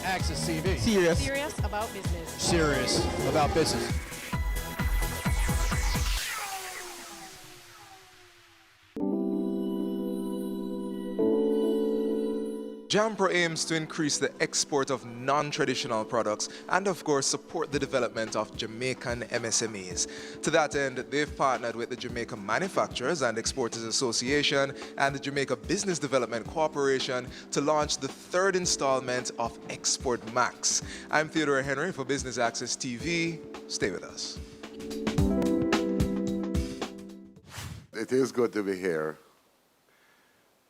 Access TV. Serious about business. Serious about business. JAMPRO aims to increase the export of non-traditional products and of course support the development of Jamaican MSMEs. To that end, they've partnered with the Jamaica Manufacturers and Exporters Association and the Jamaica Business Development Corporation to launch the third installment of Export Max. I'm Theodore Henry for Business Access TV. Stay with us. It is good to be here,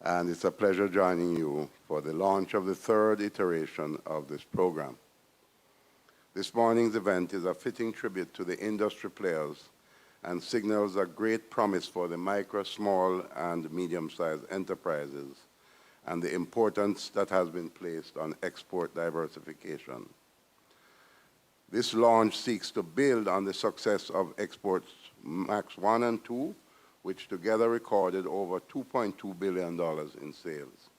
and it's a pleasure joining you for the launch of the third iteration of this program. This morning's event is a fitting tribute to the industry players and signals a great promise for the micro, small, and medium-sized enterprises and the importance that has been placed on export diversification. This launch seeks to build on the success of Exports Max 1 and 2, which together recorded over $2.2 billion in sales.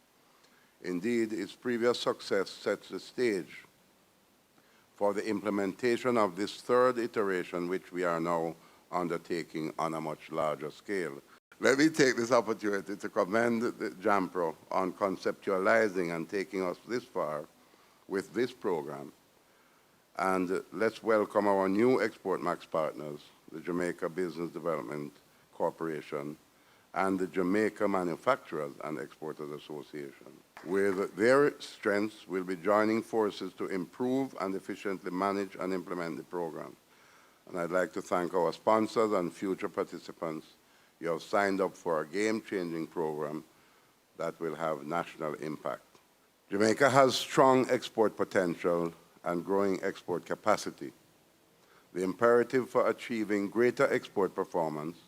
Indeed, its previous success sets the stage for the implementation of this third iteration, which we are now undertaking on a much larger scale. Let me take this opportunity to commend the JAMPRO on conceptualizing and taking us this far with this program. And let's welcome our new Export Max partners, the Jamaica Business Development Corporation and the Jamaica Manufacturers and Exporters Association. With their strengths, we'll be joining forces to improve and efficiently manage and implement the program. And I'd like to thank our sponsors and future participants. You have signed up for a game-changing program that will have national impact. Jamaica has strong export potential and growing export capacity. The imperative for achieving greater export performance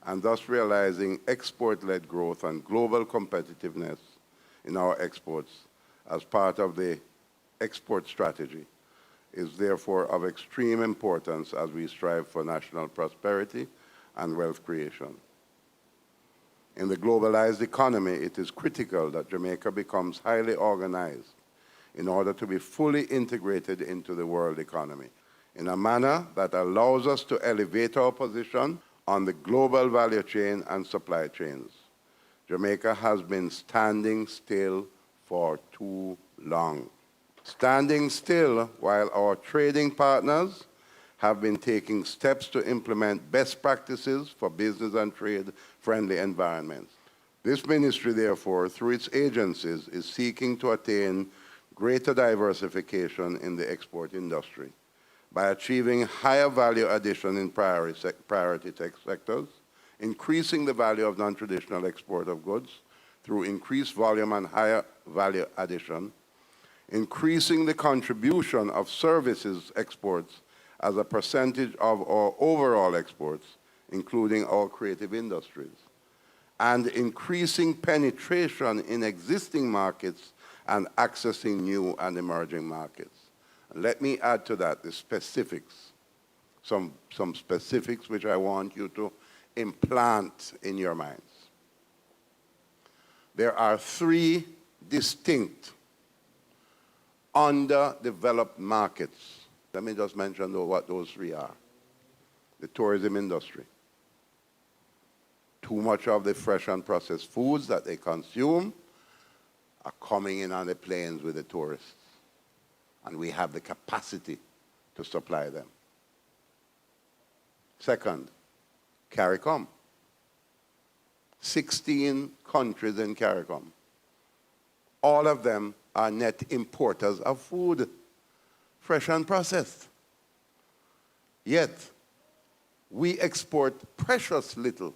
and thus realizing export-led growth and global competitiveness in our exports as part of the export strategy is therefore of extreme importance as we strive for national prosperity and wealth creation. In the globalized economy, it is critical that Jamaica becomes highly organized in order to be fully integrated into the world economy in a manner that allows us to elevate our position on the global value chain and supply chains. Jamaica has been standing still for too long. Standing still while our trading partners have been taking steps to implement best practices for business and trade-friendly environments. This ministry, therefore, through its agencies, is seeking to attain greater diversification in the export industry by achieving higher value addition in priority tech sectors, increasing the value of non-traditional export of goods through increased volume and higher value addition, increasing the contribution of services exports as a percentage of our overall exports, including our creative industries, and increasing penetration in existing markets and accessing new and emerging markets. Let me add to that the specifics, some specifics which I want you to implant in your minds. There are three distinct underdeveloped markets. Let me just mention what those three are. The tourism industry. Too much of the fresh and processed foods that they consume are coming in on the planes with the tourists, and we have the capacity to supply them. Second, CARICOM. 16 countries in CARICOM. All of them are net importers of food, fresh and processed. Yet, we export precious little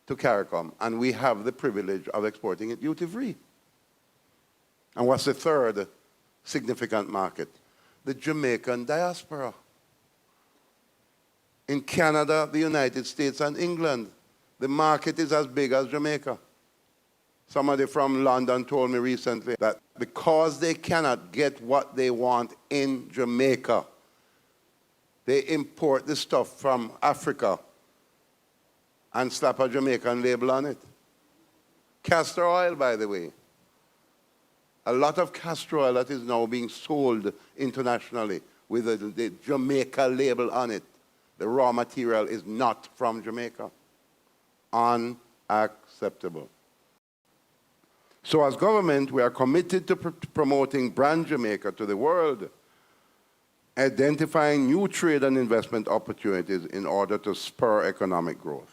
to CARICOM, and we have the privilege of exporting it duty-free. And what's the third significant market? The Jamaican diaspora. In Canada, the United States, and England, the market is as big as Jamaica. Somebody from London told me recently that because they cannot get what they want in Jamaica, they import the stuff from Africa and slap a Jamaican label on it. Castor oil, by the way. a lot of castor oil that is now being sold internationally with the Jamaica label on it. The raw material is not from Jamaica. Unacceptable. So as government, we are committed to promoting brand Jamaica to the world, identifying new trade and investment opportunities in order to spur economic growth.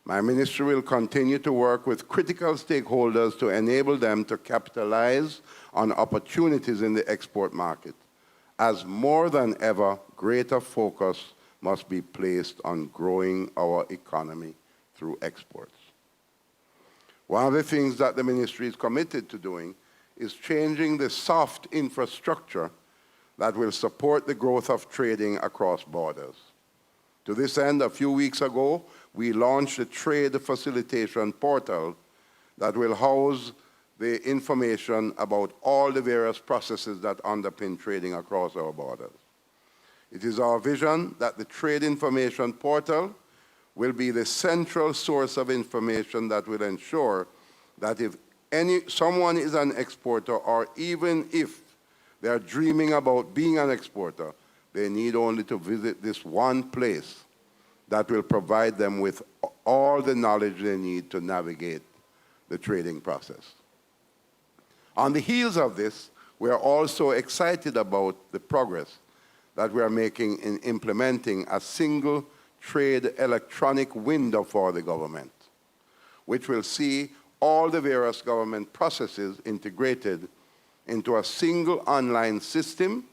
My ministry will continue to work with critical stakeholders to enable them to capitalize on opportunities in the export market, as more than ever, greater focus must be placed on growing our economy through exports. One of the things that the ministry is committed to doing is changing the soft infrastructure that will support the growth of trading across borders. To this end, a few weeks ago, we launched a trade facilitation portal that will house the information about all the various processes that underpin trading across our borders. It is our vision that the trade information portal will be the central source of information that will ensure that if someone is an exporter, or even if they are dreaming about being an exporter, they need only to visit this one place that will provide them with all the knowledge they need to navigate the trading process. On the heels of this, we are also excited about the progress that we are making in implementing a single trade electronic window for the government, which will see all the various government processes integrated into a single online system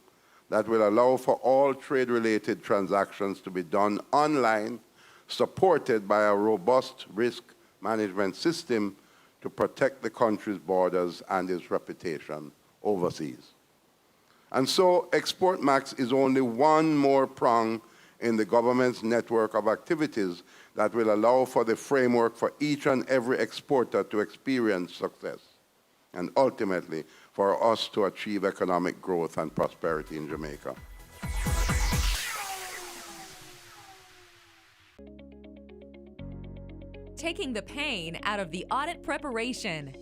that will allow for all trade-related transactions to be done online, supported by a robust risk management system to protect the country's borders and its reputation overseas. And so Export Max is only one more prong in the government's network of activities that will allow for the framework for each and every exporter to experience success, and ultimately for us to achieve economic growth and prosperity in Jamaica. Taking the pain out of the audit preparation.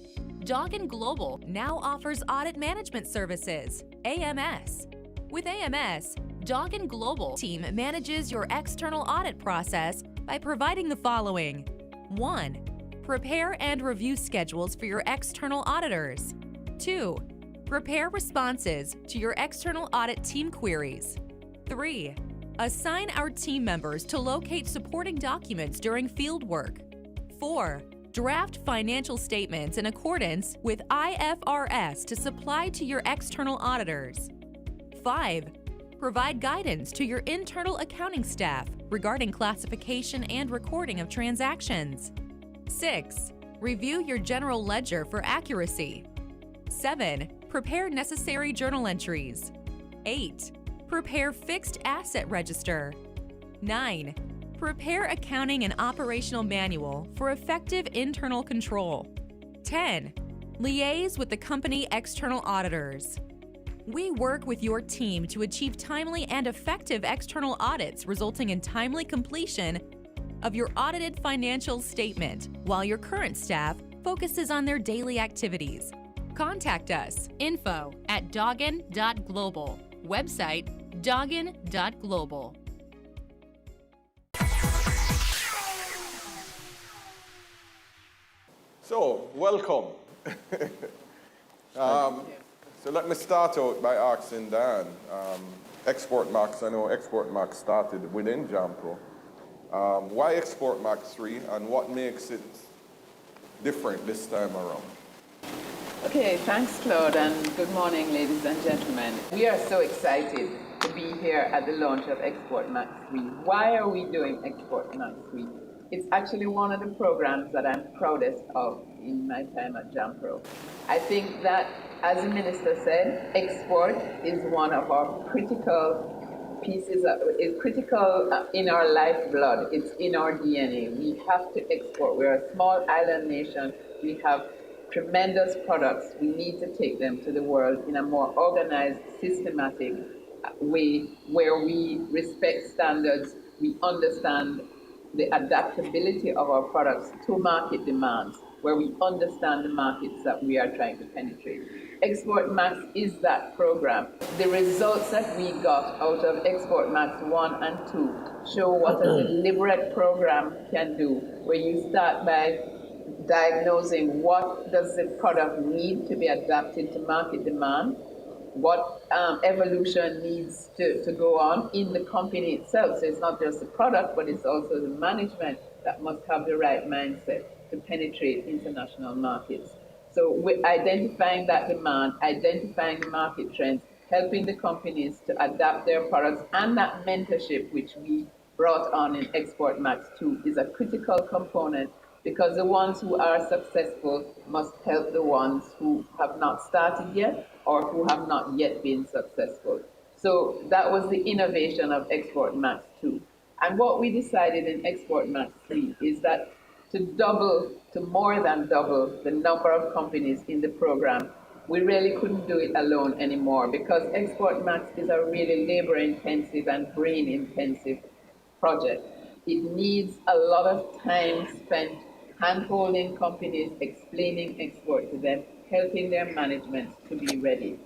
Doggin Global now offers audit management services, AMS. With AMS, Doggin Global team manages your external audit process by providing the following. 1. Prepare and review schedules for your external auditors. 2. Prepare responses to your external audit team queries. 3. Assign our team members to locate supporting documents during field work. 4. Draft financial statements in accordance with IFRS to supply to your external auditors. 5. Provide guidance to your internal accounting staff regarding classification and recording of transactions. 6. Review your general ledger for accuracy. 7. Prepare necessary journal entries. 8. Prepare fixed asset register. 9. Prepare accounting and operational manual for effective internal control. 10. Liaise with the company external auditors. We work with your team to achieve timely and effective external audits, resulting in timely completion of your audited financial statement, while your current staff focuses on their daily activities. Contact us, info@doggin.global, website doggin.global. So, welcome. So let me start out by asking Dan, Export Max, I know Export Max started within Jampro. Why Export Max 3 and what makes it different this time around? Okay, thanks Claude, and good morning ladies and gentlemen. We are so excited to be here at the launch of Export Max 3. Why are we doing Export Max 3? It's actually one of the programs that I'm proudest of in my time at Jampro. I think that, as the minister said, export is one of our critical pieces, is critical in our lifeblood. It's in our DNA. We have to export. We're a small island nation. We have tremendous products. We need to take them to the world in a more organized, systematic way where we respect standards, we understand the adaptability of our products to market demands. where we understand the markets that we are trying to penetrate. Export Max is that program. The results that we got out of Export Max 1 and 2 show what a deliberate program can do, where you start by diagnosing what does the product need to be adapted to market demand, what evolution needs to go on in the company itself. So it's not just the product, but it's also the management that must have the right mindset to penetrate international markets. So we're identifying that demand, identifying the market trends, helping the companies to adapt their products, and that mentorship, which we brought on in Export Max 2, is a critical component, because the ones who are successful must help the ones who have not started yet or who have not yet been successful. So that was the innovation of Export Max 2. And what we decided in Export Max 3 is that to more than double the number of companies in the program, we really couldn't do it alone anymore, because Export Max is a really labor-intensive and brain-intensive project. It needs a lot of time spent hand-holding companies, explaining export to them, helping their management to be ready.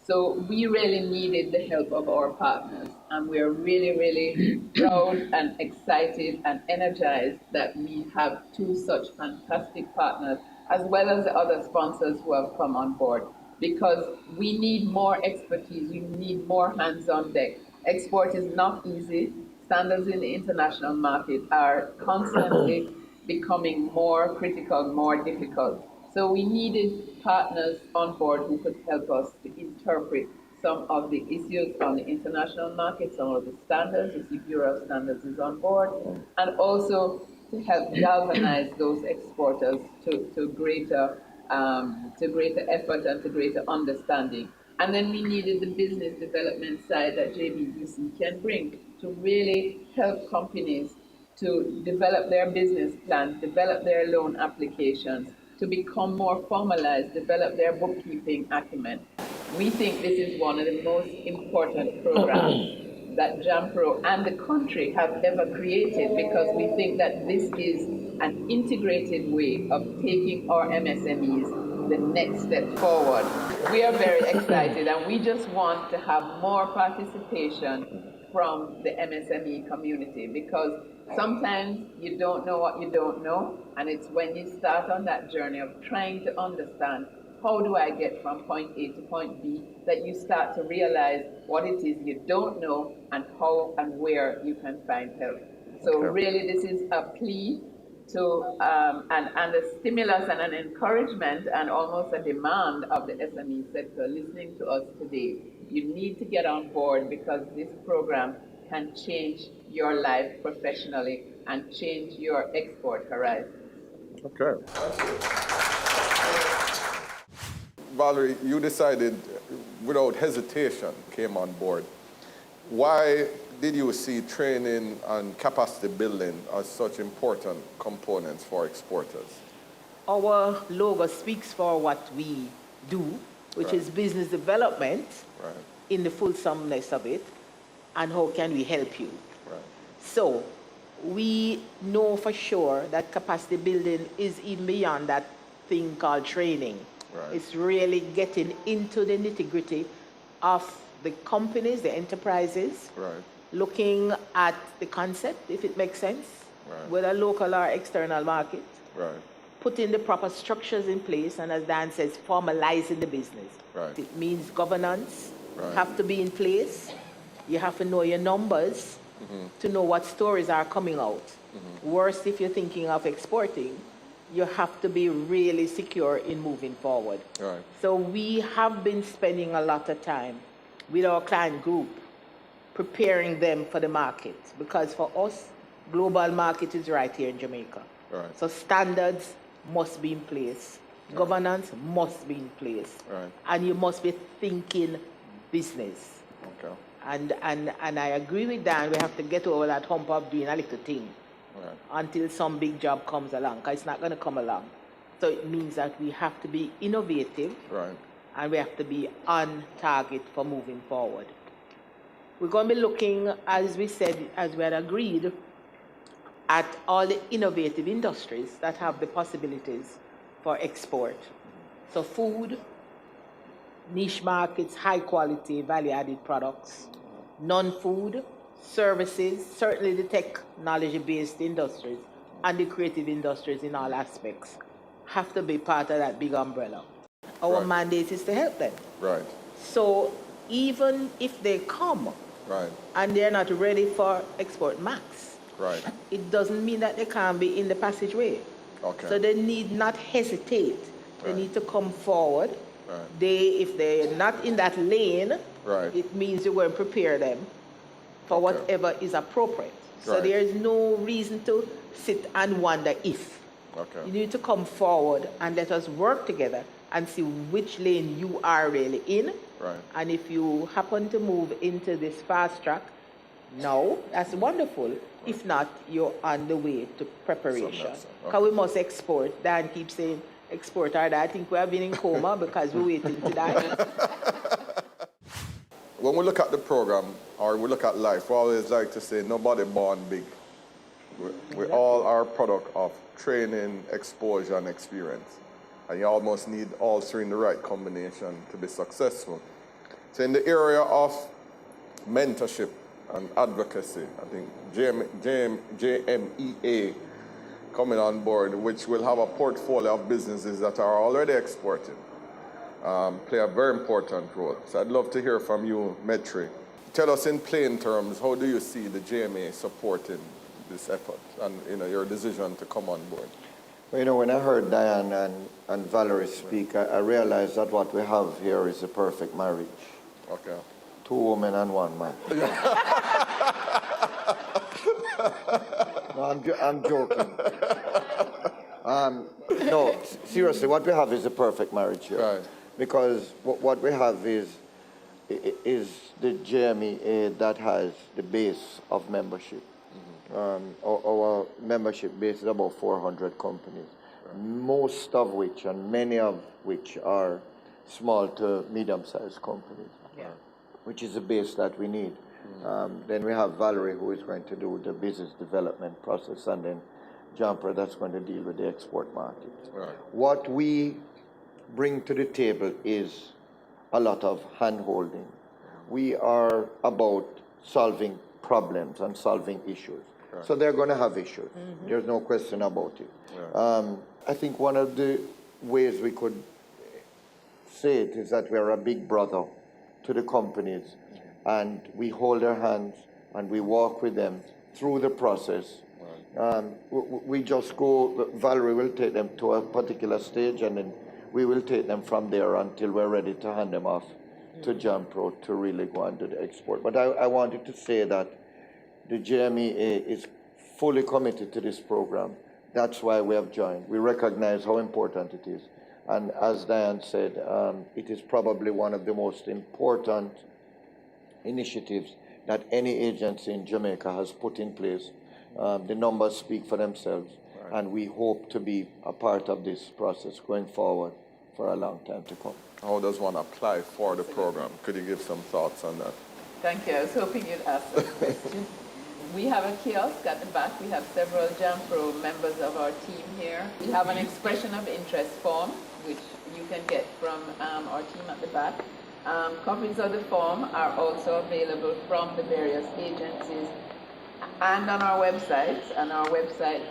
So we really needed the help of our partners, and we're really, really proud and excited and energized that we have two such fantastic partners, as well as the other sponsors who have come on board, because we need more expertise, we need more hands on deck. Export is not easy. Standards in the international market are constantly becoming more critical, more difficult. So we needed partners on board who could help us to interpret some of the issues on the international market, some of the standards. You see, Bureau of Standards is on board, and also to help galvanize those exporters to greater effort and to greater understanding. And then we needed the business development side that JBUC can bring to really help companies to develop their business plans, develop their loan applications, to become more formalized, develop their bookkeeping acumen. We think this is one of the most important programs that JAMPRO and the country have ever created, because we think that this is an integrated way of taking our MSMEs the next step forward. We are very excited, and we just want to have more participation from the MSME community, because sometimes you don't know what you don't know, and it's when you start on that journey of trying to understand how do I get from point A to point B that you start to realize what it is you don't know and how and where you can find help. So really this is a plea to and a stimulus and an encouragement and almost a demand of the SME sector listening to us today. You need to get on board, because this program can change your life professionally and change your export horizon. Okay. Valerie, you decided without hesitation, came on board. Why did you see training and capacity building as such important components for exporters? Our logo speaks for what we do, which is business development in the fulsomeness of it, and how can we help you. So we know for sure that capacity building is even beyond that thing called training. It's really getting into the nitty-gritty of the companies, the enterprises, looking at the concept, if it makes sense, whether local or external market, putting the proper structures in place, and as Dan says, formalizing the business. It means governance have to be in place. You have to know your numbers to know what stories are coming out. Worst, if you're thinking of exporting, you have to be really secure in moving forward. So we have been spending a lot of time with our client group preparing them for the market, because for us, global market is right here in Jamaica. So standards must be in place. Governance must be in place. And you must be thinking business. And I agree with Dan, we have to get over that hump of doing a little thing until some big job comes along, because it's not going to come along. So it means that we have to be innovative and we have to be on target for moving forward. We're going to be looking, as we said, as we had agreed, at all the innovative industries that have the possibilities for export. So food, niche markets, high quality, value-added products, non-food, services, certainly the technology-based industries and the creative industries in all aspects have to be part of that big umbrella. Our Right. mandate is to help them. Right. So even if they come Right. and they're not ready for Export Max, Right. it doesn't mean that they can't be in the passageway. Okay. So they need not hesitate. They Right. need to come forward. Right. If they're not in that lane, Right. it means you're going to prepare them for Okay. whatever is appropriate. So Right. there is no reason to sit and wonder if. Okay. You need to come forward and let us work together and see which lane you are really in. Right. And if you happen to move into this fast track, no, that's wonderful. If not, you're on the way to preparation. Okay. Because we must export. Dan keeps saying export or that. I think we have been in coma because we're waiting to die. When we look at the program or we look at life, we always like to say nobody born big. We all are a product of training, exposure, and experience. And you almost need all three in the right combination to be successful. So in the area of mentorship and advocacy, I think JMEA coming on board, which will have a portfolio of businesses that are already exporting, play a very important role. So I'd love to hear from you, Metri. Tell us in plain terms, how do you see the JMA supporting this effort and your decision to come on board? Well, when I heard Diane and Valerie speak, I realized that what we have here is a perfect marriage. Okay. 2 women and 1 man. No, I'm joking. No, seriously, what we have is a perfect marriage here. Right. Because what we have is the JMEA that has the base of membership. Our membership base is about 400 companies, most of which and many of which are small to medium-sized companies, which is the base that we need. Then we have Valerie, who is going to do the business development process, and then Jumper that's going to deal with the export market. Right. What we bring to the table is a lot of hand-holding. We are about solving problems and solving issues. Right. So they're going to have issues. There's no question about it. Right. I think one of the ways we could say it is that we're a big brother to the companies, and we hold their hands and we walk with them through the process. Right. We just go, Valerie will take them to a particular stage, and then we will take them from there until we're ready to hand them off to Jampro to really go and do the export. But I wanted to say that the JMEA is fully committed to this program. That's why we have joined. We recognize how important it is. And as Diane said, it is probably one of the most important initiatives that any agency in Jamaica has put in place. The numbers speak for themselves, right. And we hope to be a part of this process going forward for a long time to come. How does one apply for the program? Could you give some thoughts on that? Thank you. I was hoping you'd ask that question. We have a kiosk at the back. We have several Jampro members of our team here. We have an expression of interest form, which you can get from our team at the back. Copies of the form are also available from the various agencies and on our website. On our website,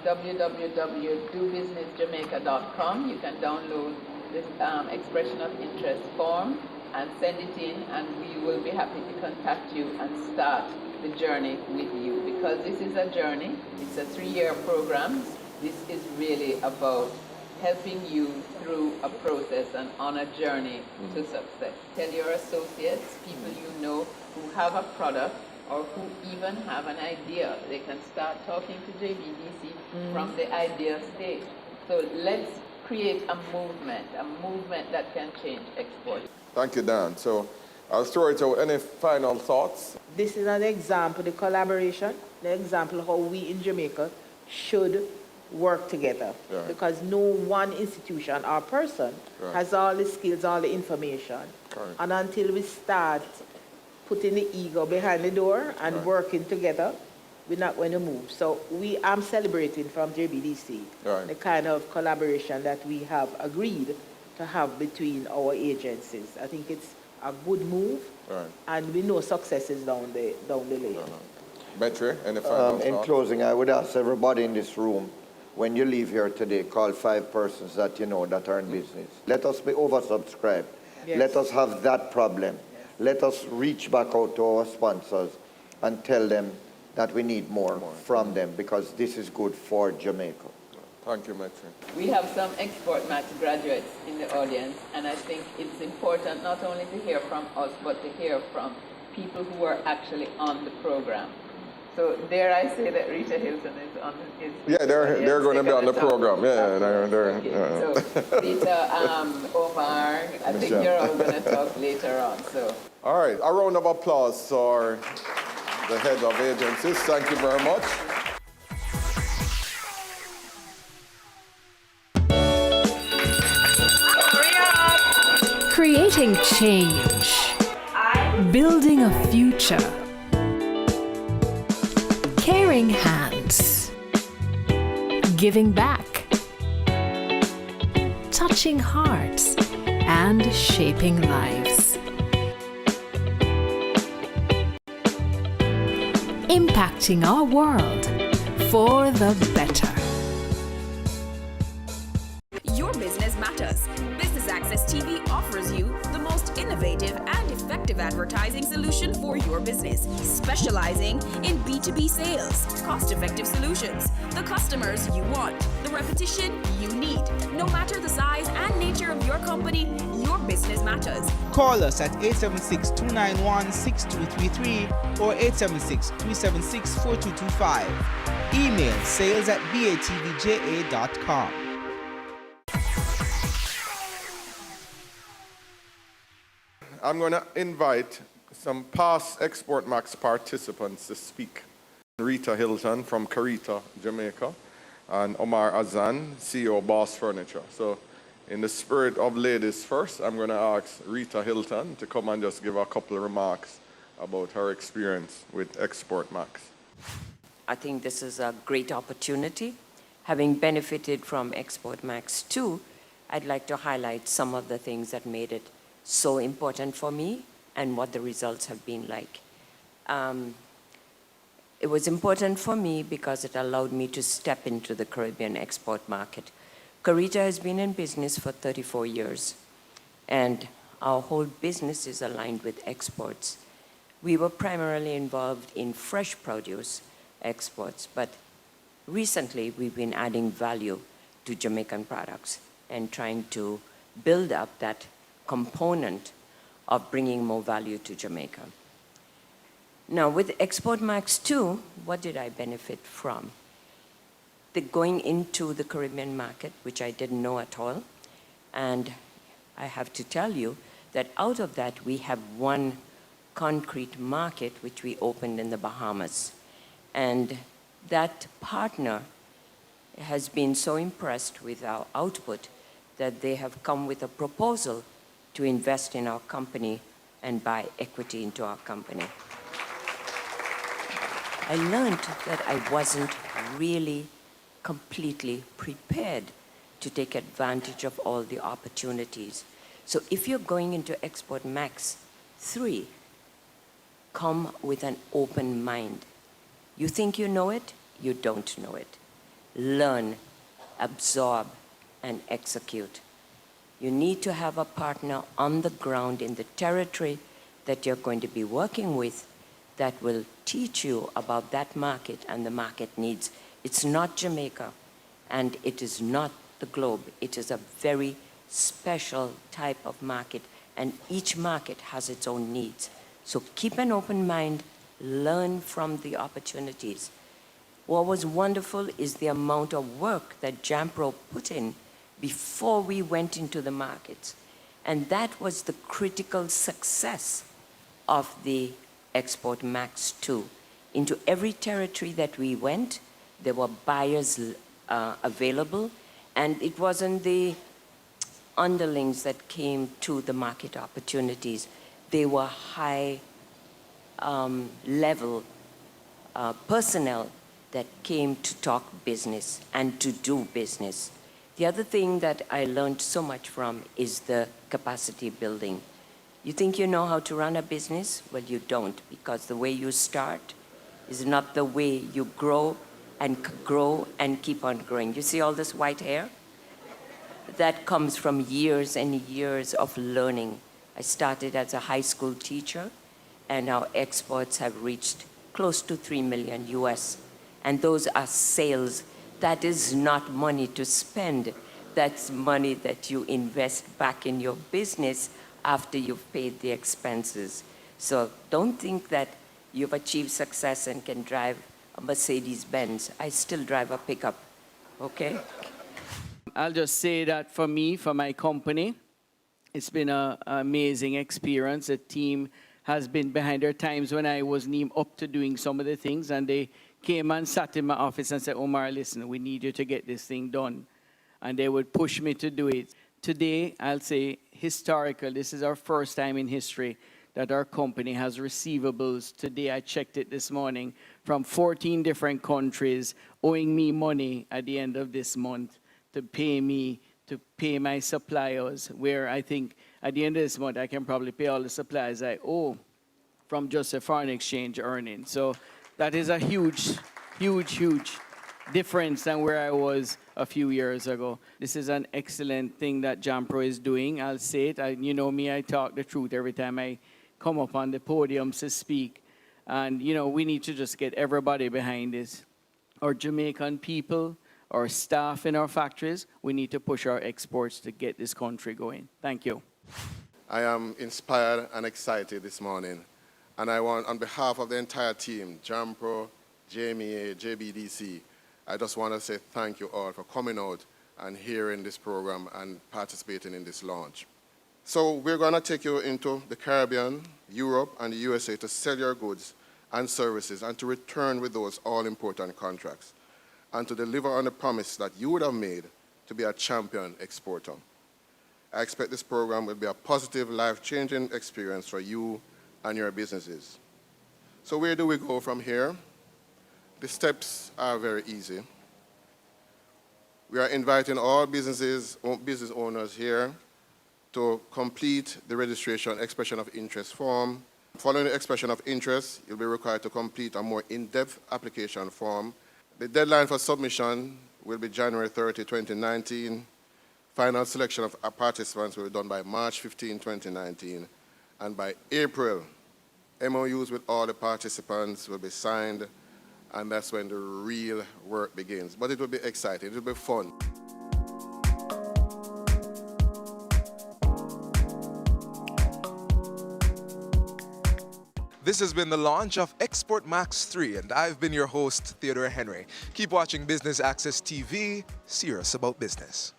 www.dobusinessjamaica.com, you can download this expression of interest form and send it in, and we will be happy to contact you and start the journey with you, because this is a journey. It's a 3-year program. This is really about helping you through a process and on a journey to success. Tell your associates, people you know who have a product or who even have an idea. They can start talking to JBDC from the idea stage. So let's create a movement that can change export. Thank you, Dan. So I'll throw it out. Any final thoughts? This is an example, the collaboration, the example of how we in Jamaica should work together. Right. Because no one institution or person has all the skills, all the information. Correct. And until we start putting the ego behind the door and working together, we're not going to move. So I'm celebrating from JBDC Right. the kind of collaboration that we have agreed to have between our agencies. I think it's a good move, Right. and we know success is down the lane. Betray, any final In thought? closing, I would ask everybody in this room, when you leave here today, call 5 persons that you know that are in business. Let us be oversubscribed. Yes. Let us have that problem. Let us reach back out to our sponsors and tell them that we need more from them, because this is good for Jamaica. Thank you, Metri. We have some Export Max graduates in the audience, and I think it's important not only to hear from us, but to hear from people who are actually on the program. So dare I say that Rita Hilton is on his Yeah, they're going to be on the talk. program. Yeah, they're Okay, yeah. so Rita, Omar, I think Michelle. you're all going to talk later on. So All right, a round of applause for the head of agencies. Thank you very much. Creating change. Building a future. Caring hands. Giving back. Touching hearts and shaping lives. Impacting our world for the better. Your business matters. Business Access TV offers you the most innovative and effective advertising solution for your business, specializing in B2B sales, cost-effective solutions, the customers you want, the repetition you need. No matter the size and nature of your company, your business matters. Call us at 876-291-6233 or 876-376-4225. Email sales@batvja.com. I'm going to invite some past Export Max participants to speak. Rita Hilton from Carita, Jamaica, and Omar Azan, CEO of Boss Furniture. So in the spirit of ladies first, I'm going to ask Rita Hilton to come and just give a couple of remarks about her experience with Export Max. I think this is a great opportunity. Having benefited from Export Max 2, I'd like to highlight some of the things that made it so important for me and what the results have been like. It was important for me because it allowed me to step into the Caribbean export market. Carita has been in business for 34 years, and our whole business is aligned with exports. We were primarily involved in fresh produce exports, but recently we've been adding value to Jamaican products and trying to build up that component of bringing more value to Jamaica. Now, with Export Max 2, what did I benefit from? Going into the Caribbean market, which I didn't know at all, and I have to tell you that out of that, we have one concrete market which we opened in the Bahamas. And that partner has been so impressed with our output that they have come with a proposal to invest in our company and buy equity into our company. I learned that I wasn't really completely prepared to take advantage of all the opportunities. So if you're going into Export Max 3, come with an open mind. You think you know it, you don't know it. Learn, absorb, and execute. You need to have a partner on the ground in the territory that you're going to be working with that will teach you about that market and the market needs. It's not Jamaica, and it is not the globe. It is a very special type of market, and each market has its own needs. So keep an open mind, learn from the opportunities. What was wonderful is the amount of work that Jampro put in before we went into the markets. And that was the critical success of the Export Max 2. Into every territory that we went, there were buyers available, and it wasn't the underlings that came to the market opportunities. They were high level personnel that came to talk business and to do business. The other thing that I learned so much from is the capacity building. You think you know how to run a business? Well, you don't, because the way you start is not the way you grow and keep on growing. You see all this white hair? That comes from years and years of learning. I started as a high school teacher, and our exports have reached close to $3 million US. And those are sales. That is not money to spend. That's money that you invest back in your business after you've paid the expenses. So don't think that you've achieved success and can drive a Mercedes-Benz. I still drive a pickup, okay? I'll just say that for me, for my company, it's been an amazing experience. The team has been behind. There are times when I wasn't even up to doing some of the things, and they came and sat in my office and said, Omar, listen, we need you to get this thing done. And they would push me to do it. Today, I'll say historical. This is our first time in history that our company has receivables. Today, I checked it this morning, from 14 different countries owing me money at the end of this month to pay me, to pay my suppliers, where I think at the end of this month, I can probably pay all the suppliers I owe from just a foreign exchange earning. So that is a huge, huge, huge difference than where I was a few years ago. This is an excellent thing that JAMPRO is doing. I'll say it. You know me, I talk the truth every time I come up on the podiums to speak. And, you know, we need to just get everybody behind this. Our Jamaican people, our staff in our factories, we need to push our exports to get this country going. Thank you. I am inspired and excited this morning. And I want, on behalf of the entire team, JAMPRO, JMEA, JBDC, I just want to say thank you all for coming out and hearing this program and participating in this launch. So we're going to take you into the Caribbean, Europe, and the USA to sell your goods and services and to return with those all-important contracts and to deliver on the promise that you would have made to be a champion exporter. I expect this program will be a positive, life-changing experience for you and your businesses. So where do we go from here? The steps are very easy. We are inviting all business owners here to complete the registration expression of interest form. Following the expression of interest, you'll be required to complete a more in-depth application form. The deadline for submission will be January 30, 2019. Final selection of participants will be done by March 15, 2019. And by April, MOUs with all the participants will be signed, and that's when the real work begins. But it will be exciting, it will be fun. This has been the launch of Export Max 3, and I've been your host, Theodore Henry. Keep watching Business Access TV, serious about business.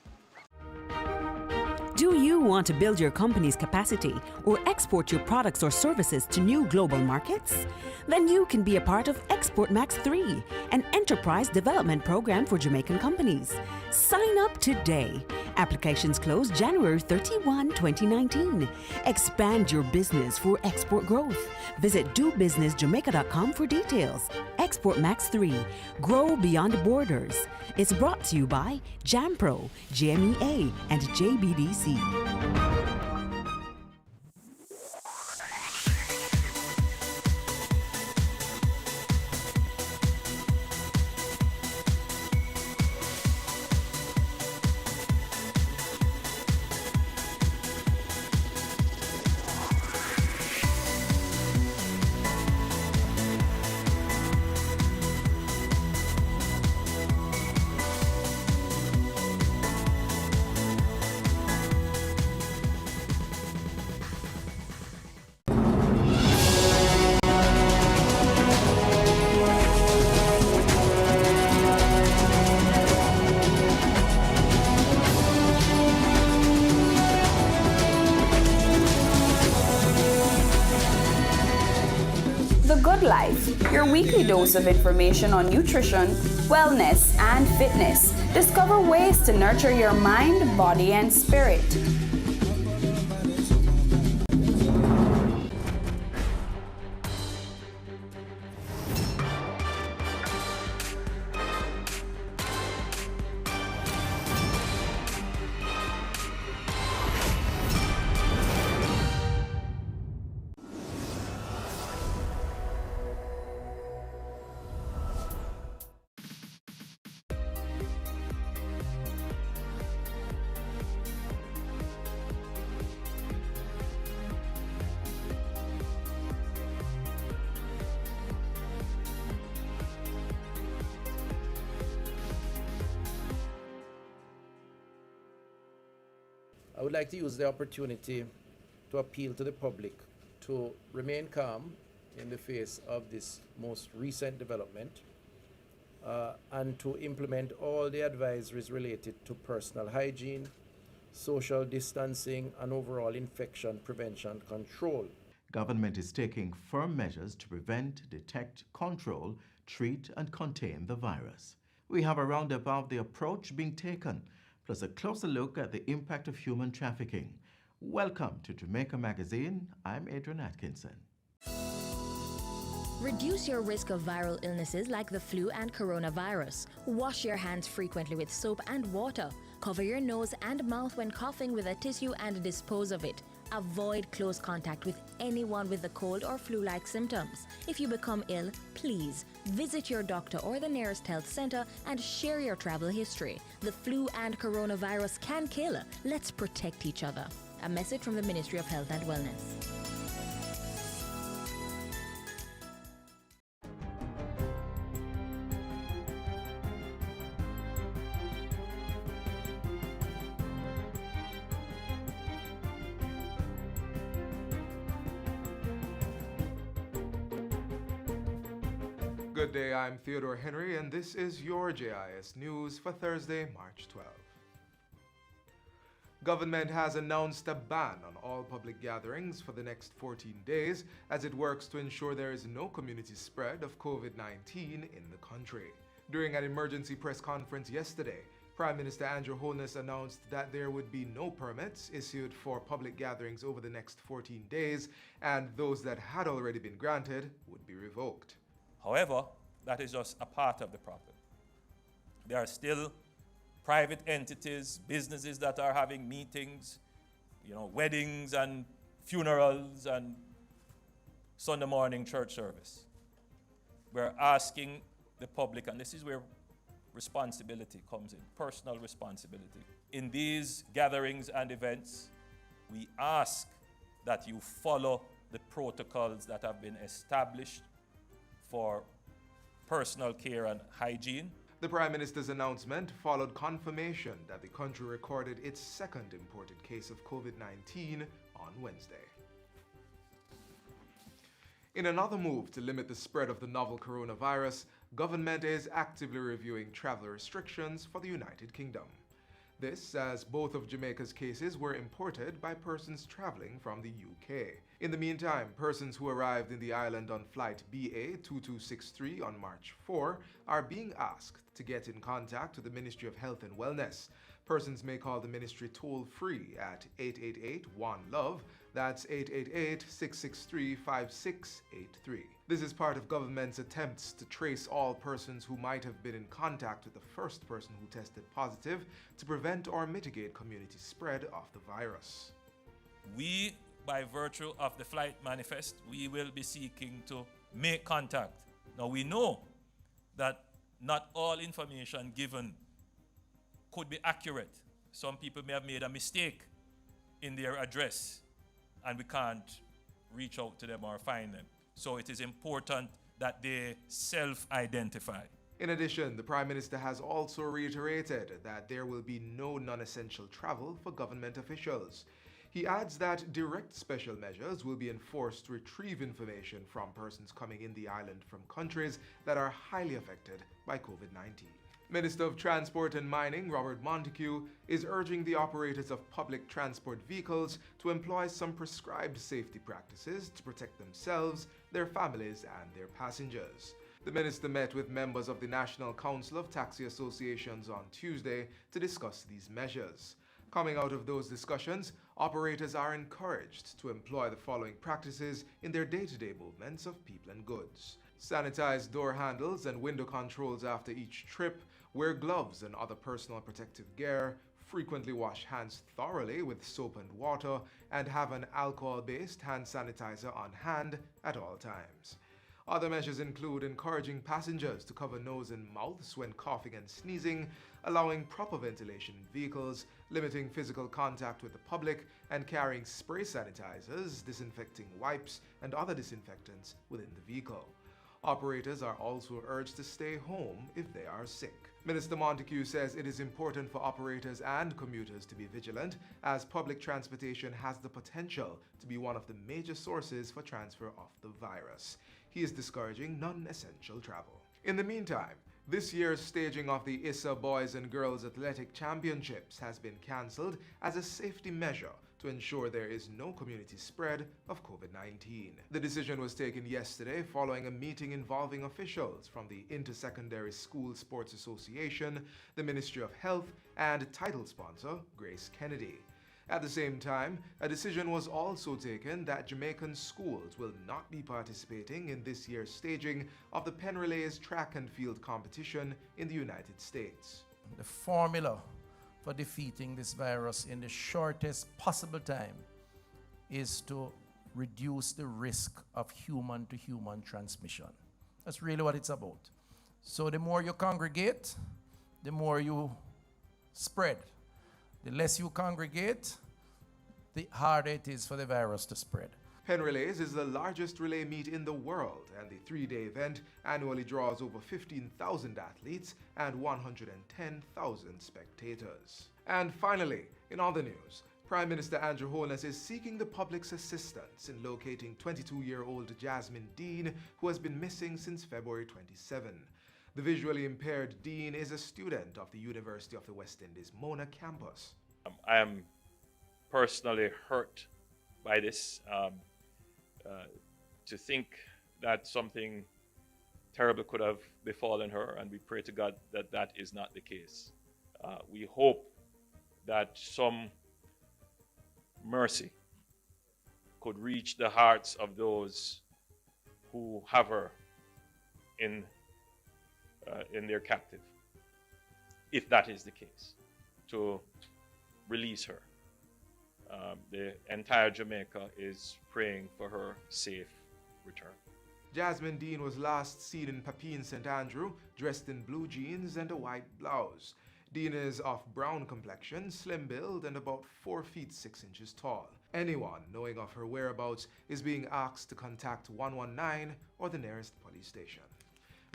Do you want to build your company's capacity or export your products or services to new global markets? Then you can be a part of Export Max 3, an enterprise development program for Jamaican companies. Sign up today. Applications close January 31, 2019. Expand your business for export growth. Visit dobusinessjamaica.com for details. Export Max 3, grow beyond borders. It's brought to you by JAMPRO, JMEA, and JBDC. The Good Life, your weekly dose of information on nutrition, wellness, and fitness. Discover ways to nurture your mind, body, and spirit. would like to use the opportunity to appeal to the public to remain calm in the face of this most recent development and to implement all the advisories related to personal hygiene, social distancing, and overall infection prevention control. Government is taking firm measures to prevent, detect, control, treat, and contain the virus. We have a roundup of the approach being taken, plus a closer look at the impact of human trafficking. Welcome to Jamaica Magazine. I'm Adrian Atkinson. Reduce your risk of viral illnesses like the flu and coronavirus. Wash your hands frequently with soap and water. Cover your nose and mouth when coughing with a tissue and dispose of it. Avoid close contact with anyone with a cold or flu-like symptoms. If you become ill, please visit your doctor or the nearest health center and share your travel history. The flu and coronavirus can kill. Let's protect each other. A message from the Ministry of Health and Wellness. Good day, I'm Theodore Henry, and this is your JIS News for Thursday, March 12. Government has announced a ban on all public gatherings for the next 14 days as it works to ensure there is no community spread of COVID-19 in the country. During an emergency press conference yesterday, Prime Minister Andrew Holness announced that there would be no permits issued for public gatherings over the next 14 days, and those that had already been granted would be revoked. However, that is just a part of the problem. There are still private entities, businesses that are having meetings, weddings and funerals and Sunday morning church service. We're asking the public, and this is where responsibility comes in, personal responsibility. In these gatherings and events, we ask that you follow the protocols that have been established for personal care and hygiene. The Prime Minister's announcement followed confirmation that the country recorded its second imported case of COVID-19 on Wednesday. In another move to limit the spread of the novel coronavirus, government is actively reviewing travel restrictions for the United Kingdom. This as both of Jamaica's cases were imported by persons traveling from the UK. In the meantime, persons who arrived in the island on flight BA 2263 on March 4 are being asked to get in contact with the Ministry of Health and Wellness. Persons may call the ministry toll-free at 888-1-LOVE, that's 888-663-5683. This is part of government's attempts to trace all persons who might have been in contact with the first person who tested positive to prevent or mitigate community spread of the virus. We, by virtue of the flight manifest, we will be seeking to make contact. Now we know that not all information given could be accurate. Some people may have made a mistake in their address and we can't reach out to them or find them. So it is important that they self-identify. In addition, the Prime Minister has also reiterated that there will be no non-essential travel for government officials. He adds that direct special measures will be enforced to retrieve information from persons coming in the island from countries that are highly affected by COVID-19. Minister of Transport and Mining Robert Montague is urging the operators of public transport vehicles to employ some prescribed safety practices to protect themselves, their families, and their passengers. The minister met with members of the National Council of Taxi Associations on Tuesday to discuss these measures. Coming out of those discussions, operators are encouraged to employ the following practices in their day-to-day movements of people and goods. Sanitize door handles and window controls after each trip, wear gloves and other personal protective gear, frequently wash hands thoroughly with soap and water, and have an alcohol-based hand sanitizer on hand at all times. Other measures include encouraging passengers to cover nose and mouths when coughing and sneezing, allowing proper ventilation in vehicles, limiting physical contact with the public, and carrying spray sanitizers, disinfecting wipes, and other disinfectants within the vehicle. Operators are also urged to stay home if they are sick. Minister Montague says it is important for operators and commuters to be vigilant, as public transportation has the potential to be one of the major sources for transfer of the virus. He is discouraging non-essential travel. In the meantime, this year's staging of the ISSA Boys and Girls Athletic Championships has been cancelled as a safety measure to ensure there is no community spread of COVID-19. The decision was taken yesterday following a meeting involving officials from the Intersecondary School Sports Association, the Ministry of Health, and title sponsor Grace Kennedy. At the same time, a decision was also taken that Jamaican schools will not be participating in this year's staging of the Penn Relays track and field competition in the United States. The formula for defeating this virus in the shortest possible time is to reduce the risk of human-to-human transmission. That's really what it's about. So the more you congregate, the more you spread. The less you congregate, the harder it is for the virus to spread. Penn Relays is the largest relay meet in the world, and the three-day event annually draws over 15,000 athletes and 110,000 spectators. And finally, in other news, Prime Minister Andrew Holness is seeking the public's assistance in locating 22-year-old Jasmine Dean, who has been missing since February 27. The visually impaired Dean is a student of the University of the West Indies Mona campus. I am personally hurt by this. To think that something terrible could have befallen her, and we pray to God that that is not the case. We hope that some mercy could reach the hearts of those who have her in their captive, if that is the case, to release her. The entire Jamaica is praying for her safe return. Jasmine Dean was last seen in Papine St. Andrew, dressed in blue jeans and a white blouse. Dean is of brown complexion, slim build, and about 4 feet 6 inches tall. Anyone knowing of her whereabouts is being asked to contact 119 or the nearest police station.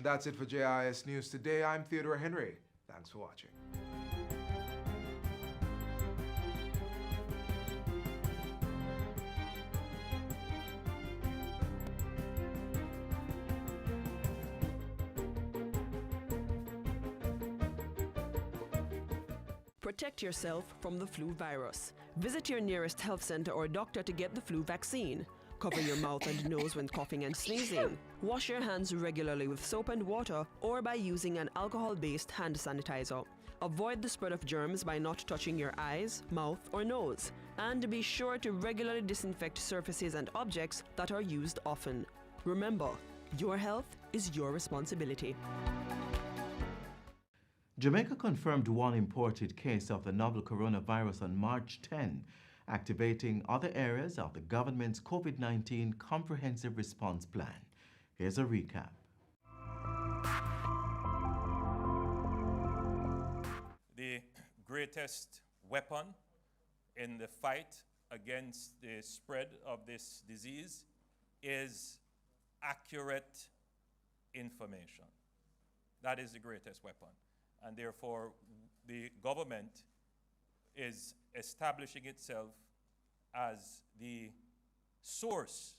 That's it for JIS News Today. I'm Theodore Henry. Thanks for watching. Protect yourself from the flu virus. Visit your nearest health center or doctor to get the flu vaccine. Cover your mouth and nose when coughing and sneezing. Wash your hands regularly with soap and water or by using an alcohol-based hand sanitizer. Avoid the spread of germs by not touching your eyes, mouth, or nose. And be sure to regularly disinfect surfaces and objects that are used often. Remember, your health is your responsibility. Jamaica confirmed one imported case of the novel coronavirus on March 10, activating other areas of the government's COVID-19 comprehensive response plan. Here's a recap. The greatest weapon in the fight against the spread of this disease is accurate information. That is the greatest weapon. And therefore, the government is establishing itself as the source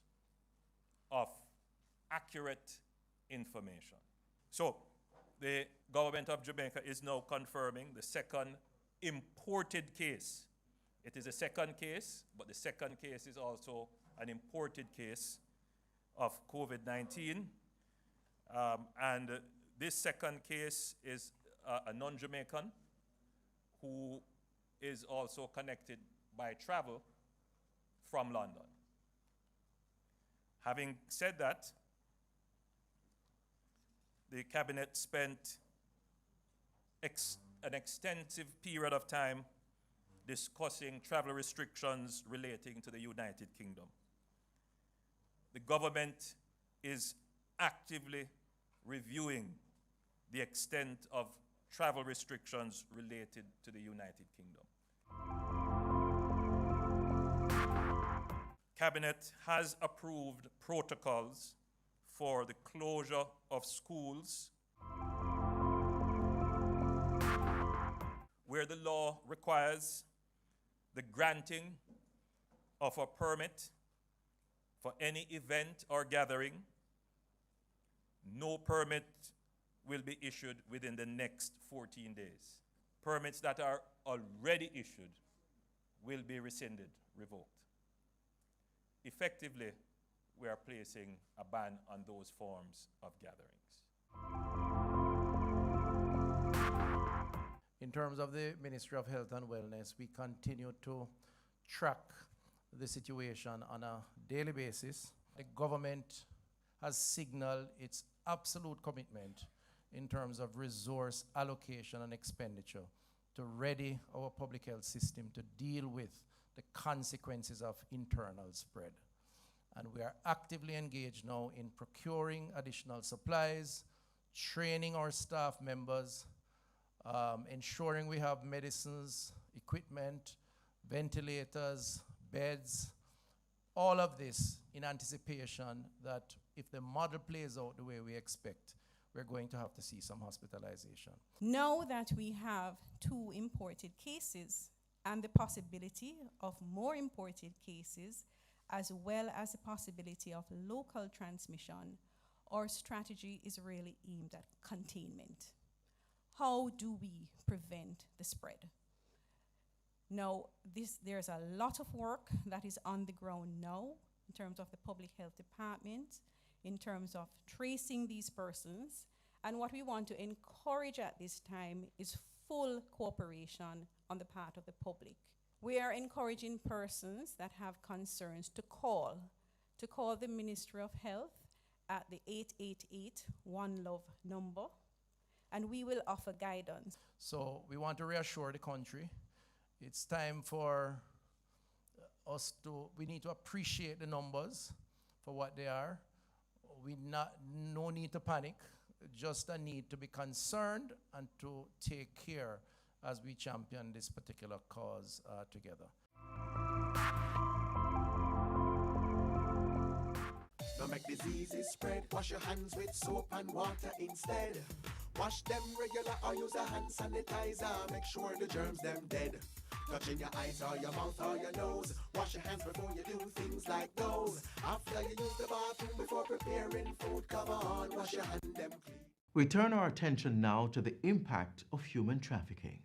of accurate information. So, the government of Jamaica is now confirming the second imported case. It is a second case, but the second case is also an imported case of COVID-19. And this second case is a non-Jamaican who is also connected by travel from London. Having said that, the cabinet spent an extensive period of time discussing travel restrictions relating to the United Kingdom. The government is actively reviewing the extent of travel restrictions related to the United Kingdom. Cabinet has approved protocols for the closure of schools where the law requires the granting of a permit for any event or gathering. No permit will be issued within the next 14 days. Permits that are already issued will be rescinded, revoked. Effectively, we are placing a ban on those forms of gatherings. In terms of the Ministry of Health and Wellness, we continue to track the situation on a daily basis. The government has signaled its absolute commitment in terms of resource allocation and expenditure to ready our public health system to deal with the consequences of internal spread. And we are actively engaged now in procuring additional supplies, training our staff members, ensuring we have medicines, equipment, ventilators, beds, all of this in anticipation that if the model plays out the way we expect, we're going to have to see some hospitalization. Now that we have 2 imported cases and the possibility of more imported cases, as well as the possibility of local transmission, our strategy is really aimed at containment. How do we prevent the spread? Now, there's a lot of work that is on the ground now in terms of the public health department, in terms of tracing these persons. And what we want to encourage at this time is full cooperation on the part of the public. We are encouraging persons that have concerns to call the Ministry of Health at the 888 One Love number, and we will offer guidance. So we want to reassure the country. It's time for we need to appreciate the numbers for what they are. No need to panic, just a need to be concerned and to take care as we champion this particular cause together. Don't make diseases spread. Wash your hands with soap and water instead. Wash them regular or use a hand sanitizer. Make sure the germs them dead. Touching your eyes or your mouth or your nose. Wash your hands before you do things like those. After you use the bathroom before preparing food, come on, wash your hand them clean. We turn our attention now to the impact of human trafficking.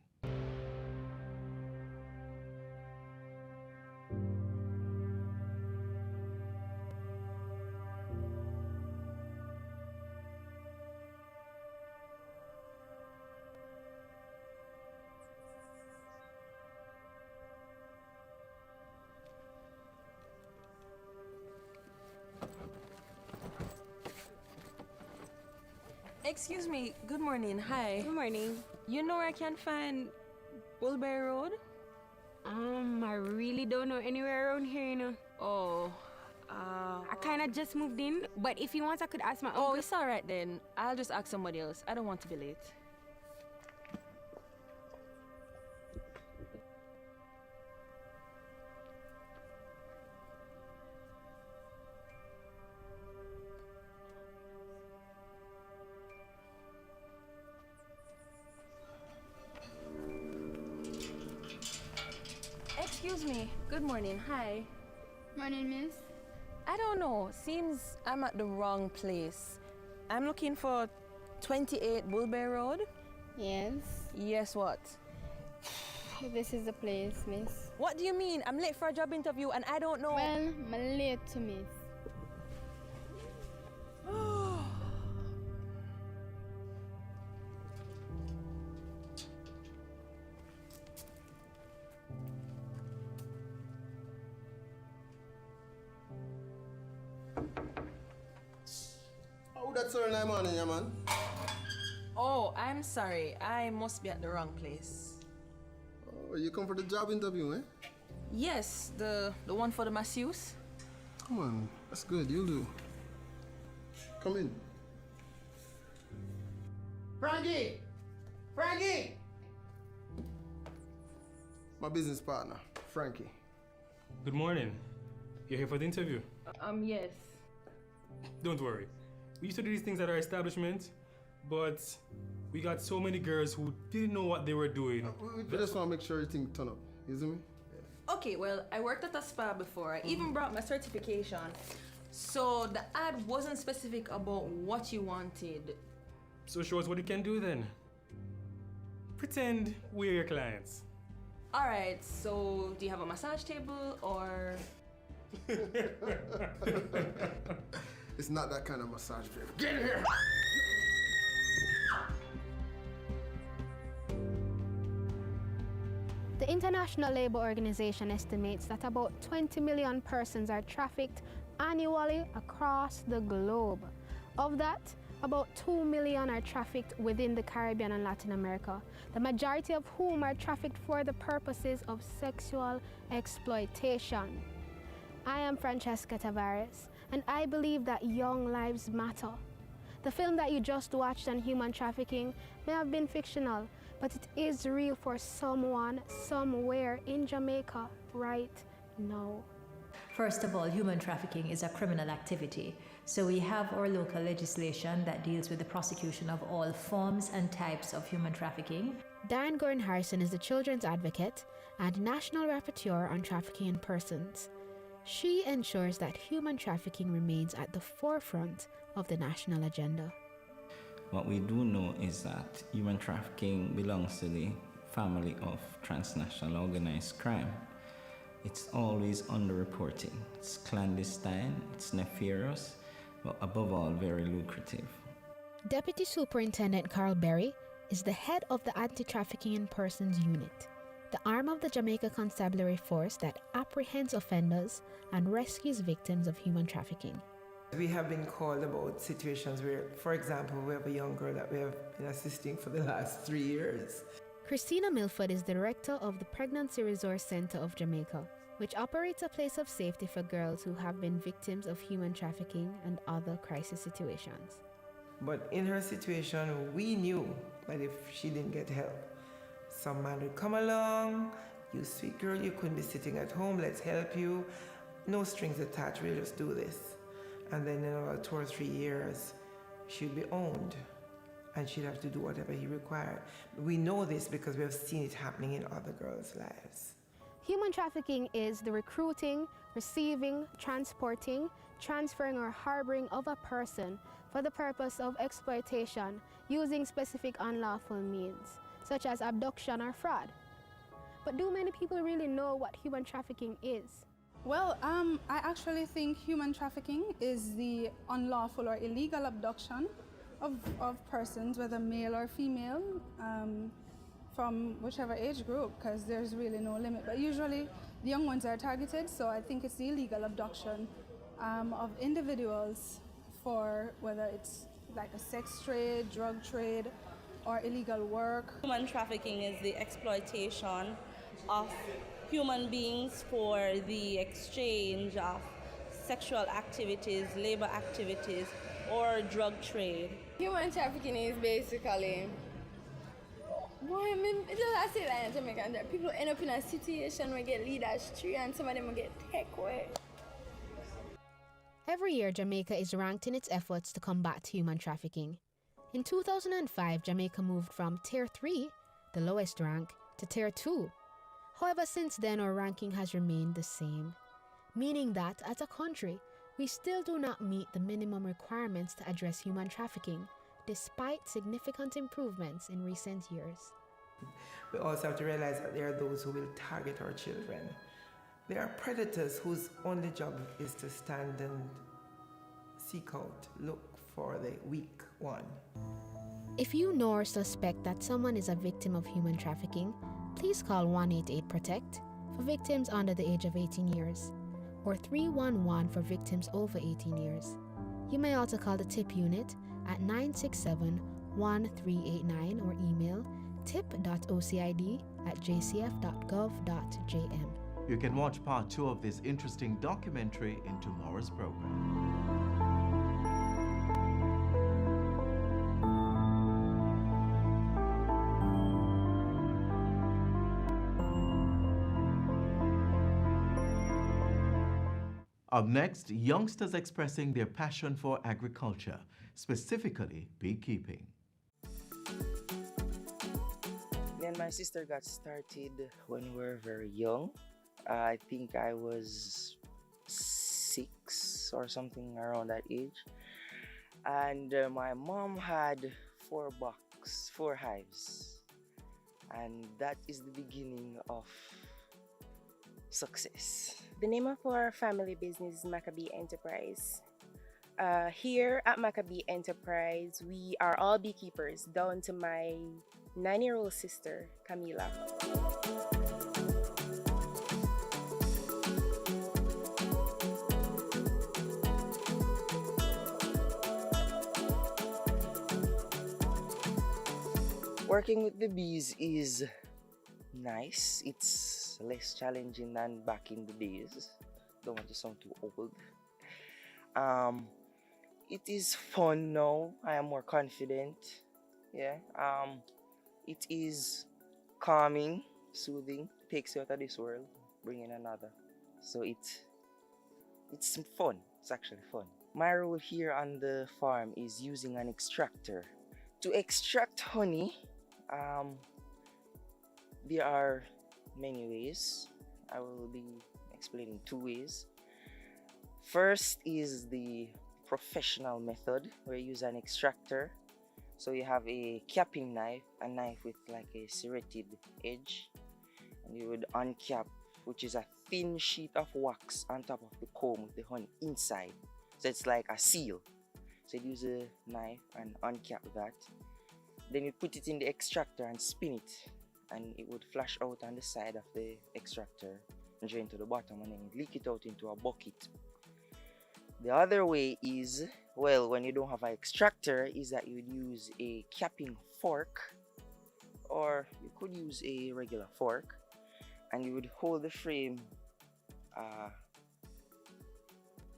Excuse me, good morning, hi. Good morning. You know where I can find Bullberry Road? I really don't know anywhere around here, you know. Oh, I kinda just moved in, but if you want, I could ask my uncle. Oh, it's alright then. I'll just ask somebody else. I don't want to be late. Excuse me. Good morning. Hi. Morning, miss. I don't know. Seems I'm at the wrong place. I'm looking for 28 Bullberry Road. Yes. Yes, what? This is the place, miss. What do you mean? I'm late for a job interview and I don't know. Well, I'm late to miss. That's early morning, yeah, man. Oh, I'm sorry. I must be at the wrong place. Oh, you come for the job interview, eh? Yes, the one for the masseuse. Come on, that's good. You'll do. Come in. Frankie! Frankie! My business partner, Frankie. Good morning. You're here for the interview? Yes. Don't worry. we used to do these things at our establishment, but we got so many girls who didn't know what they were doing. We just want to make sure everything turn up, you see me? Okay, well, I worked at a spa before. I even brought my certification. So the ad wasn't specific about what you wanted. So show us what you can do then. Pretend we're your clients. All right, so do you have a massage table or? It's not that kind of massage, babe. Get in here! The International Labour Organization estimates that about 20 million persons are trafficked annually across the globe. Of that, about 2 million are trafficked within the Caribbean and Latin America, the majority of whom are trafficked for the purposes of sexual exploitation. I am Francesca Tavares, and I believe that young lives matter. The film that you just watched on human trafficking may have been fictional, but it is real for someone, somewhere in Jamaica right now. First of all, human trafficking is a criminal activity. So we have our local legislation that deals with the prosecution of all forms and types of human trafficking. Diane Gordon Harrison is the children's advocate and national rapporteur on trafficking in persons. She ensures that human trafficking remains at the forefront of the national agenda. What we do know is that human trafficking belongs to the family of transnational organized crime. It's always underreporting. It's clandestine, it's nefarious, but above all, very lucrative. Deputy Superintendent Carl Berry is the head of the Anti-Trafficking in Persons Unit, the arm of the Jamaica Constabulary Force that apprehends offenders and rescues victims of human trafficking. We have been called about situations where, for example, we have a young girl that we have been assisting for the last 3 years. Christina Milford is director of the Pregnancy Resource Center of Jamaica, which operates a place of safety for girls who have been victims of human trafficking and other crisis situations. But in her situation, we knew that if she didn't get help, some man would come along, you sweet girl, you couldn't be sitting at home, let's help you. No strings attached, we'll just do this. And then in about 2 or 3 years, she'd be owned and she'd have to do whatever he required. We know this because we have seen it happening in other girls' lives. Human trafficking is the recruiting, receiving, transporting, transferring or harboring of a person for the purpose of exploitation using specific unlawful means, such as abduction or fraud. But do many people really know what human trafficking is? Well, I actually think human trafficking is the unlawful or illegal abduction of persons, whether male or female, from whichever age group, because there's really no limit. But usually the young ones are targeted, so I think it's the illegal abduction of individuals for whether it's like a sex trade, drug trade, or illegal work. Human trafficking is the exploitation of human beings for the exchange of sexual activities, labor activities, or drug trade. Human trafficking is basically, I mean, I say that in Jamaica, that people end up in a situation where they get lead astray and some of them will get taken away. Every year, Jamaica is ranked in its efforts to combat human trafficking. In 2005, Jamaica moved from Tier 3, the lowest rank, to Tier 2. However, since then, our ranking has remained the same, meaning that, as a country, we still do not meet the minimum requirements to address human trafficking, despite significant improvements in recent years. We also have to realize that there are those who will target our children. There are predators whose only job is to stand and seek out, look for the weak one. If you know or suspect that someone is a victim of human trafficking, please call 188-PROTECT for victims under the age of 18 years, or 311 for victims over 18 years. You may also call the TIP unit at 967-1389 or email tip.ocid@jcf.gov.jm. You can watch part 2 of this interesting documentary in tomorrow's program. Up next, youngsters expressing their passion for agriculture, specifically beekeeping. Me and my sister got started when we were very young. I think I was 6 or something around that age. And my mom had 4 hives. And that is the beginning of success. The name of our family business is Maccabee Enterprise. Here at Maccabee Enterprise, we are all beekeepers, down to my 9-year-old sister, Camila. Working with the bees is nice. It's less challenging than back in the days. Don't want to sound too old. It is fun now. I am more confident. Yeah. It is calming, soothing. Takes you out of this world, bring in another. So it's fun. It's actually fun. My role here on the farm is using an extractor to extract honey. There are many ways. I will be explaining 2 ways. First is the professional method where you use an extractor. So you have a capping knife, a knife with like a serrated edge, and you would uncap, which is a thin sheet of wax on top of the comb with the honey inside. So it's like a seal. So you use a knife and uncap that. Then you put it in the extractor and spin it, and it would flash out on the side of the extractor and drain to the bottom, and then leak it out into a bucket. The other way is, well, when you don't have an extractor, is that you would use a capping fork, or you could use a regular fork, and you would hold the frame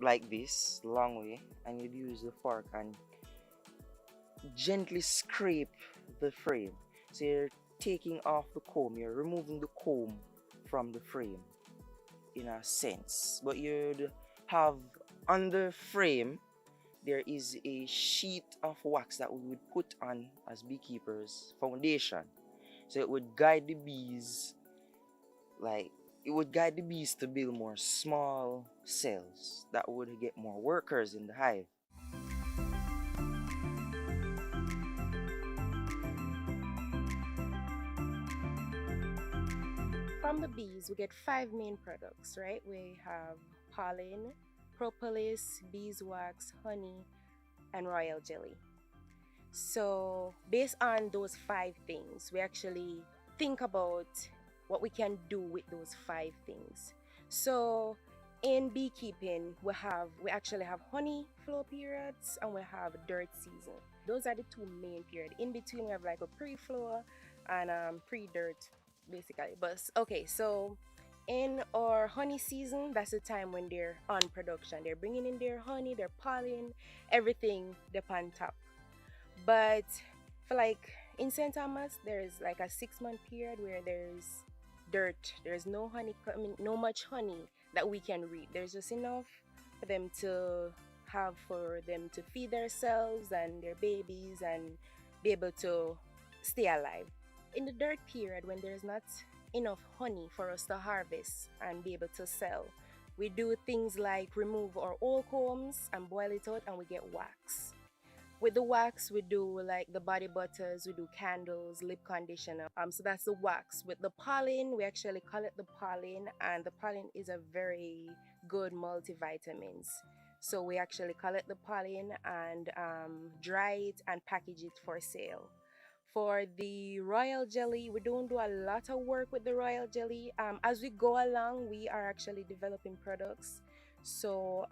like this, long way, and you'd use the fork and gently scrape the frame. So you're taking off the comb, you're removing the comb from the frame in a sense, but you'd have on the frame there is a sheet of wax that we would put on as beekeepers, foundation. So it would guide the bees, to build more small cells that would get more workers in the hive. From the bees, we get 5 main products, right? We have pollen, propolis, beeswax, honey, and royal jelly. So based on those 5 things, we actually think about what we can do with those 5 things. So in beekeeping, we actually have honey flow periods and we have dirt season. Those are the 2 main periods. In between, we have like a pre-flow and pre-dirt, basically. But okay, so in our honey season, that's the time when they're on production. They're bringing in their honey, their pollen, everything upon top. But for like in St. Thomas, there's like a 6-month period where there's dirt. There's no honey, no much honey that we can reap. There's just enough for them to have, for them to feed themselves and their babies and be able to stay alive. In the dirt period, when there's not enough honey for us to harvest and be able to sell, we do things like remove our old combs and boil it out, and we get wax. With the wax, we do like the body butters, we do candles, lip conditioner. So that's the wax. With the pollen, we actually collect the pollen, and the pollen is a very good multivitamins. So we actually collect the pollen and dry it and package it for sale. For the royal jelly, we don't do a lot of work with the royal jelly. As we go along, we are actually developing products. So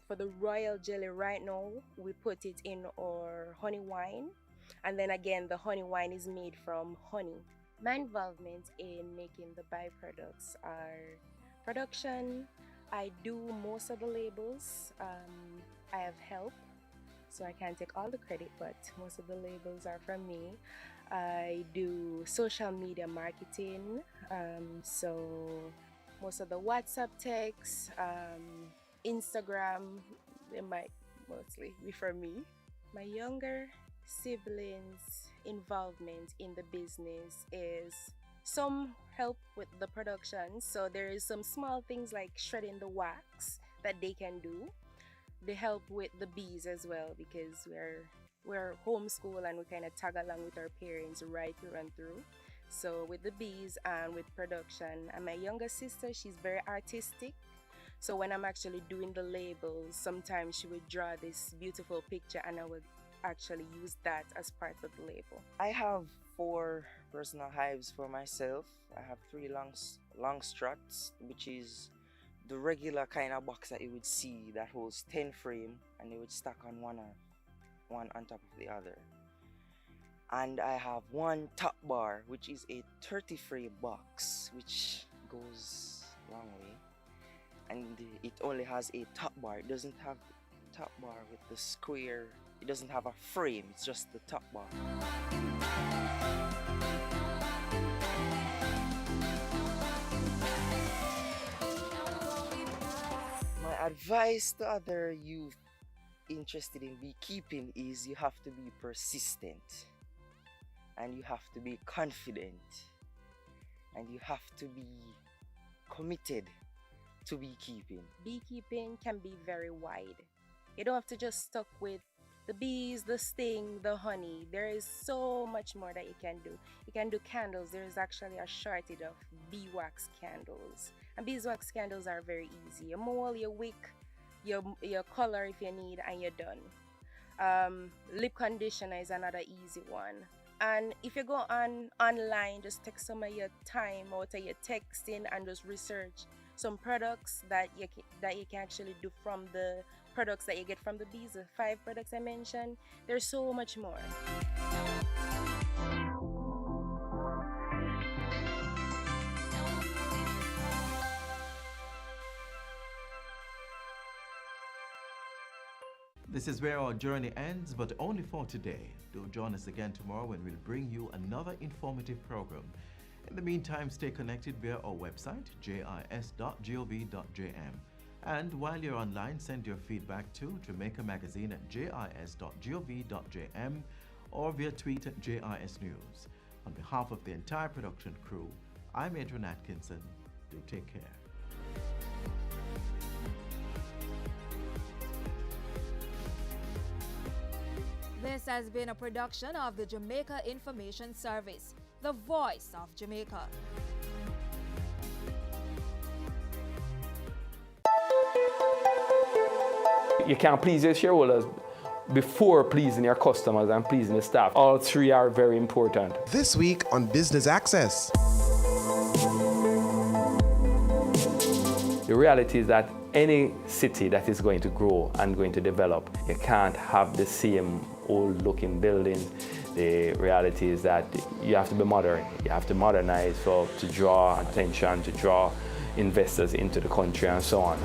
for the royal jelly right now, we put it in our honey wine. And then again, the honey wine is made from honey. My involvement in making the byproducts are production. I do most of the labels. I have help, so I can't take all the credit, but most of the labels are from me. I do social media marketing, so most of the WhatsApp texts, Instagram, they might mostly be for me. My younger siblings' involvement in the business is some help with the production. So there is some small things like shredding the wax that they can do. They help with the bees as well because we're homeschool and we kind of tag along with our parents right through and through. So with the bees and with production, and my younger sister, she's very artistic. So when I'm actually doing the labels, sometimes she would draw this beautiful picture and I would actually use that as part of the label. I have 4 personal hives for myself. I have 3 long struts, which is the regular kind of box that you would see that holds 10 frame and they would stack on one on top of the other. And I have 1 top bar, which is a 30 frame box, which goes a long way. And it only has a top bar. It doesn't have the top bar with the square. It doesn't have a frame. It's just the top bar. My advice to other youth interested in beekeeping is you have to be persistent and you have to be confident and you have to be committed to beekeeping. Beekeeping can be very wide. You don't have to just stuck with the bees, the sting, the honey. There is so much more that you can do. You can do candles. There is actually a shortage of beeswax candles. And beeswax candles are very easy. You mold, you wick, your color if you need, and you're done. Lip conditioner is another easy one. And if you go online, just take some of your time out of your texting and just research some products that you can actually do from the products that you get from the bees. The 5 products I mentioned, there's so much more. This is where our journey ends, but only for today. Do join us again tomorrow when we'll bring you another informative program. In the meantime, stay connected via our website, jis.gov.jm. And while you're online, send your feedback to Jamaica Magazine at jis.gov.jm or via tweet at JIS News. On behalf of the entire production crew, I'm Adrian Atkinson. Do take care. This has been a production of the Jamaica Information Service, the voice of Jamaica. You can't please your shareholders before pleasing your customers and pleasing the staff. All 3 are very important. This week on Business Access. The reality is that any city that is going to grow and going to develop, you can't have the same old looking buildings. The reality is that you have to be modern. You have to modernize to draw attention, to draw investors into the country and so on.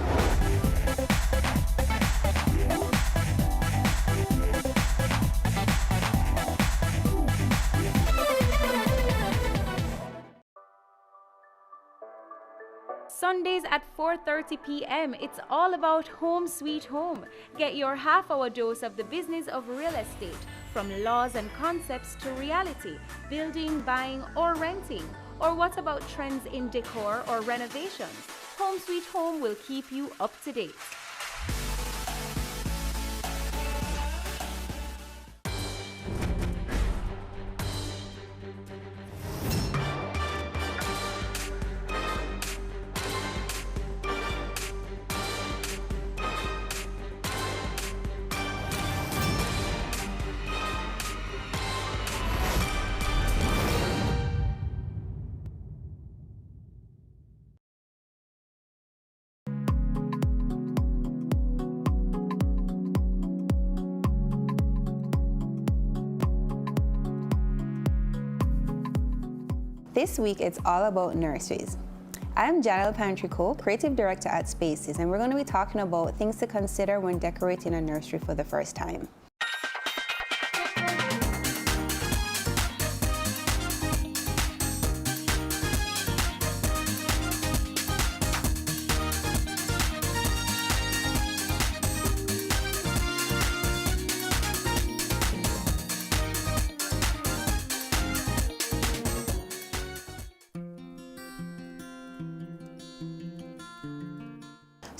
Sundays at 4:30 p.m. It's all about Home Sweet Home. Get your half-hour dose of the business of real estate, from laws and concepts to reality, building, buying, or renting. Or what about trends in decor or renovations? Home Sweet Home will keep you up to date. This week, it's all about nurseries. I'm Janelle Pantrico, Creative Director at Spaces, and we're going to be talking about things to consider when decorating a nursery for the first time.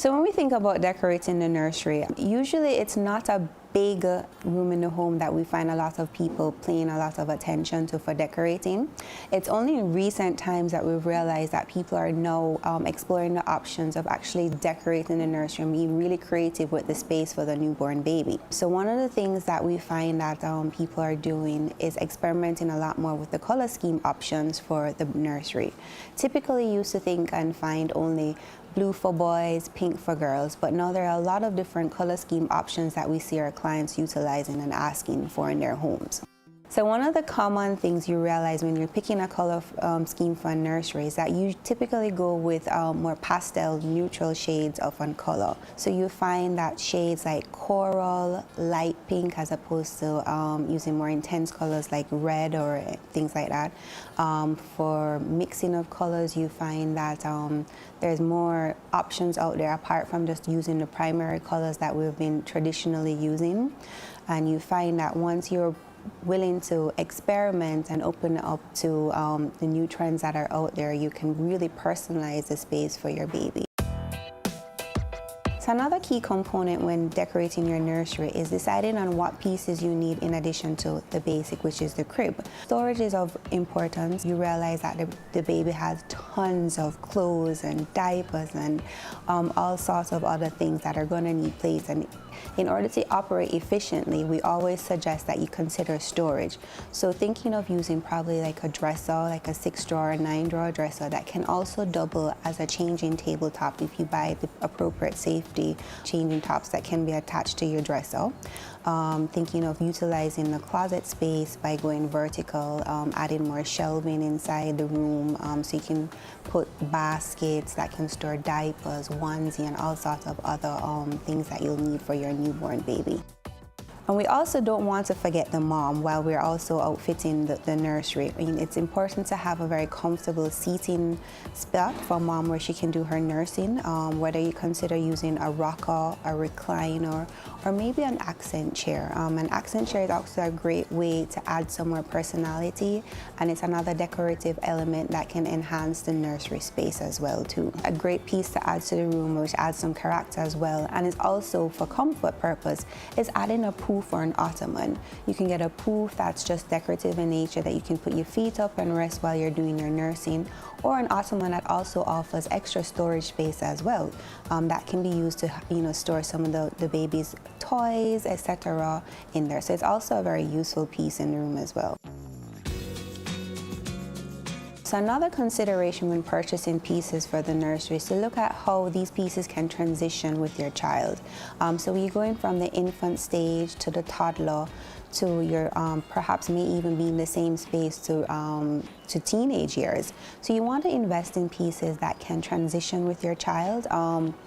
So when we think about decorating the nursery, usually it's not a big room in the home that we find a lot of people paying a lot of attention to for decorating. It's only in recent times that we've realized that people are now exploring the options of actually decorating the nursery and being really creative with the space for the newborn baby. So one of the things that we find that people are doing is experimenting a lot more with the color scheme options for the nursery. Typically you used to think and find only blue for boys, pink for girls, but now there are a lot of different color scheme options that we see our clients utilizing and asking for in their homes. So one of the common things you realize when you're picking a color scheme for a nursery is that you typically go with more pastel, neutral shades of one color. So you find that shades like coral, light pink, as opposed to using more intense colors like red or things like that. For mixing of colors, you find that there's more options out there apart from just using the primary colors that we've been traditionally using. And you find that once you're willing to experiment and open up to the new trends that are out there, you can really personalize the space for your baby. So another key component when decorating your nursery is deciding on what pieces you need in addition to the basic, which is the crib. Storage is of importance. You realize that the baby has tons of clothes and diapers and all sorts of other things that are going to need place. And in order to operate efficiently, we always suggest that you consider storage. So thinking of using probably like a dresser, like a 6-drawer, 9-drawer dresser that can also double as a changing tabletop if you buy the appropriate safety changing tops that can be attached to your dresser. Thinking of utilizing the closet space by going vertical, adding more shelving inside the room so you can put baskets that can store diapers, onesie, and all sorts of other things that you'll need for your newborn baby. And we also don't want to forget the mom while we're also outfitting the nursery. I mean, it's important to have a very comfortable seating spot for mom where she can do her nursing, whether you consider using a rocker, a recliner, or maybe an accent chair. An accent chair is also a great way to add some more personality, and it's another decorative element that can enhance the nursery space as well too. A great piece to add to the room, which adds some character as well, and is also for comfort purpose, is adding a poof or an ottoman. You can get a poof that's just decorative in nature that you can put your feet up and rest while you're doing your nursing, or an ottoman that also offers extra storage space as well. That can be used to store some of the baby's toys, etc. in there. So it's also a very useful piece in the room as well. So another consideration when purchasing pieces for the nursery is to look at how these pieces can transition with your child. So you're going from the infant stage to the toddler to your perhaps may even be in the same space to teenage years. So you want to invest in pieces that can transition with your child.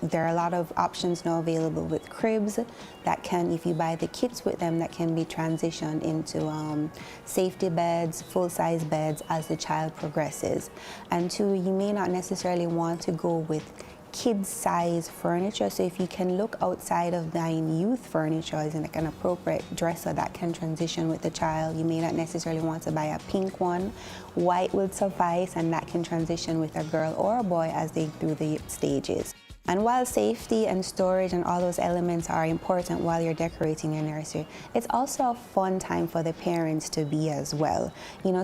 There are a lot of options now available with cribs that can, if you buy the kits with them, that can be transitioned into safety beds, full-size beds as the child progresses. And two, you may not necessarily want to go with kid-size furniture, so if you can look outside of buying youth furniture as like an appropriate dresser that can transition with the child, you may not necessarily want to buy a pink one. White would suffice, and that can transition with a girl or a boy as they through the stages. And while safety and storage and all those elements are important while you're decorating your nursery, it's also a fun time for the parents to be as well.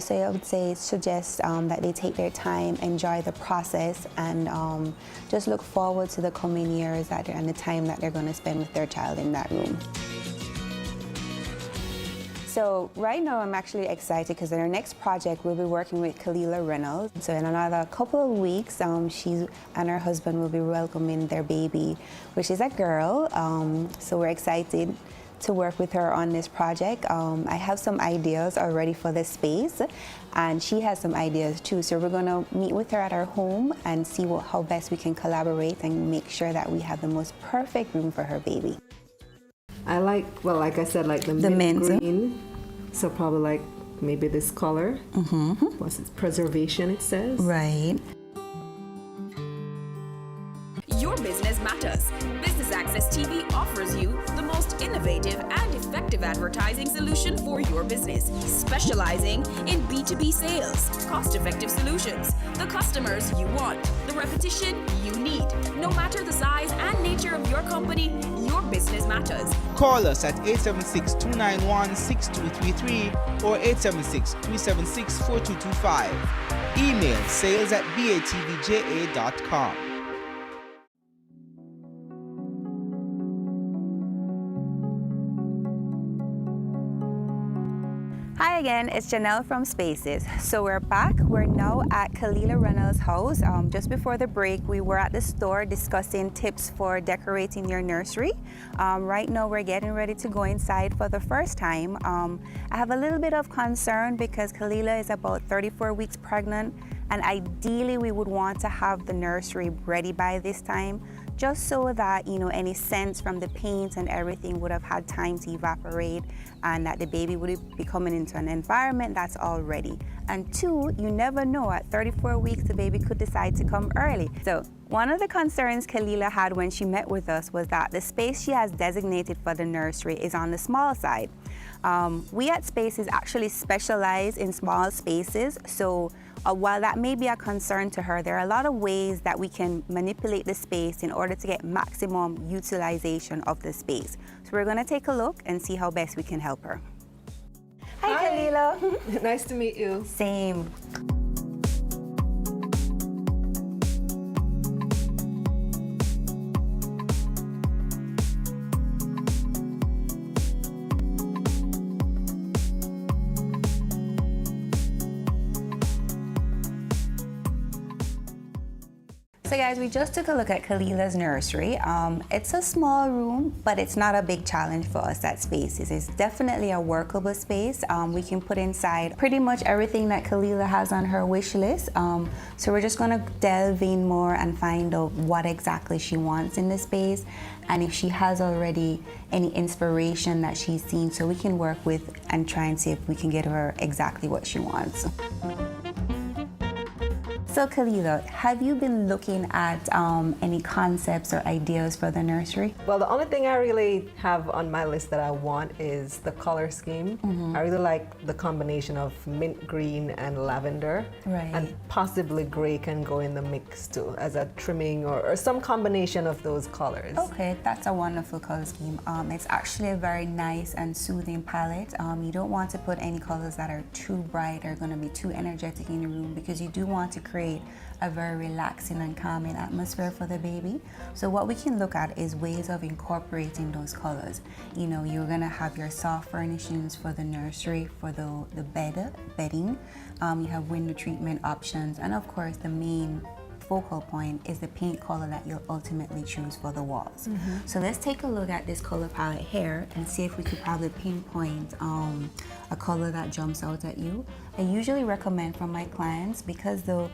So I would suggest that they take their time, enjoy the process, and just look forward to the coming years and the time that they're going to spend with their child in that room. So right now I'm actually excited because in our next project we'll be working with Kalila Reynolds. So in another couple of weeks, she and her husband will be welcoming their baby, which is a girl. So we're excited to work with her on this project. I have some ideas already for the space, and she has some ideas too. So we're gonna meet with her at our home and see how best we can collaborate and make sure that we have the most perfect room for her baby. I like I said, like the mint green. So probably like maybe this color. What's it? Preservation, it says. Right. Your business matters. Business Access TV offers you the most innovative and effective effective advertising solution for your business, specializing in B2B sales, cost-effective solutions, the customers you want, the repetition you need. No matter the size and nature of your company, your business matters. Call us at 876-291-6233 or 876-376-4225. Email sales@batvja.com. Hi again, it's Janelle from Spaces. So we're back. We're now at Kalila Reynolds' house. Just before the break, we were at the store discussing tips for decorating your nursery. Right now, we're getting ready to go inside for the first time. I have a little bit of concern because Kalila is about 34 weeks pregnant, and ideally we would want to have the nursery ready by this time, just so that, you know, any scents from the paint and everything would have had time to evaporate, and that the baby would be coming into an environment that's all ready. And two, you never know, at 34 weeks the baby could decide to come early. So one of the concerns Kalila had when she met with us was that the space she has designated for the nursery is on the small side. We at Spaces actually specialize in small spaces, so while that may be a concern to her, there are a lot of ways that we can manipulate the space in order to get maximum utilization of the space. So we're going to take a look and see how best we can help her. Hi. Kalila. Nice to meet you. Same. So guys, we just took a look at Kalila's nursery. It's a small room, but it's not a big challenge for us at Spaces. It's definitely a workable space. We can put inside pretty much everything that Kalila has on her wish list. So we're just gonna delve in more and find out what exactly she wants in the space, and if she has already any inspiration that she's seen, so we can work with and try and see if we can get her exactly what she wants. So Kalila, have you been looking at any concepts or ideas for the nursery? Well, the only thing I really have on my list that I want is the color scheme. I really like the combination of mint green and lavender. Right. And possibly gray can go in the mix too, as a trimming or some combination of those colors. Okay, that's a wonderful color scheme. It's actually a very nice and soothing palette. You don't want to put any colors that are too bright or going to be too energetic in your room, because you do want to create a very relaxing and calming atmosphere for the baby. So what we can look at is ways of incorporating those colors. You know, you're gonna have your soft furnishings for the nursery, for the bedding. You have window treatment options, and of course the main focal point is the paint color that you'll ultimately choose for the walls. So let's take a look at this color palette here and see if we could probably pinpoint a color that jumps out at you. I usually recommend for my clients, because the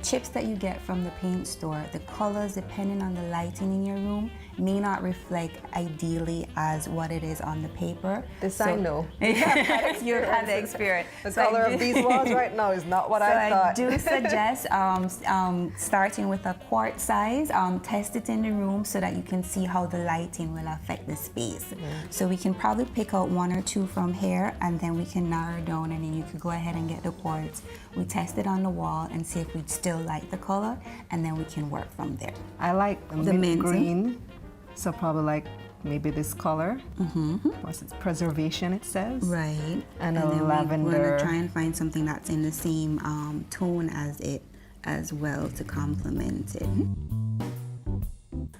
chips that you get from the paint store, the colors, depending on the lighting in your room, may not reflect ideally as what it is on the paper. This I know. You've had the experience. The color of these walls right now is not what I thought. So I do suggest starting with a quart size, test it in the room so that you can see how the lighting will affect the space. So we can probably pick out one or two from here, and then we can narrow down, and then you could go ahead and get the quarts. We test it on the wall and see if we still like the color, and then we can work from there. I like the mint green, so probably like maybe this color. What's it? Preservation, it says. Right. And a then lavender. We're gonna try and find something that's in the same tone as it as well to complement it.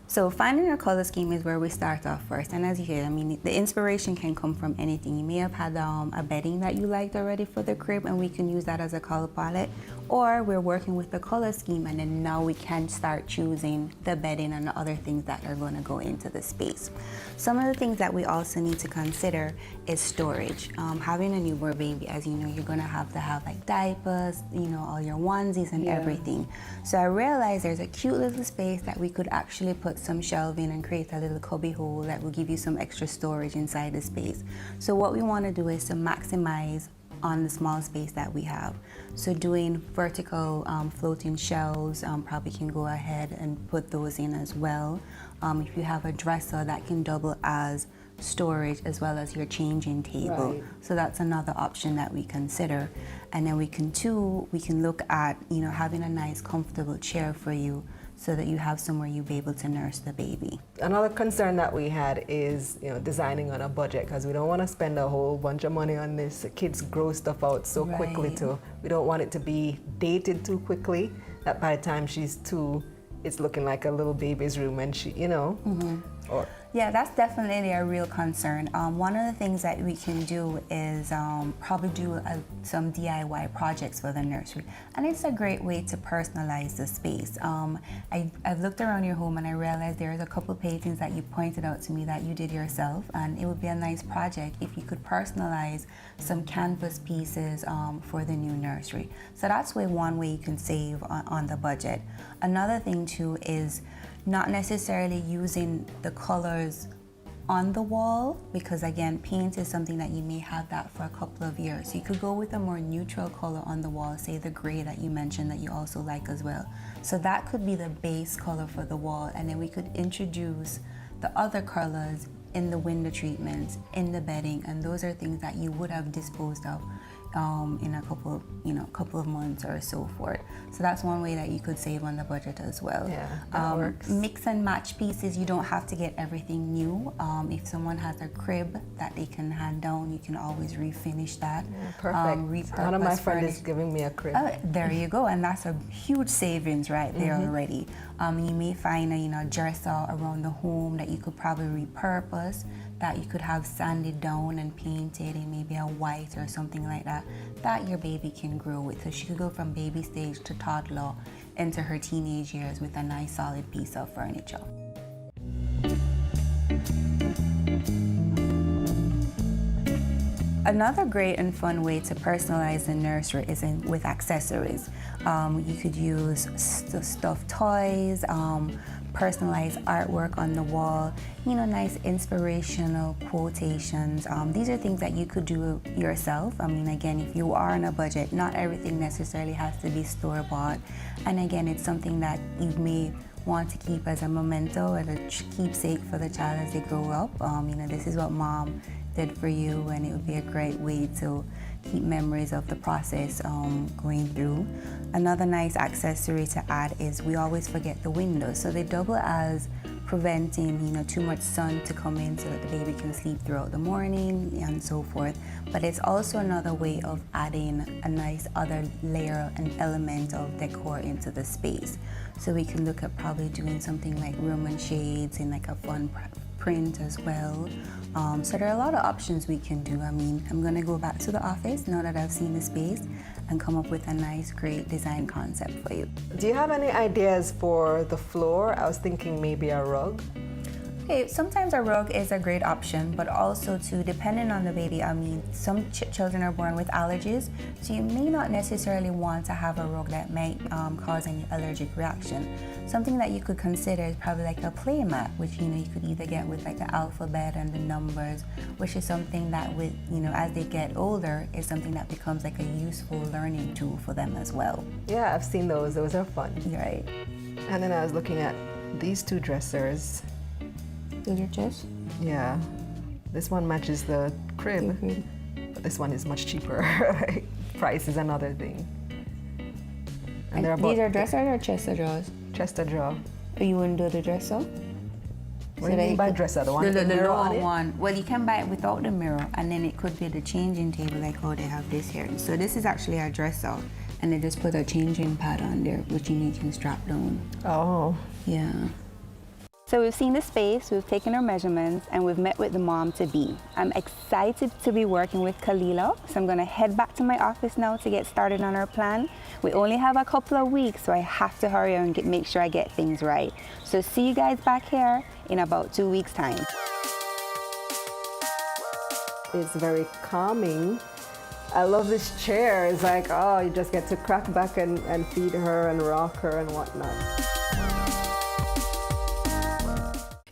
So finding your color scheme is where we start off first, and as you hear, I mean, the inspiration can come from anything. You may have had a bedding that you liked already for the crib, and we can use that as a color palette, or we're working with the color scheme, and then now we can start choosing the bedding and the other things that are going to go into the space. Some of the things that we also need to consider is storage. Having a newborn baby, as you know, you're going to have like diapers, you know, all your onesies and everything. So I realized there's a cute little space that we could actually put some shelving and create a little cubby hole that will give you some extra storage inside the space. So what we want to do is to maximize on the small space that we have. So doing vertical floating shelves, probably can go ahead and put those in as well. If you have a dresser, that can double as storage as well as your changing table. Right. So that's another option that we consider. And then we can look at, having a nice comfortable chair for you so that you have somewhere you'll be able to nurse the baby. Another concern that we had is, designing on a budget, because we don't want to spend a whole bunch of money on this. Kids grow stuff out so quickly too. We don't want it to be dated too quickly, that by the time she's 2, it's looking like a little baby's room, and she, Yeah, that's definitely a real concern. One of the things that we can do is probably do some DIY projects for the nursery. And it's a great way to personalize the space. I've looked around your home and I realized there's a couple paintings that you pointed out to me that you did yourself, and it would be a nice project if you could personalize some canvas pieces for the new nursery. So that's one way you can save on the budget. Another thing too is not necessarily using the colors on the wall, because again, paint is something that you may have that for a couple of years. So you could go with a more neutral color on the wall, say the gray that you mentioned that you also like as well. So that could be the base color for the wall, and then we could introduce the other colors in the window treatments, in the bedding, and those are things that you would have disposed of in a couple of months or so forth. So that's one way that you could save on the budget as well. Yeah, that works. Mix and match pieces, you don't have to get everything new. If someone has a crib that they can hand down, you can always refinish that. Yeah, perfect. One of my friends is giving me a crib. Oh, there you go, and that's a huge savings right there already. You may find a dresser around the home that you could probably repurpose, that you could have sanded down and painted in maybe a white or something like that, that your baby can grow with. So she could go from baby stage to toddler into her teenage years with a nice solid piece of furniture. Another great and fun way to personalize the nursery is with accessories. You could use stuffed toys, personalized artwork on the wall, nice inspirational quotations. These are things that you could do yourself. I mean, again, if you are on a budget, not everything necessarily has to be store-bought. And again, it's something that you may want to keep as a memento, as a keepsake for the child as they grow up. This is what mom did for you, and it would be a great way to keep memories of the process going through. Another nice accessory to add is we always forget the windows, so they double as preventing too much sun to come in so that the baby can sleep throughout the morning and so forth. But it's also another way of adding a nice other layer and element of decor into the space. So we can look at probably doing something like Roman shades in like a fun print as well. So there are a lot of options we can do. I mean, I'm gonna go back to the office now that I've seen the space and come up with a nice, great design concept for you. Do you have any ideas for the floor? I was thinking maybe a rug. Okay, sometimes a rug is a great option, but also too, depending on the baby, I mean, some children are born with allergies, so you may not necessarily want to have a rug that might cause any allergic reaction. Something that you could consider is probably like a play mat, which you could either get with like the alphabet and the numbers, which is something that with as they get older is something that becomes like a useful learning tool for them as well. Yeah, I've seen those. Those are fun. Right. And then I was looking at these two dressers. These are just? Yeah. This one matches the crib, but this one is much cheaper. Price is another thing. And these are dressers or chest of drawers? Chest of drawer. But you wouldn't do the dresser? What do you mean by dresser? The one with the mirror on it? Well, you can buy it without the mirror, and then it could be the changing table like how they have this here. So this is actually a dresser, and they just put a changing pad on there, which you can strap down. Oh. Yeah. So we've seen the space, we've taken our measurements, and we've met with the mom-to-be. I'm excited to be working with Kalila, so I'm gonna head back to my office now to get started on our plan. We only have a couple of weeks, so I have to hurry and make sure I get things right. So see you guys back here in about 2 weeks' time. It's very calming. I love this chair. It's like, oh, you just get to crack back and feed her and rock her and whatnot.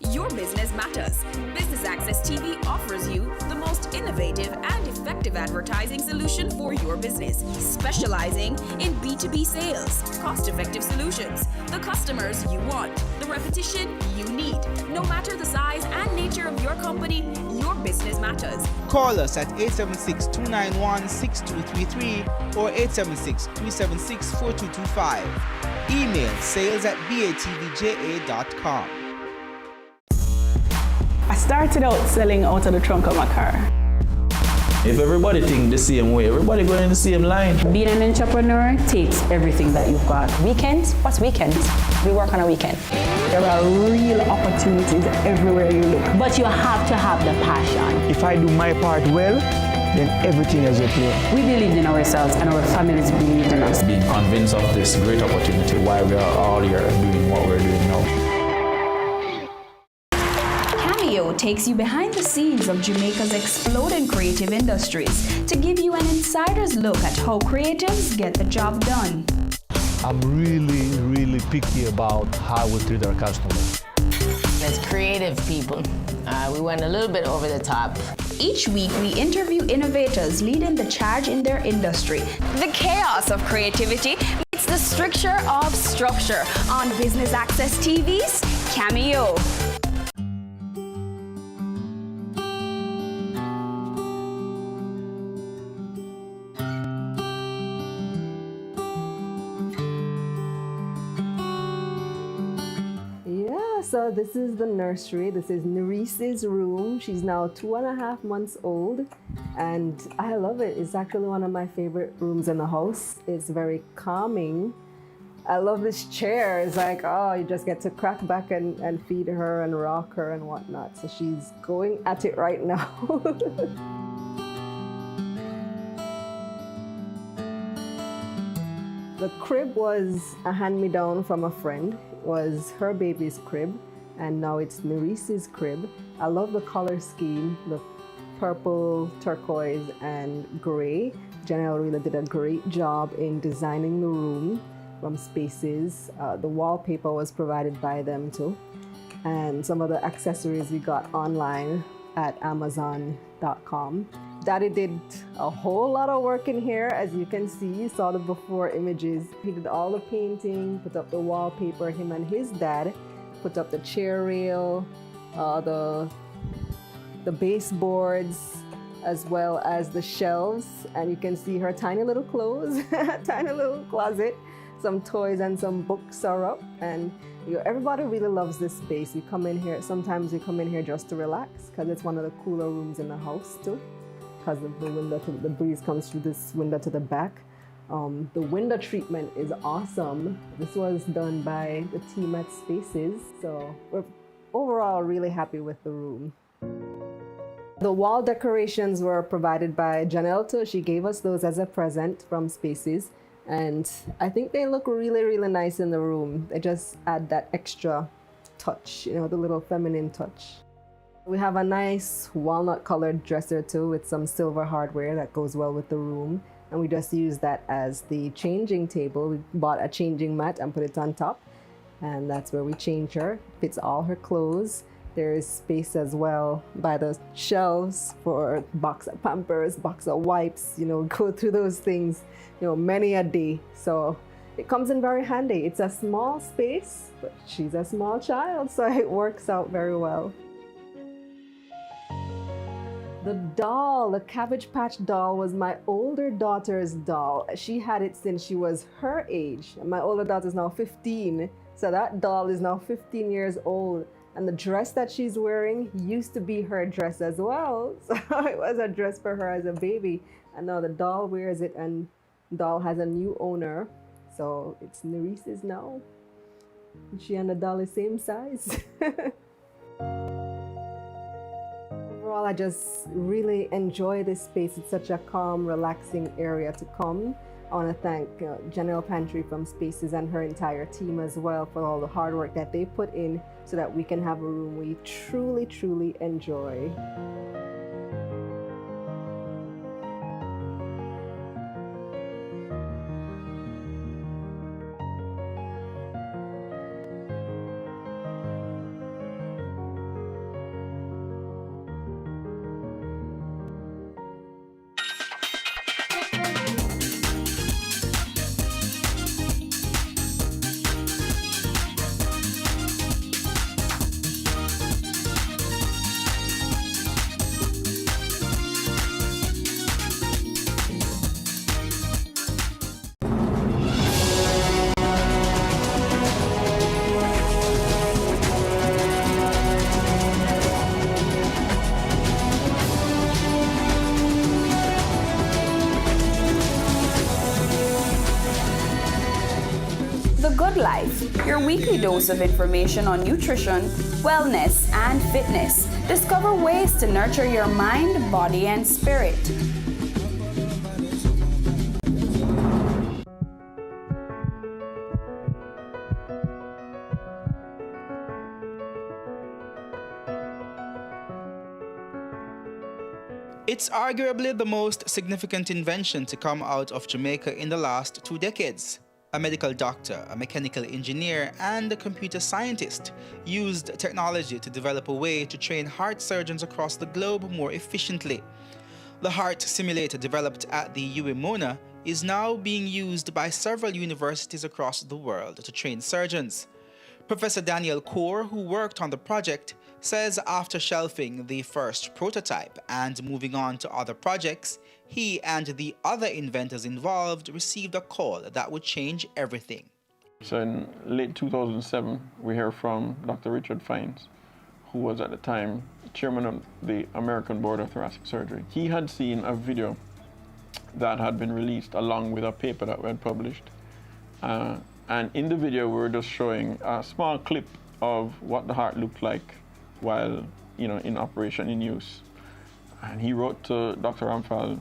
Your business matters. Business Access TV offers you the most innovative and effective advertising solution for your business, specializing in B2B sales, cost-effective solutions, the customers you want, the repetition you need. No matter the size and nature of your company, your business matters. Call us at 876-291-6233 or 876-376-4225. Email sales@batvja.com. I started out selling out of the trunk of my car. If everybody think the same way, everybody going in the same line. Being an entrepreneur takes everything that you've got. Weekends? What's weekends? We work on a weekend. There are real opportunities everywhere you look. But you have to have the passion. If I do my part well, then everything is okay. We believed in ourselves and our families believed in us. Being convinced of this great opportunity, why we are all here doing what we're doing now. Cameo takes you behind the scenes of Jamaica's exploding creative industries to give you an insider's look at how creatives get the job done. I'm really picky about how we treat our customers. As creative people, we went a little bit over the top. Each week, we interview innovators leading the charge in their industry. The chaos of creativity meets the stricture of structure on Business Access TV's Cameo. So this is the nursery. This is Nerice's room. She's now 2.5 months old, and I love it. It's actually one of my favorite rooms in the house. It's very calming. I love this chair. It's like, oh, you just get to crack back and feed her and rock her and whatnot. So she's going at it right now. The crib was a hand-me-down from a friend. It was her baby's crib, and now it's Nerice's crib. I love the color scheme, the purple, turquoise, and gray. Janelle really did a great job in designing the room from Spaces. The wallpaper was provided by them too. And some of the accessories we got online at Amazon.com. Daddy did a whole lot of work in here. As you can see, you saw the before images. He did all the painting, put up the wallpaper. Him and his dad put up the chair rail, the baseboards, as well as the shelves. And you can see her tiny little clothes, tiny little closet. Some toys and some books are up. And everybody really loves this space. We come in here, sometimes we come in here just to relax because it's one of the cooler rooms in the house too. Because of the window, the breeze comes through this window to the back. The window treatment is awesome. This was done by the team at Spaces, so we're overall really happy with the room. The wall decorations were provided by Janelle too. She gave us those as a present from Spaces, and I think they look really nice in the room. They just add that extra touch, the little feminine touch. We have a nice walnut colored dresser too with some silver hardware that goes well with the room. And we just use that as the changing table. We bought a changing mat and put it on top. And that's where we change her. Fits all her clothes. There is space as well by the shelves for box of Pampers, box of wipes, go through those things, many a day. So it comes in very handy. It's a small space, but she's a small child, so it works out very well. The doll, the Cabbage Patch doll, was my older daughter's doll. She had it since she was her age. My older daughter is now 15, so that doll is now 15 years old. And the dress that she's wearing used to be her dress as well. So it was a dress for her as a baby. And now the doll wears it, and the doll has a new owner. So it's Nerice's now. She and the doll is same size. Overall, I just really enjoy this space. It's such a calm, relaxing area to come. I want to thank Janelle Pantry from Spaces and her entire team as well for all the hard work that they put in so that we can have a room we truly enjoy. Life, your weekly dose of information on nutrition, wellness, and fitness. Discover ways to nurture your mind, body, and spirit. It's arguably the most significant invention to come out of Jamaica in the last 2 decades. A medical doctor, a mechanical engineer, and a computer scientist used technology to develop a way to train heart surgeons across the globe more efficiently. The heart simulator developed at the UWI is now being used by several universities across the world to train surgeons. Professor Daniel Kaur, who worked on the project, says after shelving the first prototype and moving on to other projects, he and the other inventors involved received a call that would change everything. So in late 2007, we hear from Dr. Richard Fines, who was at the time chairman of the American Board of Thoracic Surgery. He had seen a video that had been released along with a paper that we had published. And in the video, we were just showing a small clip of what the heart looked like while, in operation, in use. And he wrote to Dr. Ramphal,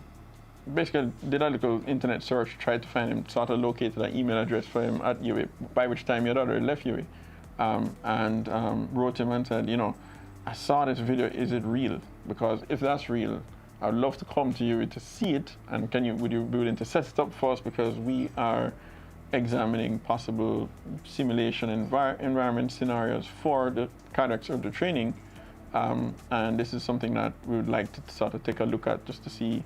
basically did a little internet search, tried to find him, sort of located an email address for him at UWI, by which time he had already left UWI, and wrote him and said, I saw this video, is it real? Because if that's real, I'd love to come to UWI to see it, and would you be willing to set it up for us, because we are examining possible simulation environment scenarios for the cardiac surgery training, and this is something that we would like to sort of take a look at just to see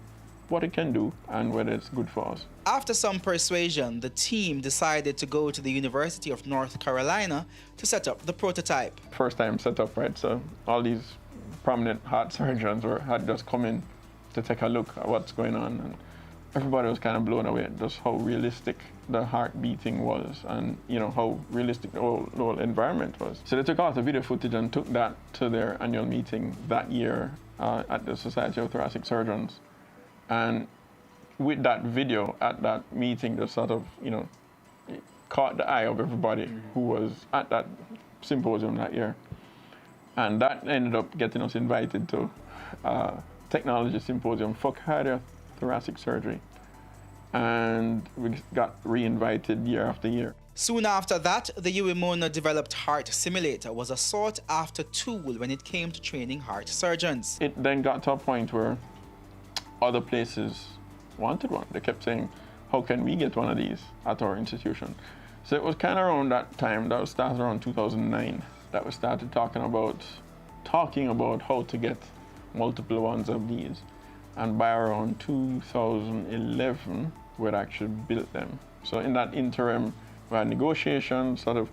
what it can do and whether it's good for us. After some persuasion, the team decided to go to the University of North Carolina to set up the prototype. First time set up, right? So all these prominent heart surgeons had just come in to take a look at what's going on, and everybody was kind of blown away at just how realistic the heart beating was, and how realistic the whole environment was. So they took out the video footage and took that to their annual meeting that year at the Society of Thoracic Surgeons. And with that video at that meeting, just sort of, caught the eye of everybody who was at that symposium that year. And that ended up getting us invited to technology symposium for cardiothoracic surgery. And we got re-invited year after year. Soon after that, the UWI developed heart simulator was a sought-after tool when it came to training heart surgeons. It then got to a point where other places wanted one. They kept saying, how can we get one of these at our institution? So it was kind of around that time, that was started around 2009, that we started talking about how to get multiple ones of these. And by around 2011, we'd actually built them. So in that interim, we had negotiations, sort of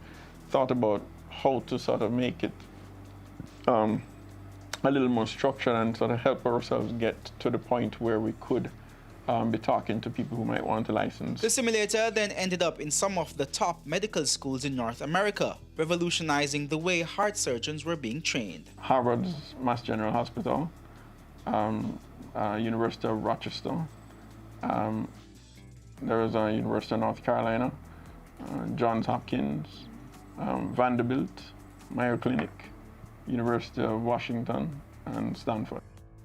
thought about how to sort of make it a little more structured and sort of help ourselves get to the point where we could be talking to people who might want a license. The simulator then ended up in some of the top medical schools in North America, revolutionizing the way heart surgeons were being trained. Harvard's Mass General Hospital, University of Rochester, there was a University of North Carolina, Johns Hopkins, Vanderbilt, Mayo Clinic, University of Washington, and Stanford.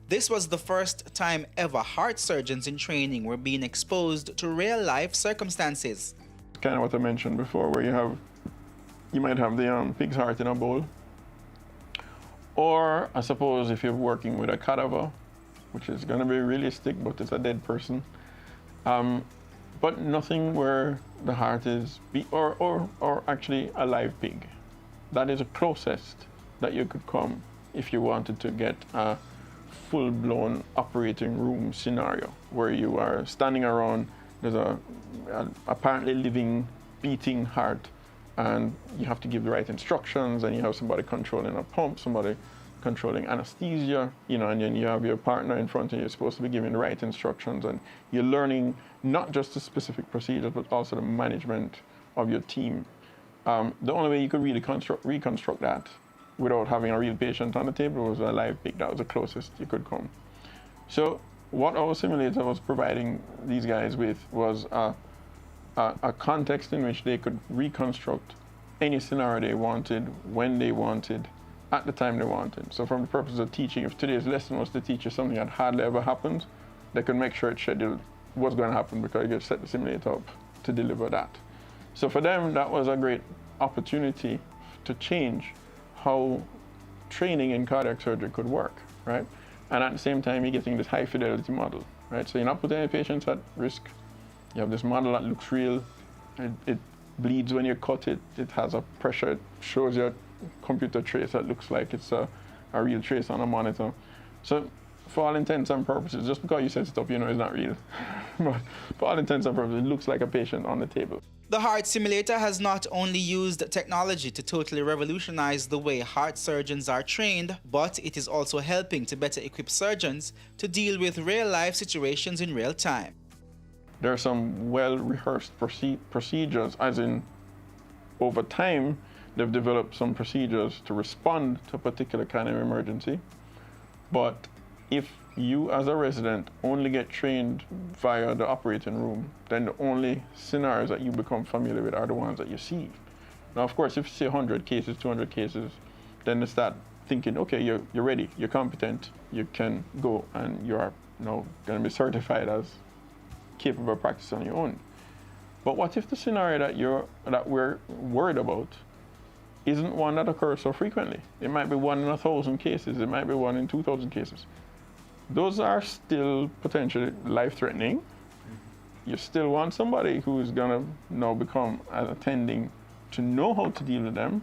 This was the first time ever heart surgeons in training were being exposed to real-life circumstances. Kind of what I mentioned before, where you might have the pig's heart in a bowl, or I suppose if you're working with a cadaver, which is going to be realistic, but it's a dead person, but nothing where the heart is, or actually a live pig. That is the closest that you could come if you wanted to get a full-blown operating room scenario where you are standing around, there's a apparently living, beating heart, and you have to give the right instructions, and you have somebody controlling a pump, somebody controlling anesthesia, and then you have your partner in front of you, you're supposed to be giving the right instructions, and you're learning not just the specific procedures, but also the management of your team. The only way you could really reconstruct that without having a real patient on the table was a live pig. That was the closest you could come. So what our simulator was providing these guys with was a a context in which they could reconstruct any scenario they wanted, when they wanted, at the time they wanted. So from the purpose of teaching, if today's lesson was to teach you something that hardly ever happens, they could make sure it's scheduled what's going to happen because you set the simulator up to deliver that. So for them, that was a great opportunity to change how training in cardiac surgery could work, right? And at the same time, you're getting this high fidelity model, right? So you're not putting any patients at risk. You have this model that looks real. It bleeds when you cut it. It has a pressure. It shows you a computer trace that looks like it's a real trace on a monitor. So for all intents and purposes, just because you set it up, you know it's not real. But for all intents and purposes, it looks like a patient on the table. The heart simulator has not only used technology to totally revolutionize the way heart surgeons are trained, but it is also helping to better equip surgeons to deal with real-life situations in real time. There are some well-rehearsed procedures, as in over time, they've developed some procedures to respond to a particular kind of emergency. But if you as a resident only get trained via the operating room, then the only scenarios that you become familiar with are the ones that you see. Now, of course, if you see 100 cases, 200 cases, then they start thinking, okay, you're ready, you're competent, you can go and you are now going to be certified as capable of practice on your own. But what if the scenario that we're worried about isn't one that occurs so frequently? It might be 1 in 1,000 cases, it might be 1 in 2,000 cases. Those are still potentially life-threatening. You still want somebody who's gonna now become an attending to know how to deal with them.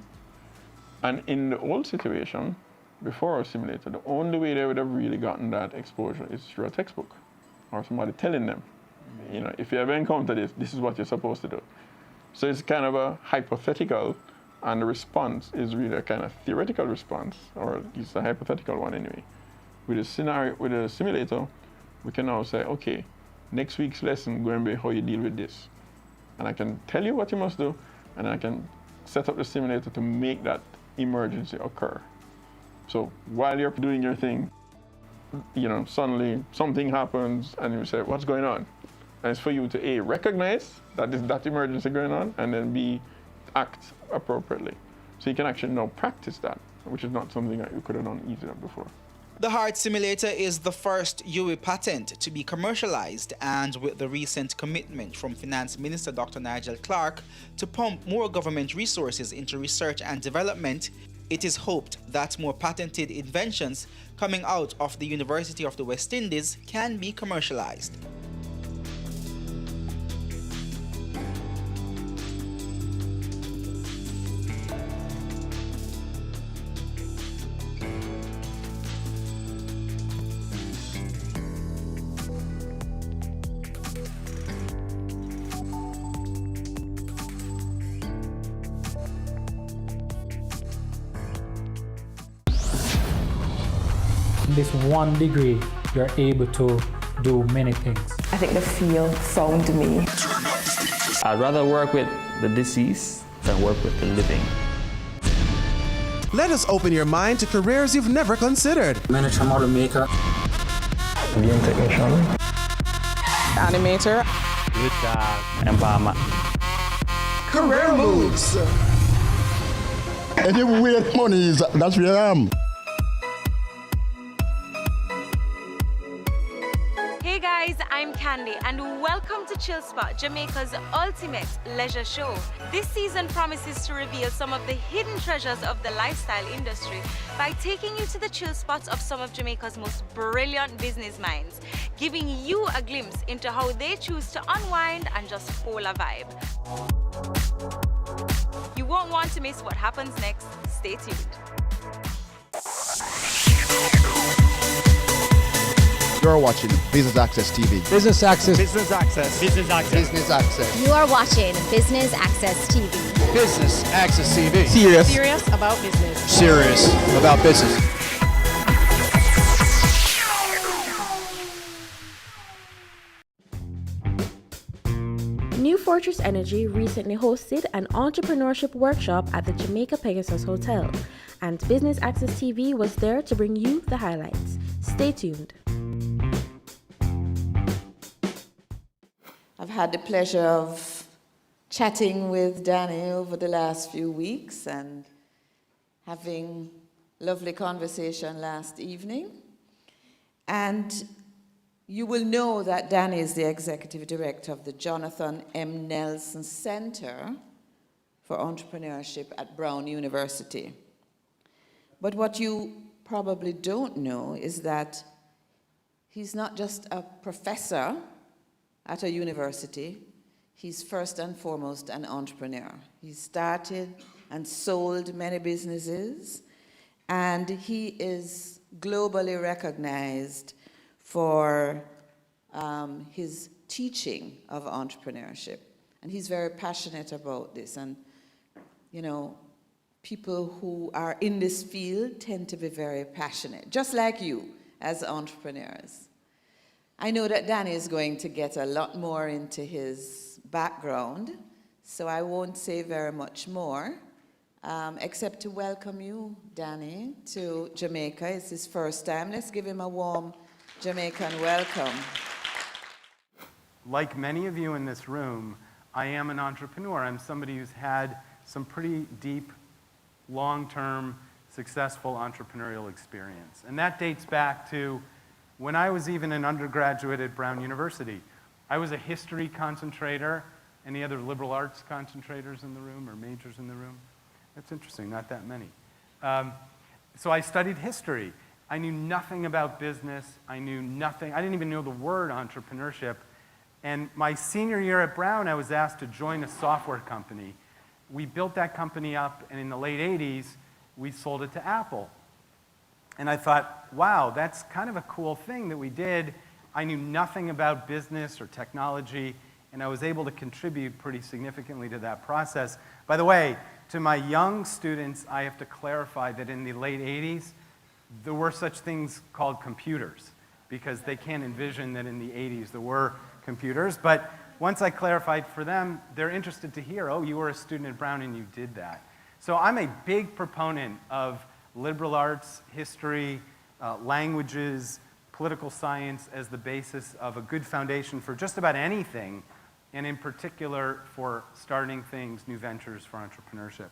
And in the old situation, before our simulator, the only way they would have really gotten that exposure is through a textbook or somebody telling them, you know, if you ever encounter this, this is what you're supposed to do. So it's kind of a hypothetical, and the response is really a kind of theoretical response, or it's a hypothetical one anyway. With a scenario, with a simulator, we can now say, okay, next week's lesson is going to be how you deal with this. And I can tell you what you must do, and I can set up the simulator to make that emergency occur. So while you're doing your thing, you know, suddenly something happens and you say, what's going on? And it's for you to A, recognize that there's that emergency going on, and then B, act appropriately. So you can actually now practice that, which is not something that you could have done easier before. The heart simulator is the first UE patent to be commercialized, and with the recent commitment from Finance Minister Dr. Nigel Clark to pump more government resources into research and development, it is hoped that more patented inventions coming out of the University of the West Indies can be commercialized. This 1 degree, you're able to do many things. I think the field found me. I'd rather work with the deceased than work with the living. Let us open your mind to careers you've never considered. Miniature model maker. Game technician. Animator. Good job. Empowerment. Career moves. Anywhere money is, that's where I am. Hey guys, I'm Candy and welcome to Chill Spot, Jamaica's ultimate leisure show. This season promises to reveal some of the hidden treasures of the lifestyle industry by taking you to the chill spots of some of Jamaica's most brilliant business minds, giving you a glimpse into how they choose to unwind and just hold a vibe. You won't want to miss what happens next. Stay tuned. You're watching Business Access TV. Business Access. Business Access. Business Access. Business Access. You are watching Business Access TV. Business Access TV. Serious about business. Serious about business. New Fortress Energy recently hosted an entrepreneurship workshop at the Jamaica Pegasus Hotel, and Business Access TV was there to bring you the highlights. Stay tuned. I've had the pleasure of chatting with Danny over the last few weeks and having lovely conversation last evening. And you will know that Danny is the executive director of the Jonathan M. Nelson Center for Entrepreneurship at Brown University. But what you probably don't know is that he's not just a professor at a university, he's first and foremost an entrepreneur. He started and sold many businesses, and he is globally recognized for his teaching of entrepreneurship. And he's very passionate about this. And, you know, people who are in this field tend to be very passionate, just like you as entrepreneurs. I know that Danny is going to get a lot more into his background, so I won't say very much more, except to welcome you, Danny, to Jamaica. It's his first time. Let's give him a warm Jamaican welcome. Like many of you in this room, I am an entrepreneur. I'm somebody who's had some pretty deep, long-term, successful entrepreneurial experience. And that dates back to when I was even an undergraduate at Brown University. I was a history concentrator. Any other liberal arts concentrators in the room or majors in the room? That's interesting, not that many. So I studied history. I knew nothing about business. I knew nothing. I didn't even know the word entrepreneurship. And my senior year at Brown, I was asked to join a software company. We built that company up, and in the late 80s, we sold it to Apple. And I thought, wow, that's kind of a cool thing that we did. I knew nothing about business or technology, and I was able to contribute pretty significantly to that process. By the way, to my young students, I have to clarify that in the late 80s, there were such things called computers, because they can't envision that in the 80s there were computers. But once I clarified for them, they're interested to hear, oh, you were a student at Brown and you did that. So I'm a big proponent of liberal arts, history, languages, political science as the basis of a good foundation for just about anything, and in particular for starting things, new ventures for entrepreneurship.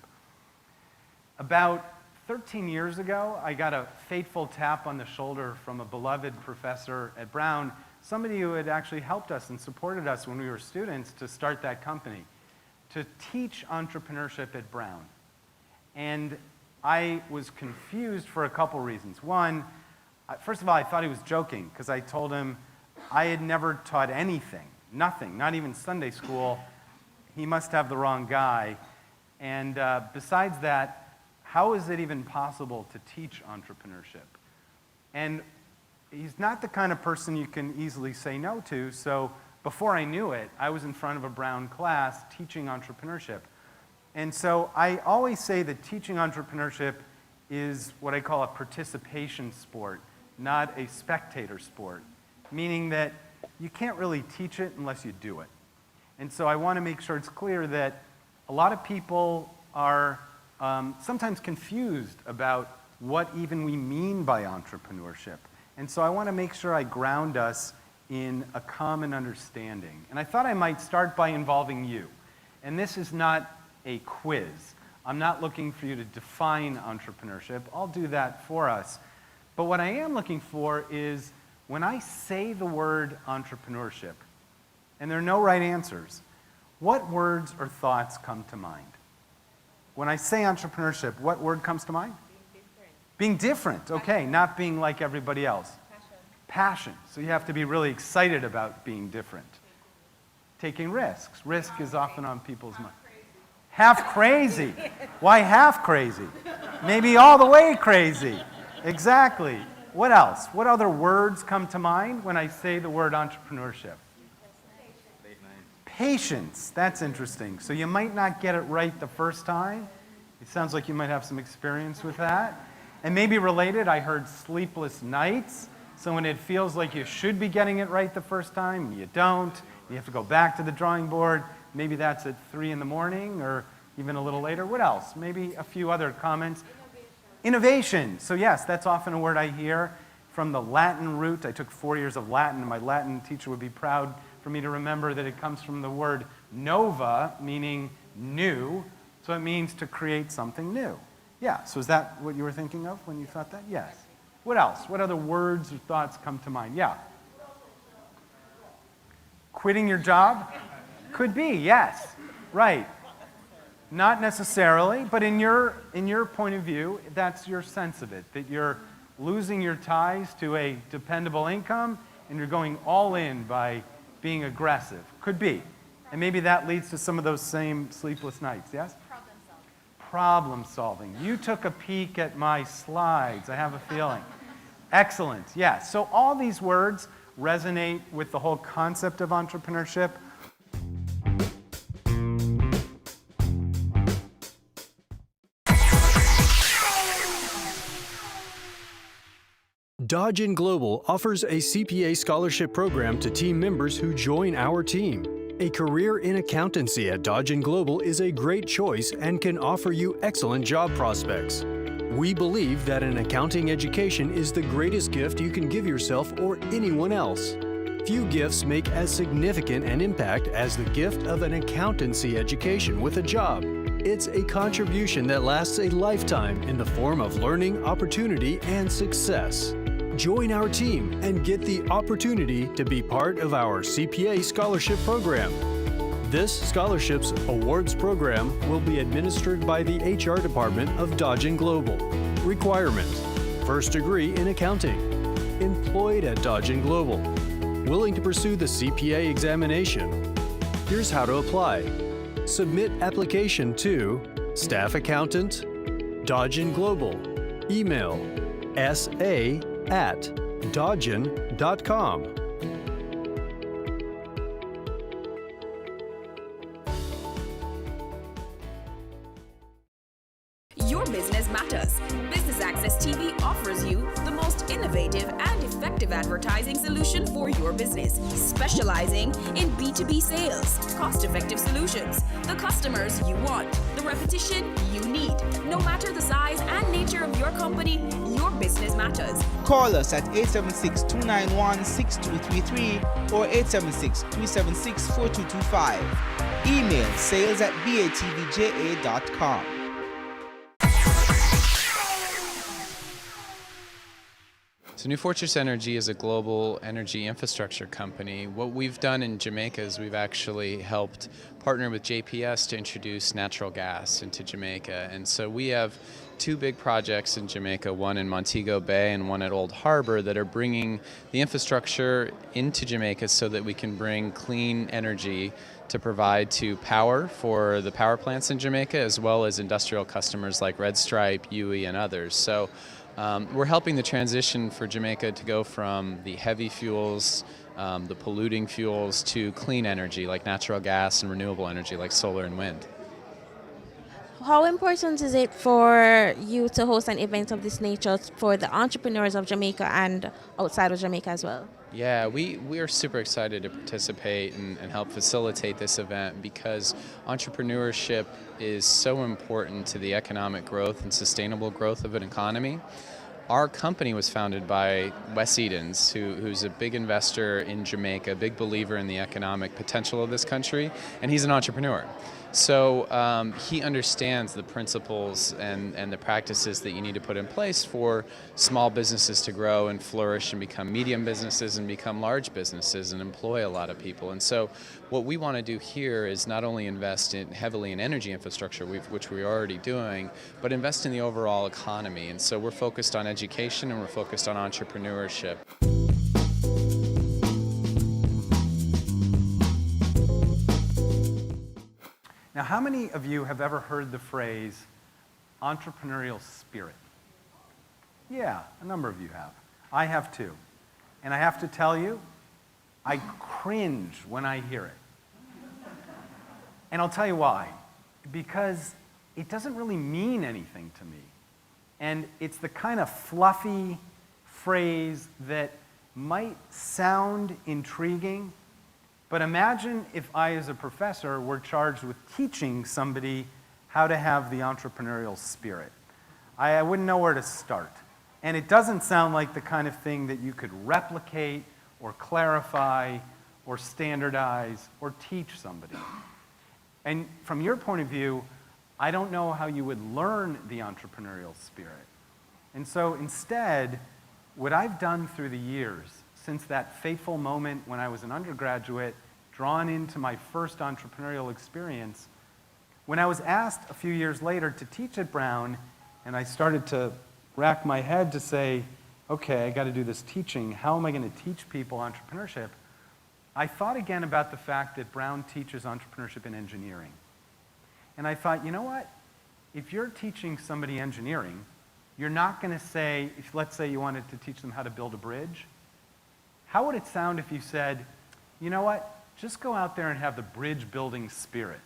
About 13 years ago, I got a fateful tap on the shoulder from a beloved professor at Brown, somebody who had actually helped us and supported us when we were students to start that company, to teach entrepreneurship at Brown. And I was confused for a couple reasons. One, first of all, I thought he was joking, because I told him I had never taught anything, nothing, not even Sunday school. He must have the wrong guy. And besides that, how is it even possible to teach entrepreneurship? And he's not the kind of person you can easily say no to, so before I knew it, I was in front of a Brown class teaching entrepreneurship. And so I always say that teaching entrepreneurship is what I call a participation sport, not a spectator sport, meaning that you can't really teach it unless you do it. And so I want to make sure it's clear that a lot of people are sometimes confused about what even we mean by entrepreneurship. And so I want to make sure I ground us in a common understanding. And I thought I might start by involving you. And this is not a quiz. I'm not looking for you to define entrepreneurship. I'll do that for us. But what I am looking for is when I say the word entrepreneurship, and there are no right answers, what words or thoughts come to mind? When I say entrepreneurship, what word comes to mind? Being different, okay, not being like everybody else. Passion. So you have to be really excited about being different. Taking risks. Risk is often on people's minds. Half crazy. Why half crazy? Maybe all the way crazy. Exactly. What else? What other words come to mind when I say the word entrepreneurship? Patience. That's interesting. So you might not get it right the first time. It sounds like you might have some experience with that. And maybe related, I heard sleepless nights. So when it feels like you should be getting it right the first time, you don't. You have to go back to the drawing board. Maybe that's at 3 in the morning or even a little later. What else? Maybe a few other comments. Innovation. So yes, that's often a word I hear from the Latin root. I took 4 years of Latin, and my Latin teacher would be proud. for me to remember that it comes from the word nova, meaning new, so it means to create something new. Yeah, so is that what you were thinking of when you thought that? Yes. What else? What other words or thoughts come to mind? Yeah. Quitting your job? Could be, yes. Right. Not necessarily, but in your point of view, that's your sense of it, that you're losing your ties to a dependable income and you're going all in by being aggressive. Could be. And maybe that leads to some of those same sleepless nights, yes? Problem solving. You took a peek at my slides, I have a feeling. Excellent, yes. So all these words resonate with the whole concept of entrepreneurship. Dodgen Global offers a CPA scholarship program to team members who join our team. A career in accountancy at Dodgen Global is a great choice and can offer you excellent job prospects. We believe that an accounting education is the greatest gift you can give yourself or anyone else. Few gifts make as significant an impact as the gift of an accountancy education with a job. It's a contribution that lasts a lifetime in the form of learning, opportunity, and success. Join our team and get the opportunity to be part of our CPA scholarship program. This scholarships awards program will be administered by the HR department of Dodgen Global. Requirement: first degree in accounting. Employed at Dodgen Global. Willing to pursue the CPA examination. Here's how to apply. Submit application to Staff Accountant, Dodgen Global. Email sa@dodgen.com. Your business matters. Business Access TV offers you the most innovative and effective advertising solution for your business, specializing in B2B sales, cost-effective solutions, the customers you want, the repetition you need. No matter the size and nature of your company, your business matters. Call us at 876-291-6233 or 876-376-4225. Email sales@batvja.com. So New Fortress Energy is a global energy infrastructure company. What we've done in Jamaica is we've actually helped partner with JPS to introduce natural gas into Jamaica. And so we have two big projects in Jamaica, one in Montego Bay and one at Old Harbor, that are bringing the infrastructure into Jamaica so that we can bring clean energy to provide to power for the power plants in Jamaica, as well as industrial customers like Red Stripe, UE, and others. So we're helping the transition for Jamaica to go from the heavy fuels, the polluting fuels, to clean energy like natural gas and renewable energy like solar and wind. How important is it for you to host an event of this nature for the entrepreneurs of Jamaica and outside of Jamaica as well? Yeah, we are super excited to participate and help facilitate this event because entrepreneurship is so important to the economic growth and sustainable growth of an economy. Our company was founded by Wes Edens, who's a big investor in Jamaica, a big believer in the economic potential of this country, and he's an entrepreneur. So he understands the principles and the practices that you need to put in place for small businesses to grow and flourish and become medium businesses and become large businesses and employ a lot of people. And so what we want to do here is not only invest heavily in energy infrastructure, which we're already doing, but invest in the overall economy. And so we're focused on education and we're focused on entrepreneurship. Now, how many of you have ever heard the phrase entrepreneurial spirit? Yeah, a number of you have. I have too. And I have to tell you, I cringe when I hear it. And I'll tell you why. Because it doesn't really mean anything to me. And it's the kind of fluffy phrase that might sound intriguing, but imagine if I, as a professor, were charged with teaching somebody how to have the entrepreneurial spirit. I wouldn't know where to start. And it doesn't sound like the kind of thing that you could replicate or clarify or standardize or teach somebody. And from your point of view, I don't know how you would learn the entrepreneurial spirit. And so instead, what I've done through the years, since that fateful moment when I was an undergraduate, drawn into my first entrepreneurial experience, when I was asked a few years later to teach at Brown, and I started to rack my head to say, okay, I got to do this teaching. How am I going to teach people entrepreneurship? I thought again about the fact that Brown teaches entrepreneurship in engineering. And I thought, you know what? If you're teaching somebody engineering, you're not going to say, if let's say you wanted to teach them how to build a bridge, how would it sound if you said, you know what? Just go out there and have the bridge building spirit.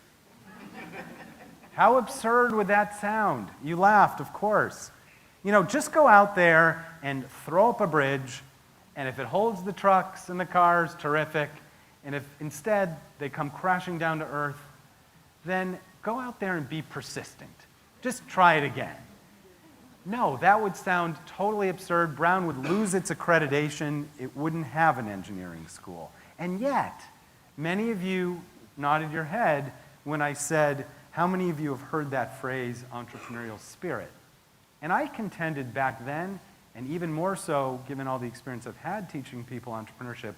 How absurd would that sound? You laughed, of course. You know, just go out there and throw up a bridge, and if it holds the trucks and the cars, terrific. And if instead they come crashing down to earth, then go out there and be persistent. Just try it again. No, that would sound totally absurd. Brown would lose its accreditation. It wouldn't have an engineering school. And yet, many of you nodded your head when I said, how many of you have heard that phrase, entrepreneurial spirit? And I contended back then, and even more so given all the experience I've had teaching people entrepreneurship,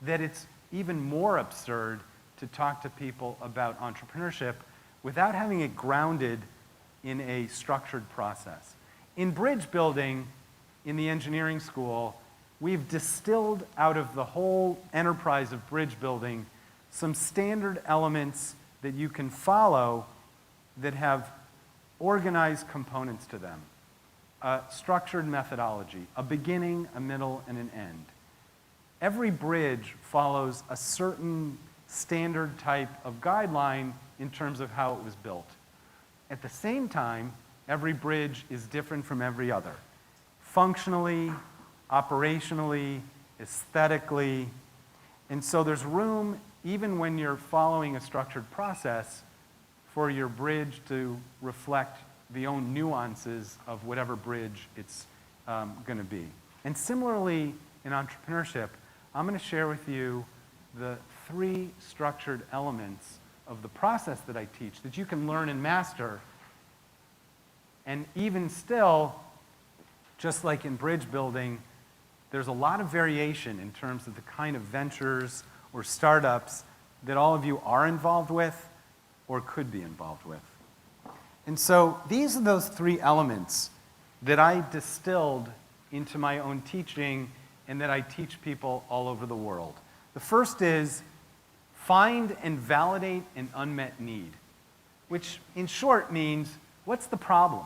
that it's even more absurd to talk to people about entrepreneurship without having it grounded in a structured process. In bridge building, in the engineering school, we've distilled out of the whole enterprise of bridge building some standard elements that you can follow that have organized components to them. A structured methodology, a beginning, a middle, and an end. Every bridge follows a certain standard type of guideline in terms of how it was built. At the same time, every bridge is different from every other. Functionally, operationally, aesthetically, and so there's room, even when you're following a structured process, for your bridge to reflect the own nuances of whatever bridge it's going to be. And similarly, in entrepreneurship, I'm going to share with you the 3 structured elements of the process that I teach that you can learn and master. And even still, just like in bridge building, there's a lot of variation in terms of the kind of ventures or startups that all of you are involved with or could be involved with. And so these are those 3 elements that I distilled into my own teaching and that I teach people all over the world. The first is find and validate an unmet need, which in short means, what's the problem?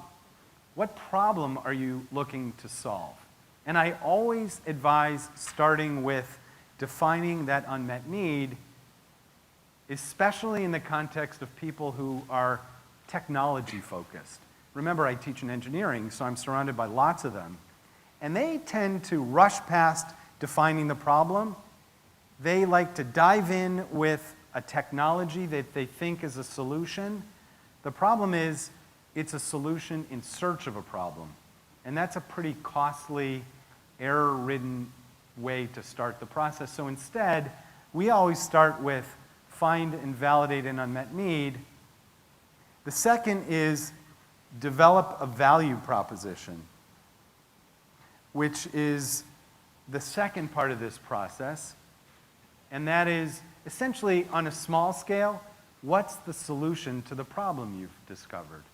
What problem are you looking to solve? And I always advise starting with defining that unmet need, especially in the context of people who are technology focused. Remember, I teach in engineering, so I'm surrounded by lots of them. And they tend to rush past defining the problem. They like to dive in with a technology that they think is a solution. The problem is, it's a solution in search of a problem. And that's a pretty costly, error-ridden way to start the process. So instead, we always start with find and validate an unmet need. The second is develop a value proposition, which is the second part of this process. And that is essentially on a small scale, what's the solution to the problem you've discovered?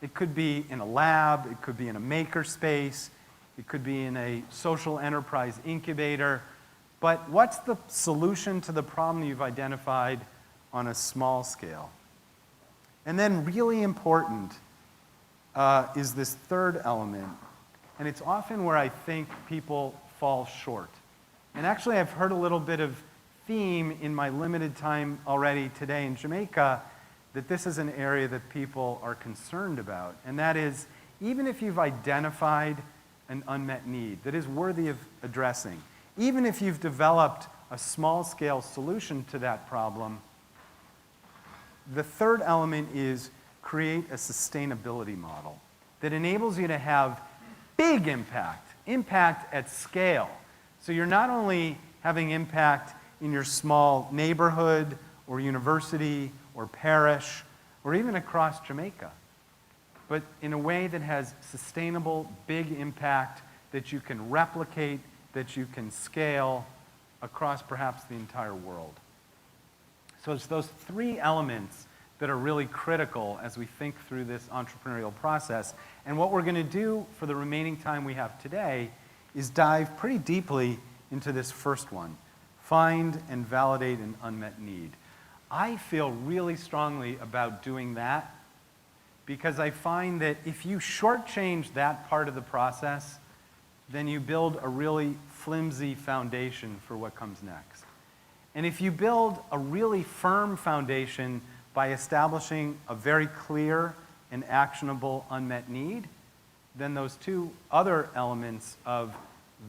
It could be in a lab, it could be in a maker space, it could be in a social enterprise incubator, but what's the solution to the problem you've identified on a small scale? And then really important is this third element, and it's often where I think people fall short. And actually I've heard a little bit of theme in my limited time already today in Jamaica that this is an area that people are concerned about, and that is, even if you've identified an unmet need that is worthy of addressing, even if you've developed a small-scale solution to that problem, the third element is create a sustainability model that enables you to have big impact at scale. So you're not only having impact in your small neighborhood or university or parish or even across Jamaica, but in a way that has sustainable, big impact that you can replicate, that you can scale across perhaps the entire world. So it's those three elements that are really critical as we think through this entrepreneurial process. And what we're going to do for the remaining time we have today is dive pretty deeply into this first one, find and validate an unmet need. I feel really strongly about doing that because I find that if you shortchange that part of the process, then you build a really flimsy foundation for what comes next. And if you build a really firm foundation by establishing a very clear and actionable unmet need, then those two other elements of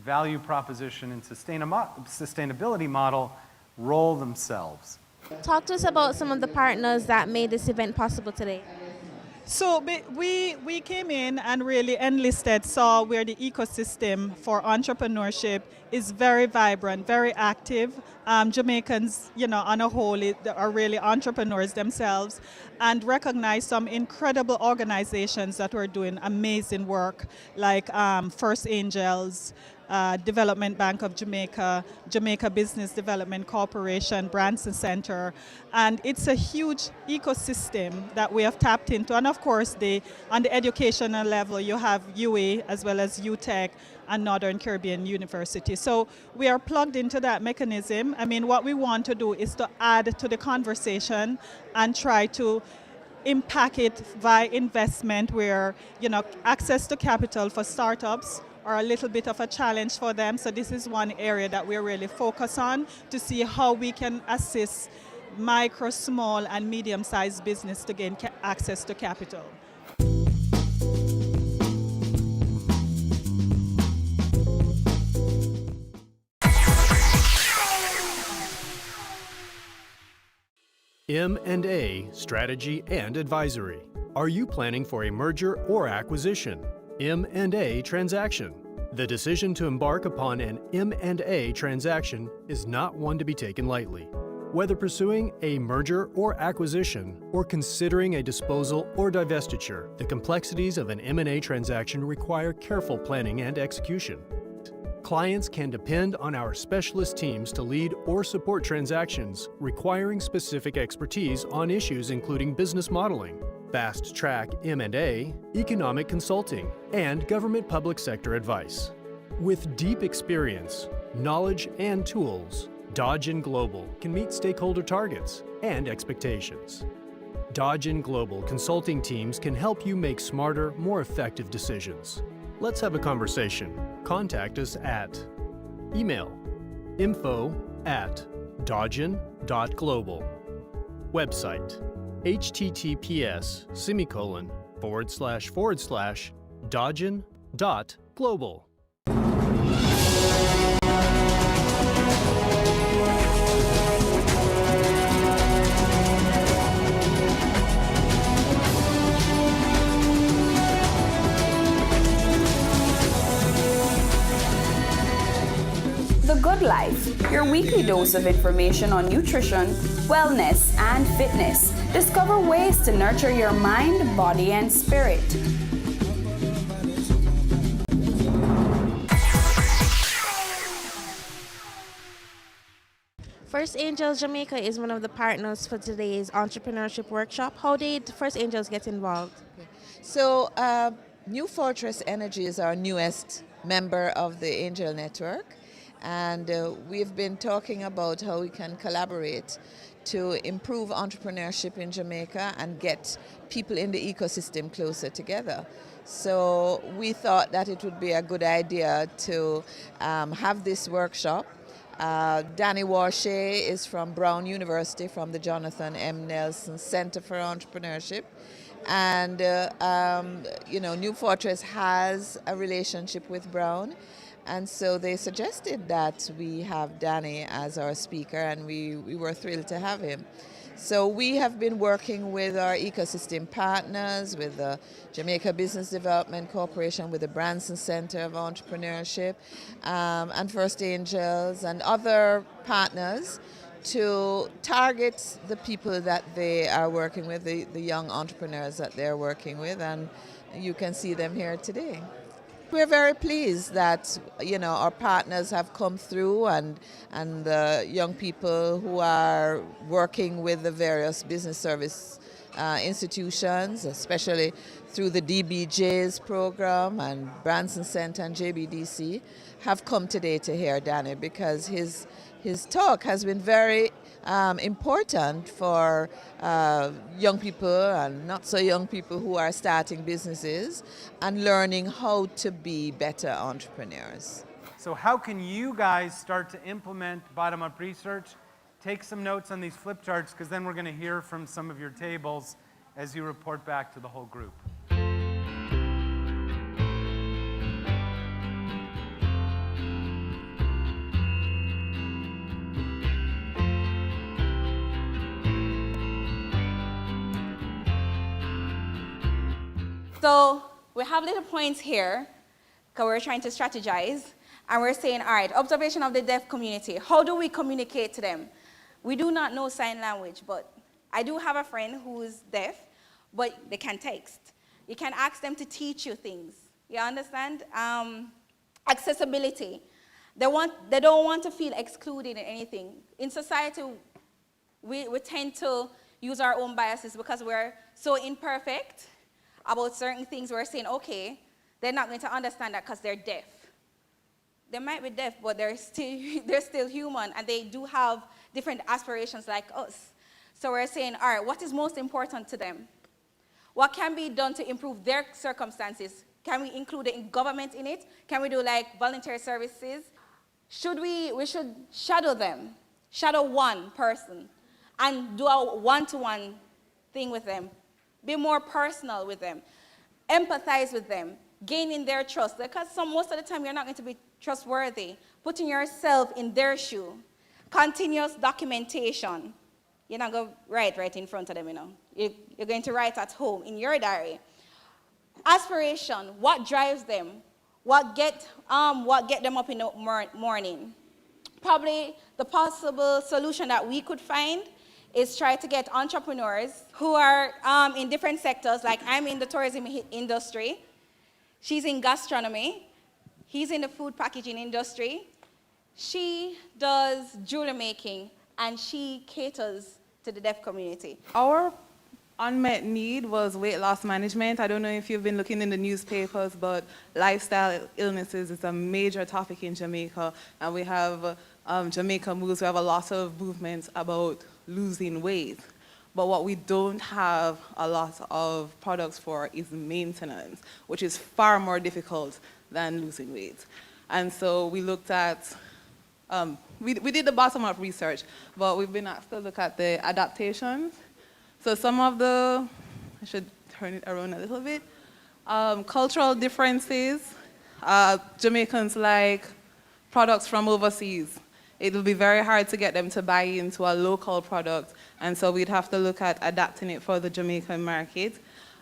value proposition and sustainability model roll themselves. Talk to us about some of the partners that made this event possible today. So we came in and really enlisted, saw where the ecosystem for entrepreneurship is very vibrant, very active. Jamaicans, on a whole, are really entrepreneurs themselves, and recognize some incredible organizations that were doing amazing work, like First Angels, Development Bank of Jamaica, Jamaica Business Development Corporation, Branson Center, and it's a huge ecosystem that we have tapped into. And of course, on the educational level, you have UA as well as UTech and Northern Caribbean University. So we are plugged into that mechanism. I mean, what we want to do is to add to the conversation and try to impact it via investment where, access to capital for startups are a little bit of a challenge for them. So this is one area that we're really focused on to see how we can assist micro, small, and medium-sized business to gain access to capital. M&A Strategy and Advisory. Are you planning for a merger or acquisition? M&A transaction. The decision to embark upon an M&A transaction is not one to be taken lightly. Whether pursuing a merger or acquisition or considering a disposal or divestiture, the complexities of an M&A transaction require careful planning and execution. Clients can depend on our specialist teams to lead or support transactions requiring specific expertise on issues including business modeling, fast-track M&A, economic consulting, and government public sector advice. With deep experience, knowledge, and tools, Dodge & Global can meet stakeholder targets and expectations. Dodge & Global consulting teams can help you make smarter, more effective decisions. Let's have a conversation. Contact us at email info@dodgen.global. Website https://dodgen.global. The Good Life, your weekly dose of information on nutrition, wellness, and fitness. Discover ways to nurture your mind, body, and spirit. First Angels Jamaica is one of the partners for today's entrepreneurship workshop. How did First Angels get involved? So, New Fortress Energy is our newest member of the Angel Network. And we've been talking about how we can collaborate to improve entrepreneurship in Jamaica and get people in the ecosystem closer together. So we thought that it would be a good idea to have this workshop. Danny Warshay is from Brown University, from the Jonathan M. Nelson Center for Entrepreneurship. And, New Fortress has a relationship with Brown. And so they suggested that we have Danny as our speaker, and we were thrilled to have him. So we have been working with our ecosystem partners, with the Jamaica Business Development Corporation, with the Branson Center of Entrepreneurship, and First Angels and other partners to target the people that they are working with, the young entrepreneurs that they're working with, and you can see them here today. We're very pleased that our partners have come through, and the young people who are working with the various business service institutions, especially through the DBJ's program and Branson Center and JBDC, have come today to hear Danny, because his talk has been very important for young people and not so young people who are starting businesses and learning how to be better entrepreneurs. So how can you guys start to implement bottom-up research? Take some notes on these flip charts, because then we're going to hear from some of your tables as you report back to the whole group. So we have little points here, because we're trying to strategize, and we're saying, all right, observation of the deaf community. How do we communicate to them? We do not know sign language, but I do have a friend who's deaf, but they can text. You can ask them to teach you things. You understand? Accessibility. They don't want to feel excluded in anything. In society, we tend to use our own biases because we're so imperfect about certain things. We're saying, okay, they're not going to understand that because they're deaf. They might be deaf, but they're still human, and they do have different aspirations like us. So we're saying, all right, what is most important to them? What can be done to improve their circumstances? Can we include the government in it? Can we do like voluntary services? We should shadow them, shadow one person, and do a one-to-one thing with them. Be more personal with them. Empathize with them. Gaining their trust. Because most of the time you're not going to be trustworthy. Putting yourself in their shoe. Continuous documentation. You're not going to write right in front of them, You're going to write at home in your diary. Aspiration. What drives them? What get them up in the morning? Probably the possible solution that we could find is try to get entrepreneurs who are in different sectors, like I'm in the tourism industry, she's in gastronomy, he's in the food packaging industry, she does jewelry making, and she caters to the deaf community. Our unmet need was weight loss management. I don't know if you've been looking in the newspapers, but lifestyle illnesses is a major topic in Jamaica, and we have Jamaica Moves, we have a lot of movements about losing weight. But what we don't have a lot of products for is maintenance, which is far more difficult than losing weight. And so we looked at, we did the bottom-up research, but we've been asked to look at the adaptations. So some of the, I should turn it around a little bit, cultural differences. Jamaicans like products from overseas. It will be very hard to get them to buy into a local product, and so we'd have to look at adapting it for the Jamaican market.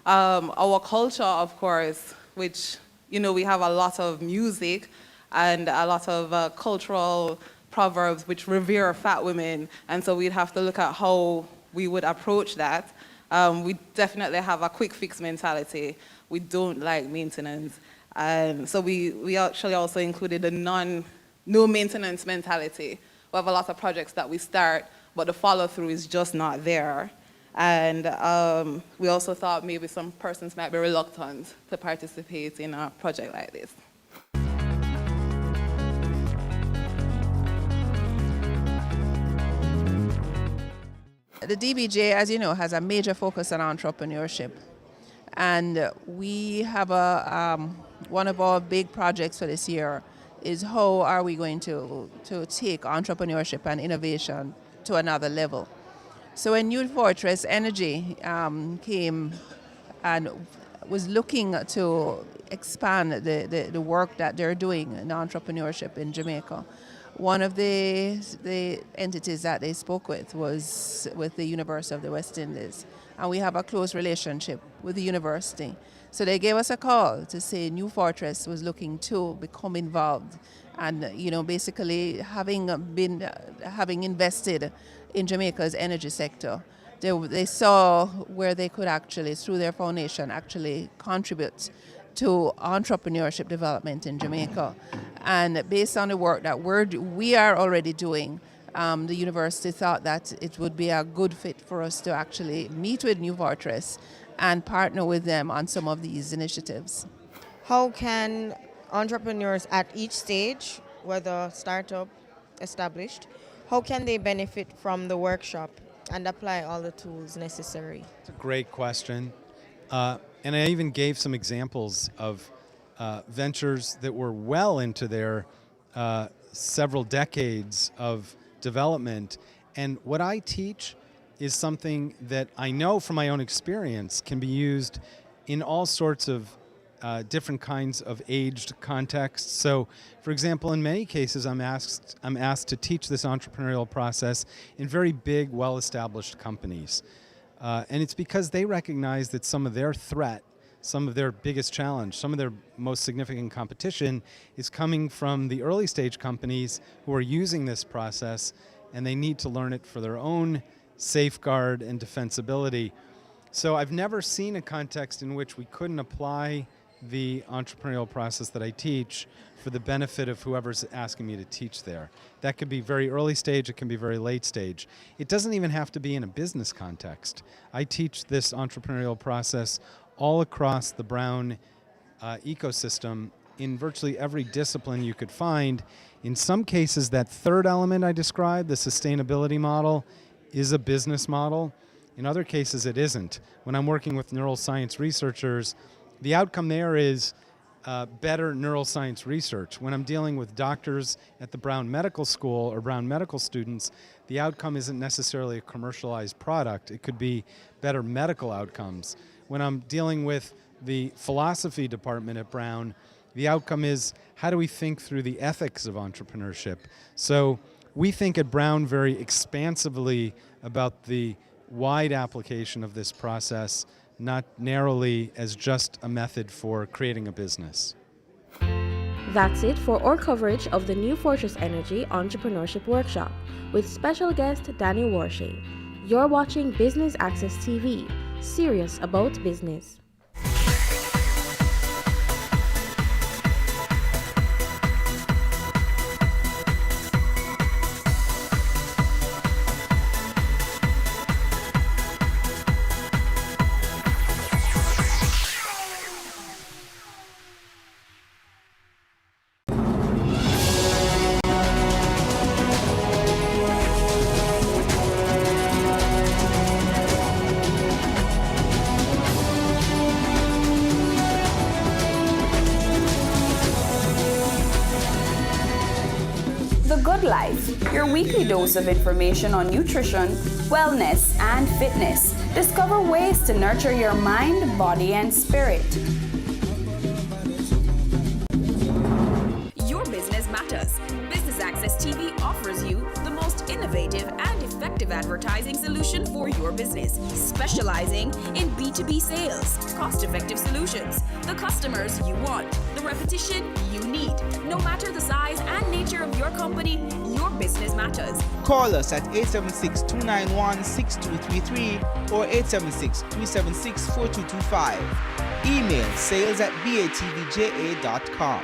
Our culture, of course, which, we have a lot of music and a lot of cultural proverbs which revere fat women, and so we'd have to look at how we would approach that. We definitely have a quick fix mentality. We don't like maintenance, and so we actually also included a no maintenance mentality. We have a lot of projects that we start, but the follow-through is just not there. And we also thought maybe some persons might be reluctant to participate in a project like this. The DBJ, as you know, has a major focus on entrepreneurship. And we have one of our big projects for this year is how are we going to take entrepreneurship and innovation to another level. So when New Fortress Energy came and was looking to expand the work that they're doing in entrepreneurship in Jamaica, One of the entities that they spoke with was with the University of the West Indies, and we have a close relationship with the university. So they gave us a call to say New Fortress was looking to become involved, and basically having invested in Jamaica's energy sector, they saw where they could actually, through their foundation, actually contribute to entrepreneurship development in Jamaica. And based on the work that we are already doing, the university thought that it would be a good fit for us to actually meet with New Fortress and partner with them on some of these initiatives. How can entrepreneurs at each stage, whether startup, established, how can they benefit from the workshop and apply all the tools necessary? It's a great question. And I even gave some examples of ventures that were well into their several decades of development. And what I teach is something that I know from my own experience can be used in all sorts of different kinds of aged contexts. So, for example, in many cases, I'm asked to teach this entrepreneurial process in very big, well-established companies. And it's because they recognize that some of their threat, some of their biggest challenge, some of their most significant competition is coming from the early stage companies who are using this process, and they need to learn it for their own safeguard and defensibility. So I've never seen a context in which we couldn't apply the entrepreneurial process that I teach for the benefit of whoever's asking me to teach there. That could be very early stage, it can be very late stage. It doesn't even have to be in a business context. I teach this entrepreneurial process all across the Brown ecosystem in virtually every discipline you could find. In some cases, that third element I described, the sustainability model, is a business model. In other cases, it isn't. When I'm working with neuroscience researchers, the outcome there is better neuroscience research. When I'm dealing with doctors at the Brown Medical School or Brown medical students, the outcome isn't necessarily a commercialized product. It could be better medical outcomes. When I'm dealing with the philosophy department at Brown, the outcome is how do we think through the ethics of entrepreneurship? So we think at Brown very expansively about the wide application of this process, not narrowly as just a method for creating a business. That's it for our coverage of the New Fortress Energy Entrepreneurship Workshop with special guest Danny Warshay. You're watching Business Access TV, serious about business. Your weekly dose of information on nutrition, wellness, and fitness. Discover ways to nurture your mind, body, and spirit. Your business matters. Business Access TV offers you the most innovative and effective advertising solution for your business, specializing in B2B sales, cost-effective solutions, the customers you want, the repetition you need. No matter the size and nature of your company, your business matters. Call us at 876-291-6233 or 876-376-4225. Email sales@batvja.com.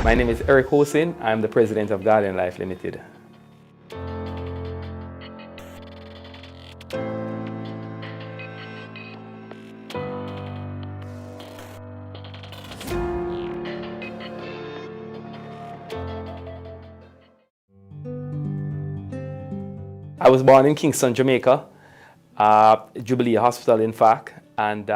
My name is Eric Hosin. I'm the president of Guardian Life Limited. I was born in Kingston, Jamaica, Jubilee Hospital, in fact. And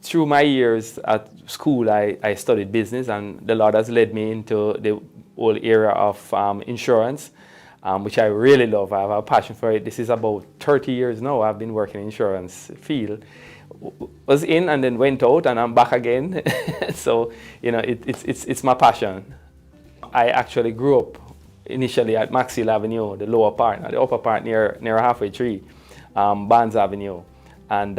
through my years at school, I studied business, and the Lord has led me into the whole area of insurance, which I really love. I have a passion for it. This is about 30 years now I've been working in insurance field. Was in and then went out, and I'm back again. So, you know, it's my passion. I actually grew up initially at Maxwell Avenue, the lower part, the upper part near Halfway Tree, Barnes Avenue. And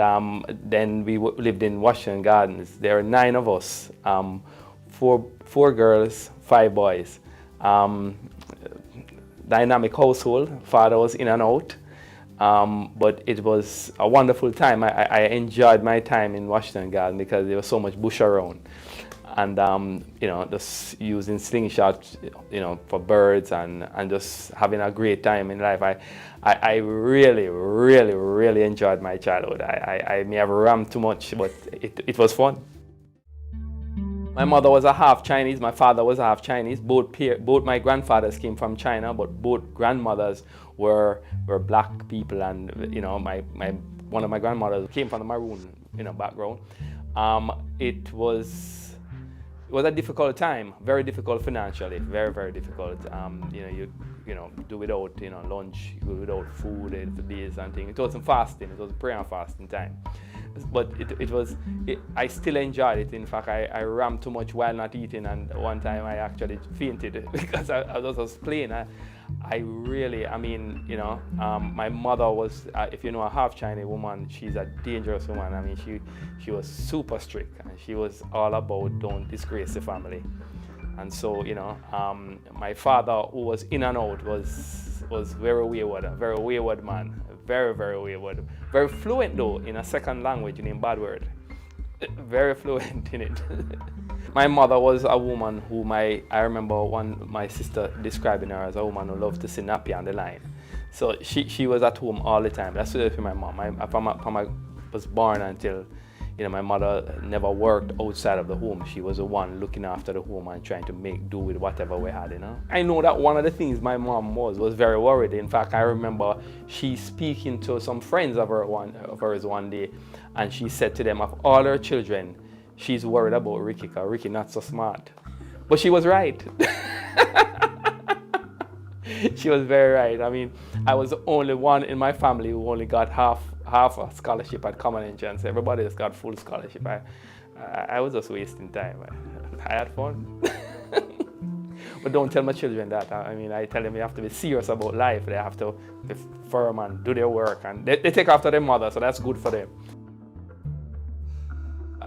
then we lived in Washington Gardens. There are 9 of us, 4 girls, 5 boys. Dynamic household. Father was in and out. But it was a wonderful time. I enjoyed my time in Washington Garden because there was so much bush around. And, you know, just using slingshots, you know, for birds and just having a great time in life. I really, really, really enjoyed my childhood. I may have rammed too much, but it was fun. My mother was a half Chinese, my father was a half Chinese. Both my grandfathers came from China, but both grandmothers were black people, and you know, one of my grandmothers came from the maroon, you know, background. It was a difficult time, very difficult financially, very, very difficult. You know, you know, do without, you know, lunch, you go without food for days and things. It wasn't fasting, it was prayer and fasting time. But I still enjoyed it. In fact, I rammed too much while not eating, and one time I actually fainted because I was just playing. I mean, you know, my mother was, if you know a half Chinese woman, she's a dangerous woman. I mean, she was super strict, and she was all about don't disgrace the family. And so, you know, my father, who was in and out, was very wayward, a very wayward man. Very, very wayward. Very fluent though in a second language named bad word. Very fluent in it. My mother was a woman who I remember my sister describing her as a woman who loved to sing happy on the line. So she was at home all the time. That's what my mom. I was born until, you know, my mother never worked outside of the home. She was the one looking after the home and trying to make do with whatever we had, you know. I know that one of the things my mom was very worried. In fact, I remember she speaking to some friends of hers one day, and she said to them, of all her children, she's worried about Ricky, because Ricky not so smart. But she was right. She was very right. I mean, I was the only one in my family who only got half a scholarship at Common Entrance. Everybody just got full scholarship. I was just wasting time. I had fun. But don't tell my children that. I mean, I tell them they have to be serious about life. They have to be firm and do their work. And they take after their mother, so that's good for them.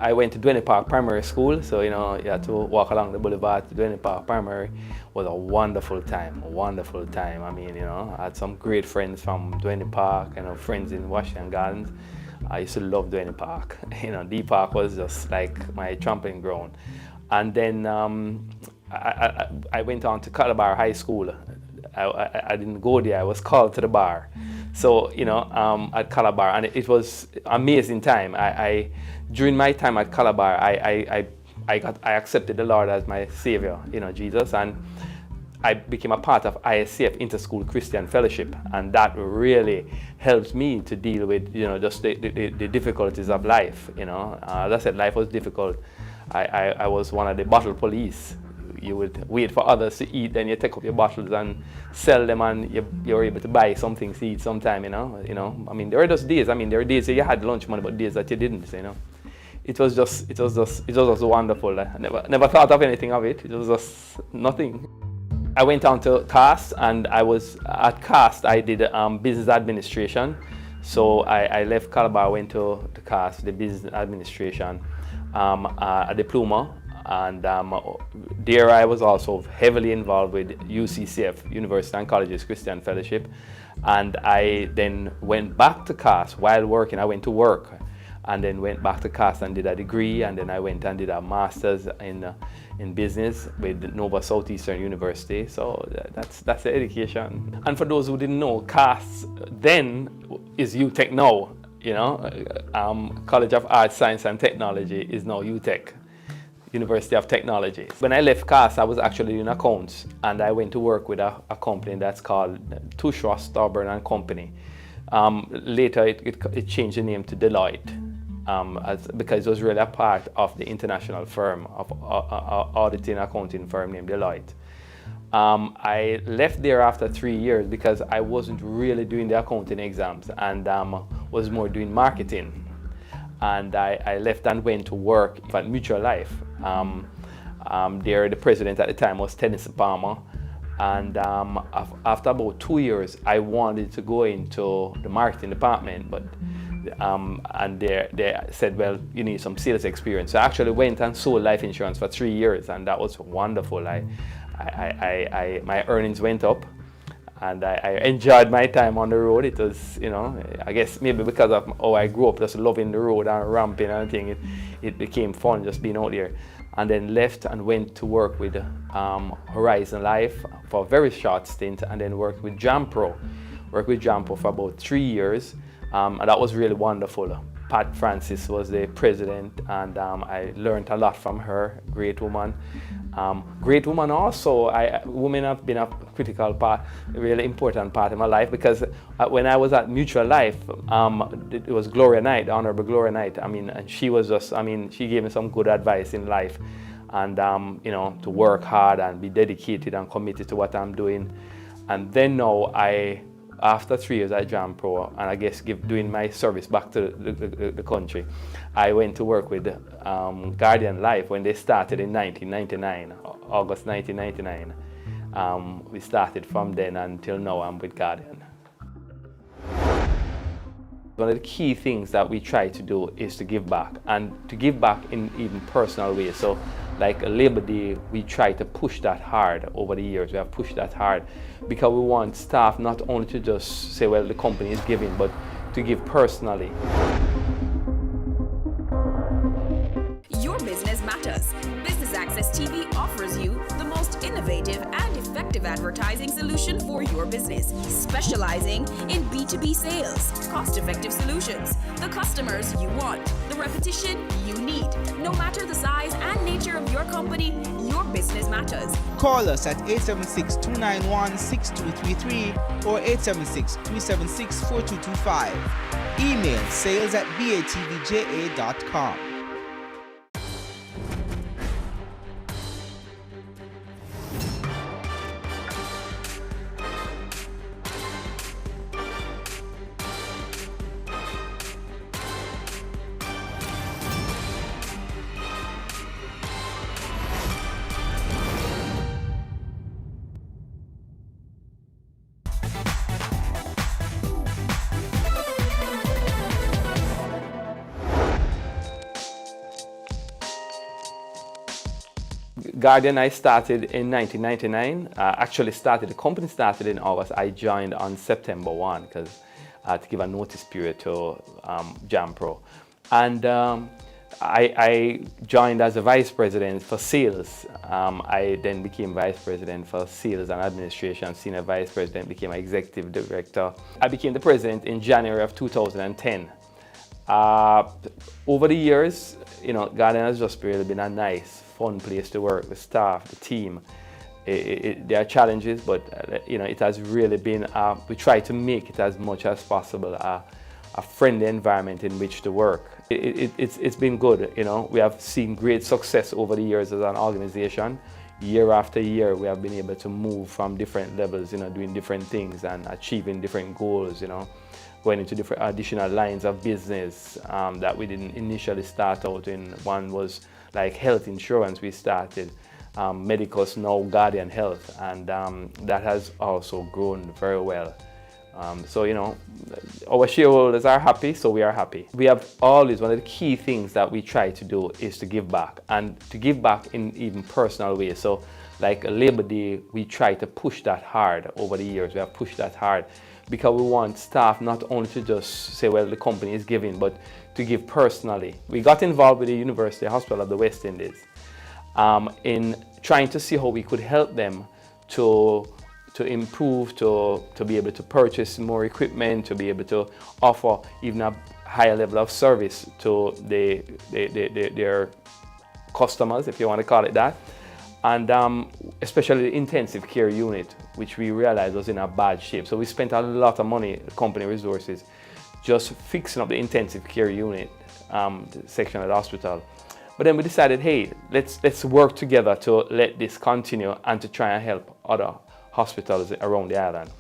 I went to Duane Park Primary School, so you know, you had to walk along the boulevard to Duane Park Primary. It was a wonderful time, a wonderful time. I mean, you know, I had some great friends from Duane Park, you know, friends in Washington Gardens. I used to love Duane Park. You know, D Park was just like my trampling ground. And then I went on to Calabar High School. I didn't go there, I was called to the bar. So, you know, at Calabar, and it was amazing time. During my time at Calabar, I accepted the Lord as my Savior, you know, Jesus, and I became a part of ISCF, Interschool Christian Fellowship, and that really helped me to deal with, you know, just the difficulties of life, you know. As I said, life was difficult. I was one of the bottle police. You would wait for others to eat, then you take up your bottles and sell them, and you're able to buy something to eat sometime, you know. I mean, there were just days. I mean, there were days that you had lunch money, but days that you didn't, you know. It was just wonderful. I never thought of anything of it. It was just nothing. I went on to CAST, and I was at CAST. I did business administration. So I left Calabar, went to CAST, the business administration, a diploma. And there I was also heavily involved with UCCF, University and Colleges Christian Fellowship. And I then went back to CAST while working. I went to work and then went back to CAST and did a degree. And then I went and did a master's in business with Nova Southeastern University. So that's the education. And for those who didn't know, CAST then is UTech now. You know, College of Arts, Science and Technology is now UTech. University of Technology. When I left CAS, I was actually doing accounts, and I went to work with a company that's called Tushra Starburn and Company. Later, it changed the name to Deloitte, because it was really a part of the international firm of auditing accounting firm named Deloitte. I left there after 3 years because I wasn't really doing the accounting exams and was more doing marketing. And I left and went to work at Mutual Life. There, the president at the time was Tennessee Palmer. And after about 2 years, I wanted to go into the marketing department, but and they said, well, you need some sales experience. So I actually went and sold life insurance for 3 years, and that was wonderful. My earnings went up, and I enjoyed my time on the road. It was, you know, I guess maybe because of how I grew up, just loving the road and ramping and thing, it became fun just being out there. And then left and went to work with Horizon Life for a very short stint, and then worked with JAMPRO. Worked with JAMPRO for about 3 years, and that was really wonderful. Pat Francis was the president, and I learned a lot from her. Great woman. Great woman also. Women have been a critical part, a really important part of my life, because when I was at Mutual Life, it was Gloria Knight, the Honorable Gloria Knight. And she was just, she gave me some good advice in life, and you know, to work hard and be dedicated and committed to what I'm doing. And then now after 3 years at JAMPRO, and I guess doing my service back to the country, I went to work with Guardian Life when they started in 1999, August 1999. We started from then until now I'm with Guardian. One of the key things that we try to do is to give back, and to give back in even personal ways. So like Labor Day, we try to push that hard over the years. We have pushed that hard because we want staff not only to just say, well, the company is giving, but to give personally. Your business matters. Business Access TV offers you the most innovative and effective advertising solution for your business, specializing in B2B sales, cost-effective solutions, the customers you want, the repetition you need. No matter the size and nature of your company, your business matters. Call us at 876-291-6233 or 876-376-4225. Email sales@batvja.com. Guardian, I started in 1999. The company started in August. I joined on September 1 because I had to give a notice period to JAMPRO. And I joined as a vice president for sales. I then became vice president for sales and administration, senior vice president, became executive director. I became the president in January of 2010. Over the years, you know, Guardian has just really been a nice, fun place to work. The staff, the team, there are challenges, but you know, it has really been. We try to make it as much as possible a friendly environment in which to work. It's been good. You know, we have seen great success over the years as an organization. Year after year, we have been able to move from different levels, you know, doing different things and achieving different goals. You know, going into different additional lines of business that we didn't initially start out in. One was like health insurance. We started Medicus, now Guardian Health, and that has also grown very well. So, you know, our shareholders are happy, so we are happy. We have always, one of the key things that we try to do is to give back, and to give back in even personal ways. So like Labor Day, we try to push that hard over the years. We have pushed that hard because we want staff not only to just say, well, the company is giving, but to give personally. We got involved with the University Hospital of the West Indies in trying to see how we could help them to improve, to be able to purchase more equipment, to be able to offer even a higher level of service to their customers, if you want to call it that, and especially the intensive care unit, which we realized was in a bad shape. So we spent a lot of money, company resources, just fixing up the intensive care unit section of the hospital. But then we decided, hey, let's work together to let this continue and to try and help other hospitals around the island.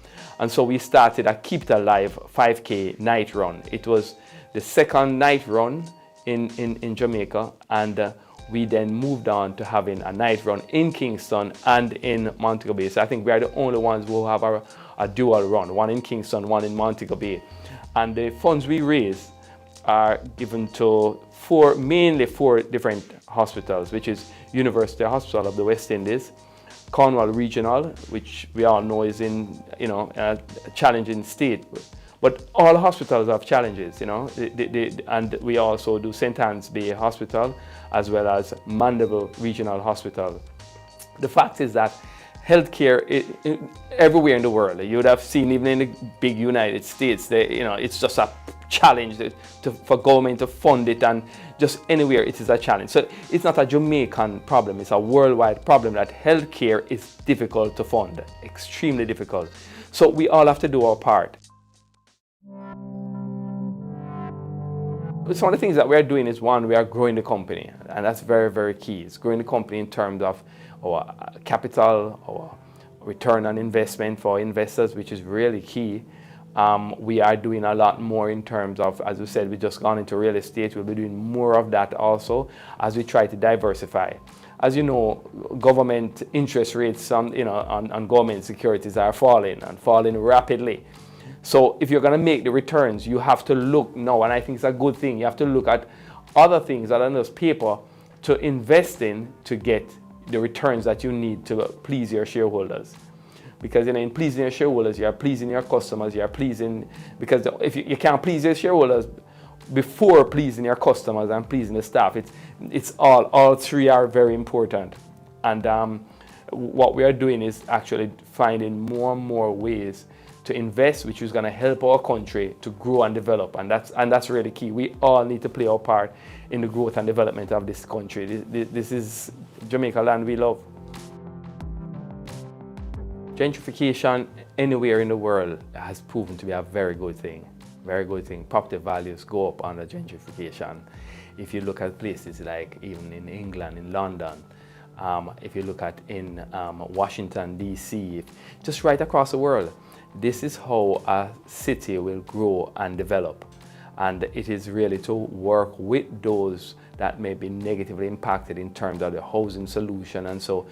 And so we started a Keep It Alive 5K night run. It was the second night run in Jamaica, and we then moved on to having a night run in Kingston and in Montego Bay. So I think we are the only ones who have a dual run, one in Kingston, one in Montego Bay. And the funds we raise are given to mainly four different hospitals, which is University Hospital of the West Indies, Cornwall Regional, which we all know is in a challenging state. But all hospitals have challenges, and we also do St. Anne's Bay Hospital as well as Mandeville Regional Hospital. The fact is that healthcare everywhere in the world, you would have seen even in the big United States, it's just a challenge for government to fund it, and just anywhere it is a challenge. So it's not a Jamaican problem, it's a worldwide problem that healthcare is difficult to fund, extremely difficult. So we all have to do our part. Some of the things that we are doing is, one, we are growing the company, and that's very, very key. It's growing the company in terms of our capital, our return on investment for investors, which is really key. We are doing a lot more in terms of, as we said, we just gone into real estate. We'll be doing more of that also as we try to diversify. As you know, government interest rates on government securities are falling and falling rapidly. So if you're going to make the returns, you have to look now, and I think it's a good thing, you have to look at other things other than just paper to invest in to get the returns that you need to please your shareholders. Because in pleasing your shareholders, you are pleasing your customers, you are pleasing, because if you can't please your shareholders before pleasing your customers and pleasing the staff, it's all three are very important. And what we are doing is actually finding more and more ways to invest, which is going to help our country to grow and develop, and that's really key. We all need to play our part in the growth and development of this country. This is Jamaica land we love. Gentrification anywhere in the world has proven to be a very good thing. Very good thing. Property values go up under gentrification. If you look at places like even in England, in London, if you look at in Washington, D.C., just right across the world, this is how a city will grow and develop. And it is really to work with those that may be negatively impacted in terms of the housing solution. And so,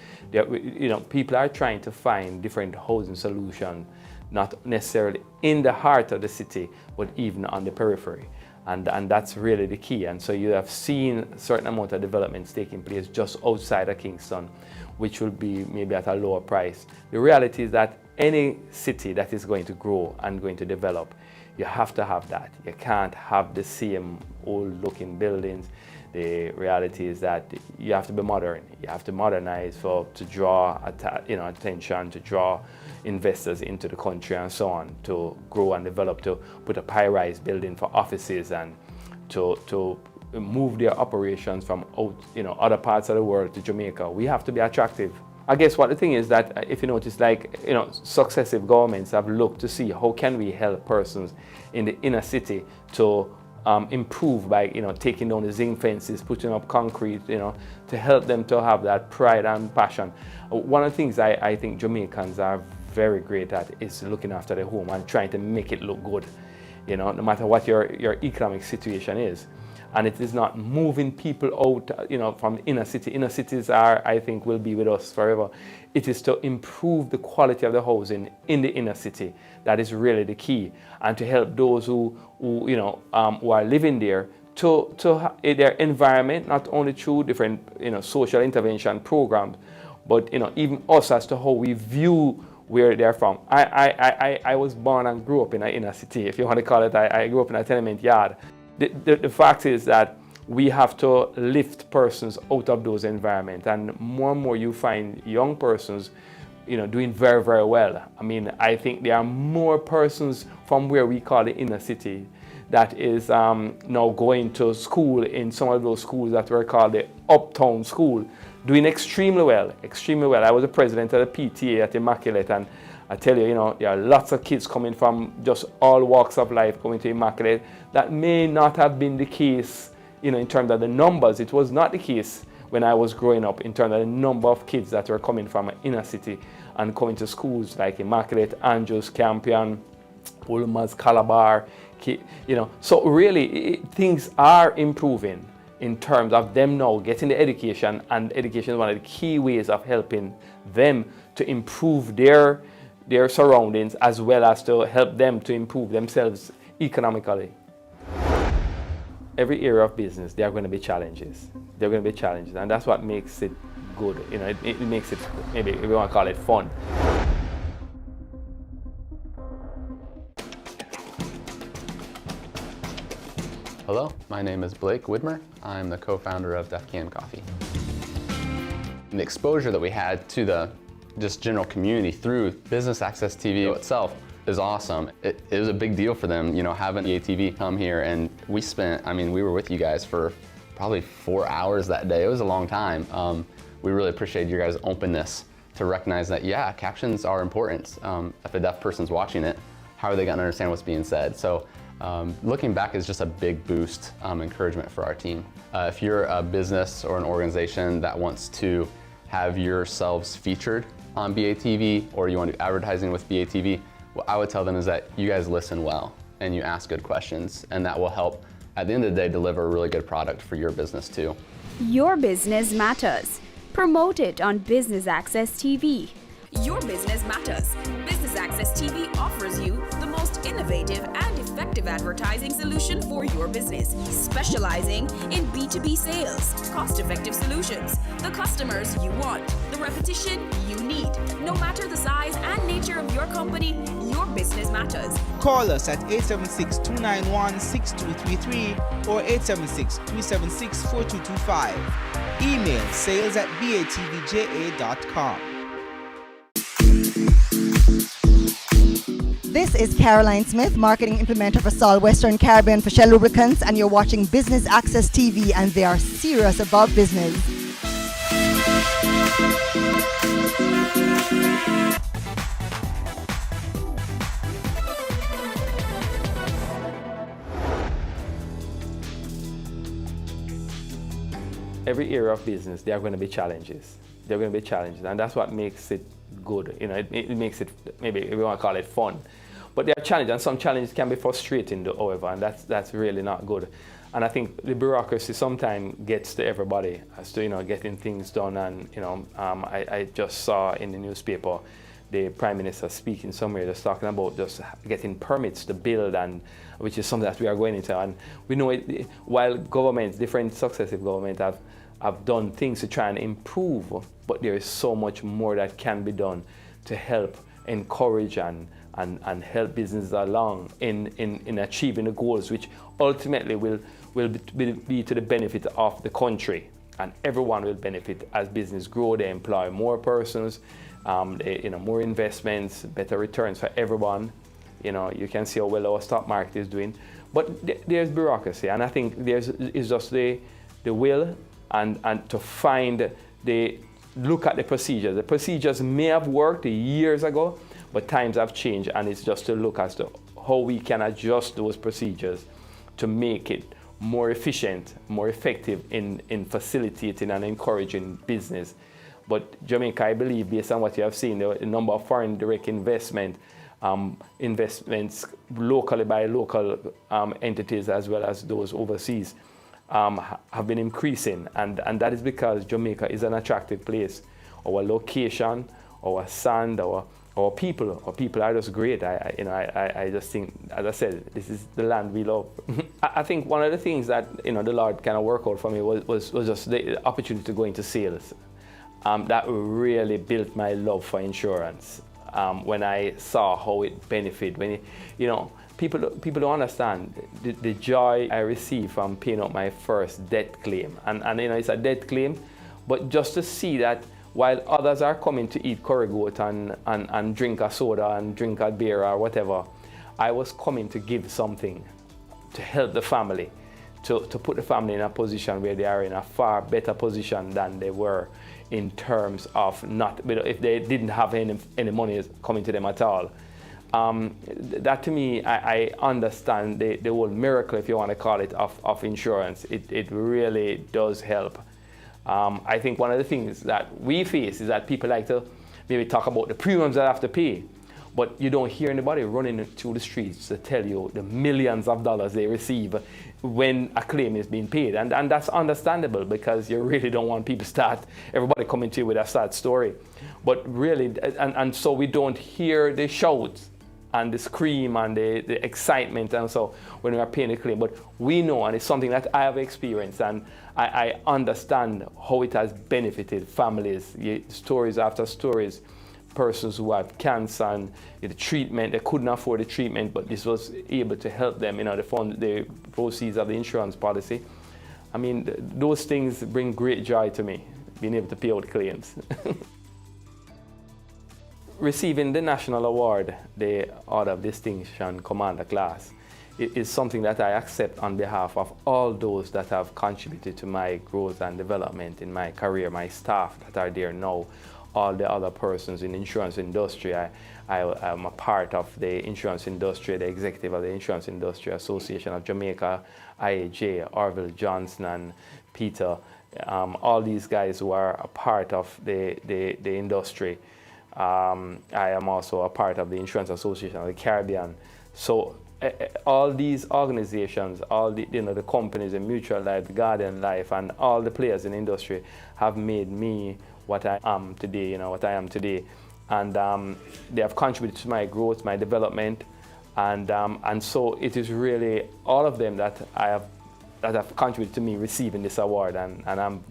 people are trying to find different housing solutions, not necessarily in the heart of the city, but even on the periphery. And that's really the key. And so you have seen a certain amount of developments taking place just outside of Kingston, which will be maybe at a lower price. The reality is that any city that is going to grow and going to develop, you have to have that. You can't have the same old looking buildings. The reality is that you have to be modern. You have to modernize to draw attention, to draw investors into the country and so on, to grow and develop, to put a high-rise building for offices and to move their operations from other parts of the world to Jamaica. We have to be attractive. I guess what the thing is that if you notice, successive governments have looked to see how can we help persons in the inner city to improve by taking down the zinc fences, putting up concrete, to help them to have that pride and passion. One of the things I think Jamaicans are very great at is looking after their home and trying to make it look good, no matter what your economic situation is. And it is not moving people out, from inner city. Inner cities I think, will be with us forever. It is to improve the quality of the housing in the inner city. That is really the key. And to help those who are living there to their environment, not only through different, social intervention programs, but, even us as to how we view where they're from. I was born and grew up in an inner city, if you want to call it. I grew up in a tenement yard. The fact is that we have to lift persons out of those environments, and more you find young persons, doing very, very well. I mean, I think there are more persons from where we call the inner city that is now going to school in some of those schools that were called the Uptown School, doing extremely well, extremely well. I was the president of the PTA at Immaculate, and I tell you, there are lots of kids coming from just all walks of life coming to Immaculate. That may not have been the case, in terms of the numbers. It was not the case when I was growing up in terms of the number of kids that were coming from inner city and coming to schools like Immaculate, Andrews, Campion, Ulmas, Calabar, So really, things are improving in terms of them now getting the education, and education is one of the key ways of helping them to improve their surroundings as well as to help them to improve themselves economically. Every area of business, there are going to be challenges. There are going to be challenges, and that's what makes it good. It makes it, maybe we want to call it fun. Hello, my name is Blake Widmer. I'm the co-founder of Deaf Can Coffee. And the exposure that we had to the just general community through Business Access TV itself is awesome. It was a big deal for them, having BATV come here, and we were with you guys for probably 4 hours that day. It was a long time. We really appreciate your guys' openness to recognize that, yeah, captions are important. If a deaf person's watching it, how are they gonna understand what's being said? So looking back is just a big boost, encouragement for our team. If you're a business or an organization that wants to have yourselves featured on BATV, or you want to do advertising with BATV, what I would tell them is that you guys listen well and you ask good questions, and that will help at the end of the day deliver a really good product for your business too. Your business matters. Promote it on Business Access TV. Your business matters. Business Access TV offers you the most innovative and effective advertising solution for your business, specializing in B2B sales, cost-effective solutions, the customers you want, the repetition you need. No matter the size and nature of your company, your business matters. Call us at 876-291-6233 or 876-376-4225. Email sales@batvja.com. This is Caroline Smith, marketing implementer for Sol Western Caribbean for Shell Lubricants, and you're watching Business Access TV, and they are serious about business. Every area of business, there are going to be challenges. There are going to be challenges, and that's what makes it good. It makes it, maybe we want to call it fun. But there are challenges, and some challenges can be frustrating, however, and that's really not good. And I think the bureaucracy sometimes gets to everybody as to getting things done. And I just saw in the newspaper the Prime Minister speaking somewhere, just talking about just getting permits to build, and which is something that we are going into. And we know while governments, different successive governments have done things to try and improve, but there is so much more that can be done to help encourage and help businesses along in achieving the goals, which ultimately will be to the benefit of the country, and everyone will benefit as business grow. They employ more persons, more investments, better returns for everyone. You can see how well our stock market is doing, but there's bureaucracy, and I think it's just the will and to find look at the procedures. The procedures may have worked years ago, but times have changed, and it's just to look as to how we can adjust those procedures to make it more efficient, more effective in facilitating and encouraging business. But Jamaica, I believe, based on what you have seen, the number of foreign direct investments locally by local entities as well as those overseas have been increasing, and that is because Jamaica is an attractive place. Our location, our sand, our people are just great. I just think, as I said, this is the land we love. I think one of the things that the Lord kind of worked out for me was just the opportunity to go into sales. That really built my love for insurance. When I saw how it benefited, when people don't understand the joy I received from paying out my first death claim, and it's a death claim, but just to see that while others are coming to eat curry goat and drink a soda and drink a beer or whatever, I was coming to give something to help the family, to put the family in a position where they are in a far better position than they were in terms of not, if they didn't have any money coming to them at all. That to me, I understand the whole miracle, if you want to call it, of insurance. It really does help. I think one of the things that we face is that people like to maybe talk about the premiums that I have to pay, but you don't hear anybody running through the streets to tell you the millions of dollars they receive when a claim is being paid. And that's understandable, because you really don't want people everybody coming to you with a sad story. But really, and so we don't hear the shouts and the scream and the excitement and so when we are paying a claim. But we know, and it's something that I have experienced, and I understand how it has benefited families, stories after stories, persons who have cancer and the treatment, they couldn't afford the treatment, but this was able to help them, the proceeds of the insurance policy. I mean, those things bring great joy to me, being able to pay out claims. Receiving the national award, the Order of Distinction Commander Class, is something that I accept on behalf of all those that have contributed to my growth and development in my career, my staff that are there now, all the other persons in the insurance industry. I am a part of the insurance industry, the executive of the Insurance Industry Association of Jamaica, IAJ, Orville Johnson and Peter, all these guys who are a part of the industry. I am also a part of the Insurance Association of the Caribbean. So all these organizations, all the companies, the Mutual Life, Guardian Life, and all the players in the industry have made me what I am today, And they have contributed to my growth, my development, and so it is really all of them that have contributed to me receiving this award, and I'm,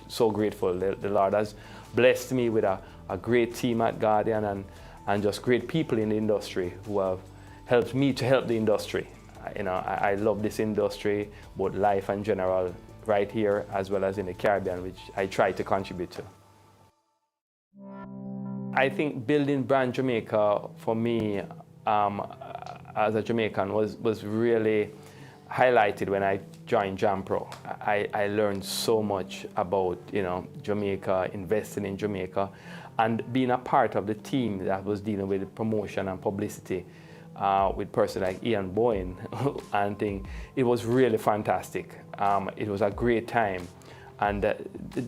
so grateful. The Lord has blessed me with a great team at Guardian and just great people in the industry who have helped me to help the industry. I love this industry, both life and general, right here as well as in the Caribbean, which I try to contribute to. I think building brand Jamaica for me as a Jamaican was really highlighted when I joined JAMPRO. I learned so much about Jamaica, investing in Jamaica, and being a part of the team that was dealing with promotion and publicity with person like Ian Boyne and thing. It was really fantastic. It was a great time, and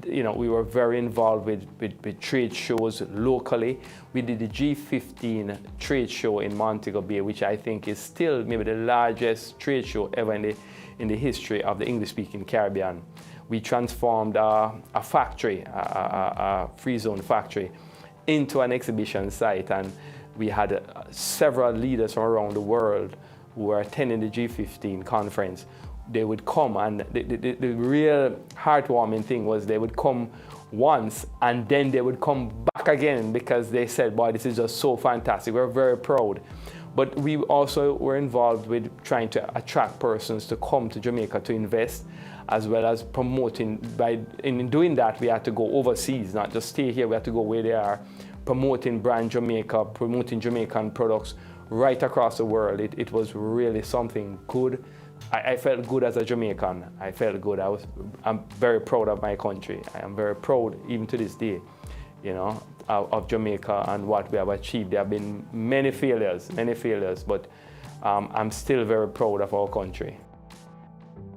we were very involved with trade shows locally. We did the G15 trade show in Montego Bay, which I think is still maybe the largest trade show ever in the history of the English-speaking Caribbean. We transformed a factory, a free zone factory, into an exhibition site, and we had several leaders from around the world who were attending the G15 conference. They would come, and the real heartwarming thing was they would come once and then they would come back again because they said, boy, this is just so fantastic. We're very proud. But we also were involved with trying to attract persons to come to Jamaica to invest, as well as promoting. In doing that, we had to go overseas, not just stay here. We had to go where they are, promoting brand Jamaica, promoting Jamaican products right across the world. It was really something good. I felt good as a Jamaican. I felt good. I'm very proud of my country. I am very proud, even to this day, of Jamaica and what we have achieved. There have been many failures, but I'm still very proud of our country.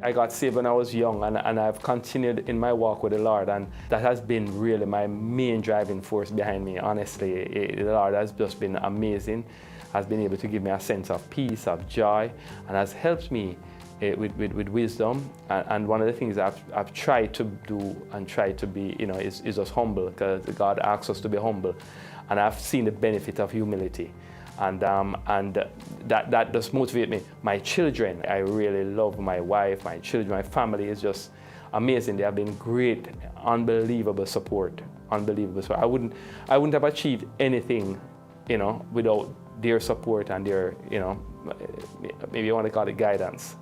I got saved when I was young, and I've continued in my walk with the Lord, and that has been really my main driving force behind me. Honestly, the Lord has just been amazing, has been able to give me a sense of peace, of joy, and has helped me with wisdom. And one of the things I've tried to do and try to be, is just humble, because God asks us to be humble, and I've seen the benefit of humility. And that just motivates me. My children, I really love my wife, my children, my family is just amazing. They have been great, unbelievable support, unbelievable support. I wouldn't have achieved anything, without their support and their, maybe you want to call it guidance.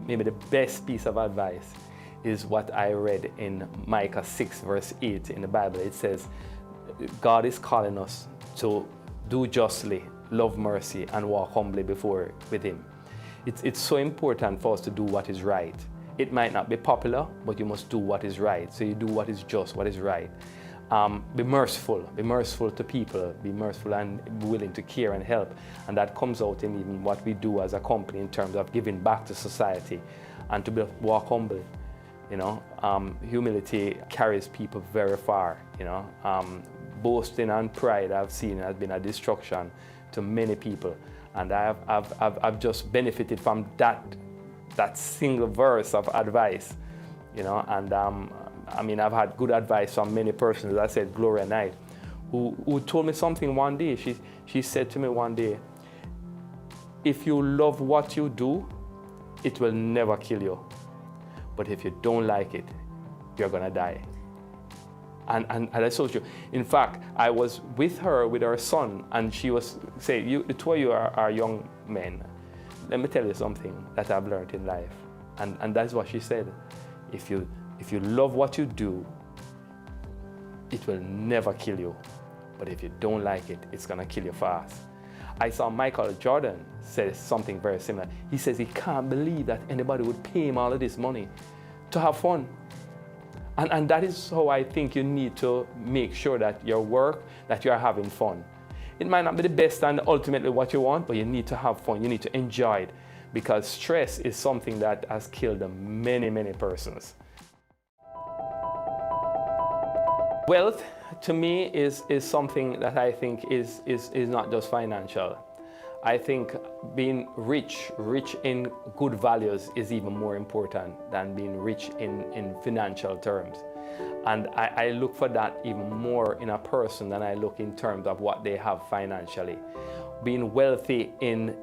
Maybe the best piece of advice is what I read in Micah 6 verse 8 in the Bible. It says, God is calling us to do justly, love mercy, and walk humbly with Him. It's so important for us to do what is right. It might not be popular, but you must do what is right. So you do what is just, what is right. Be merciful to people, be merciful and be willing to care and help. And that comes out in even what we do as a company in terms of giving back to society and to walk humbly. You know, humility carries people very far. You know, boasting and pride I've seen has been a destruction to many people, and I've just benefited from that single verse of advice. You know, and I mean, I've had good advice from many persons. As I said, Gloria Knight, who told me something one day. She said to me one day, if you love what you do, it will never kill you. But if you don't like it, you're gonna die. And I told you. In fact, I was with her son, and she was saying, the two of you are young men. Let me tell you something that I've learned in life. And that's what she said. If you love what you do, it will never kill you. But if you don't like it, it's gonna kill you fast. I saw Michael Jordan say something very similar. He says he can't believe that anybody would pay him all of this money to have fun. And that is how I think you need to make sure that your work, that you are having fun. It might not be the best and ultimately what you want, but you need to have fun. You need to enjoy it, because stress is something that has killed many, many persons. Wealth, to me, is something that I think is not just financial. I think being rich in good values is even more important than being rich in financial terms. And I look for that even more in a person than I look in terms of what they have financially. Being wealthy in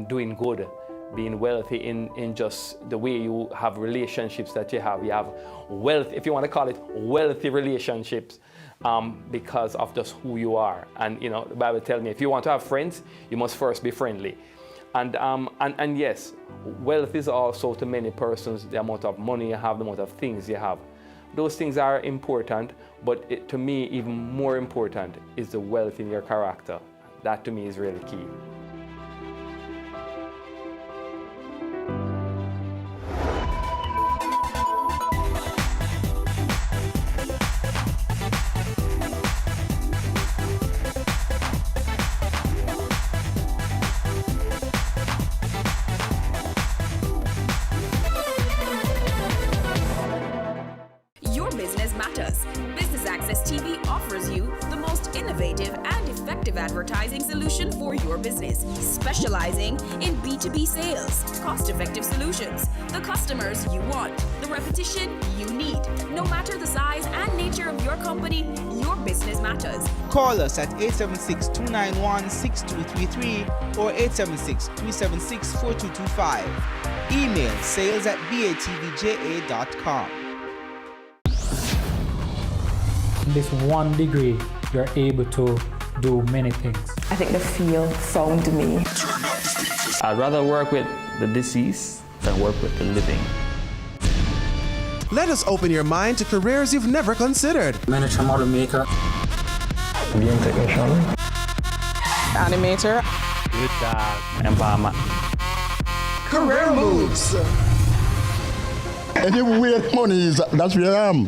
doing good, being wealthy in just the way you have relationships that you have. You have wealth, if you want to call it wealthy relationships, because of just who you are. And you know, the Bible tells me if you want to have friends, you must first be friendly. And yes, wealth is also to many persons the amount of money you have, the amount of things you have. Those things are important, but to me, even more important is the wealth in your character. That to me is really key. Your business matters. Business Access TV offers you the most innovative and effective advertising solution for your business, specializing in B2B sales, cost-effective solutions, the customers you want, the repetition you need. No matter the size and nature of your company, your business matters. Call us at 876-291-6233 or 876-376-4225. Email sales@batvja.com. In this 1 degree, you're able to do many things. I think the field found me. I'd rather work with the deceased than work with the living. Let us open your mind to careers you've never considered. Manager, model maker, Game technician, Animator, Good job. Empowerment. Career moves. Anywhere money is, that's where I am.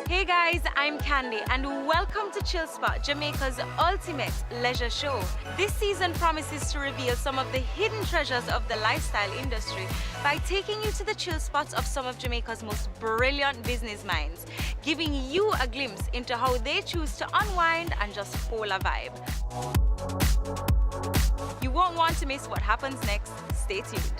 Hey guys, I'm Candy and welcome to Chill Spot, Jamaica's ultimate leisure show. This season promises to reveal some of the hidden treasures of the lifestyle industry by taking you to the chill spots of some of Jamaica's most brilliant business minds, giving you a glimpse into how they choose to unwind and just pull a vibe. You won't want to miss what happens next. Stay tuned.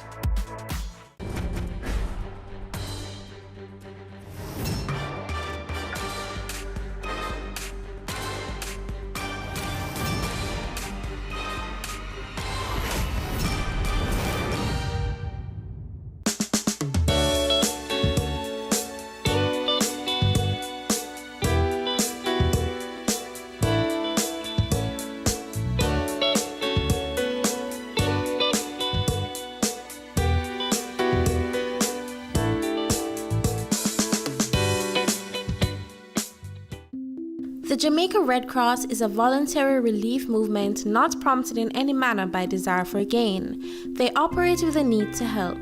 Jamaica Red Cross is a voluntary relief movement not prompted in any manner by desire for gain. They operate with a need to help.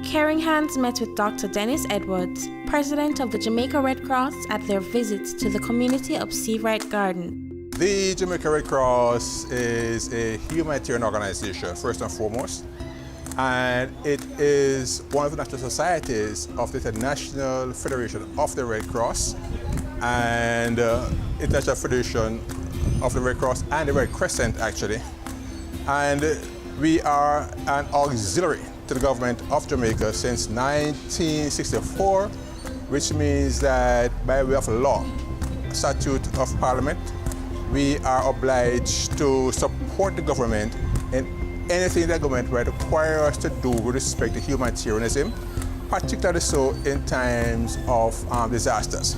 Caring Hands met with Dr. Dennis Edwards, president of the Jamaica Red Cross, at their visit to the community of Seawright Garden. The Jamaica Red Cross is a humanitarian organization, first and foremost, and it is one of the national societies of the International Federation of the Red Cross and International Federation of the Red Cross and the Red Crescent, actually. And we are an auxiliary to the government of Jamaica since 1964, which means that by way of law, statute of parliament, we are obliged to support the government in anything the government requires us to do with respect to humanitarianism, particularly so in times of disasters.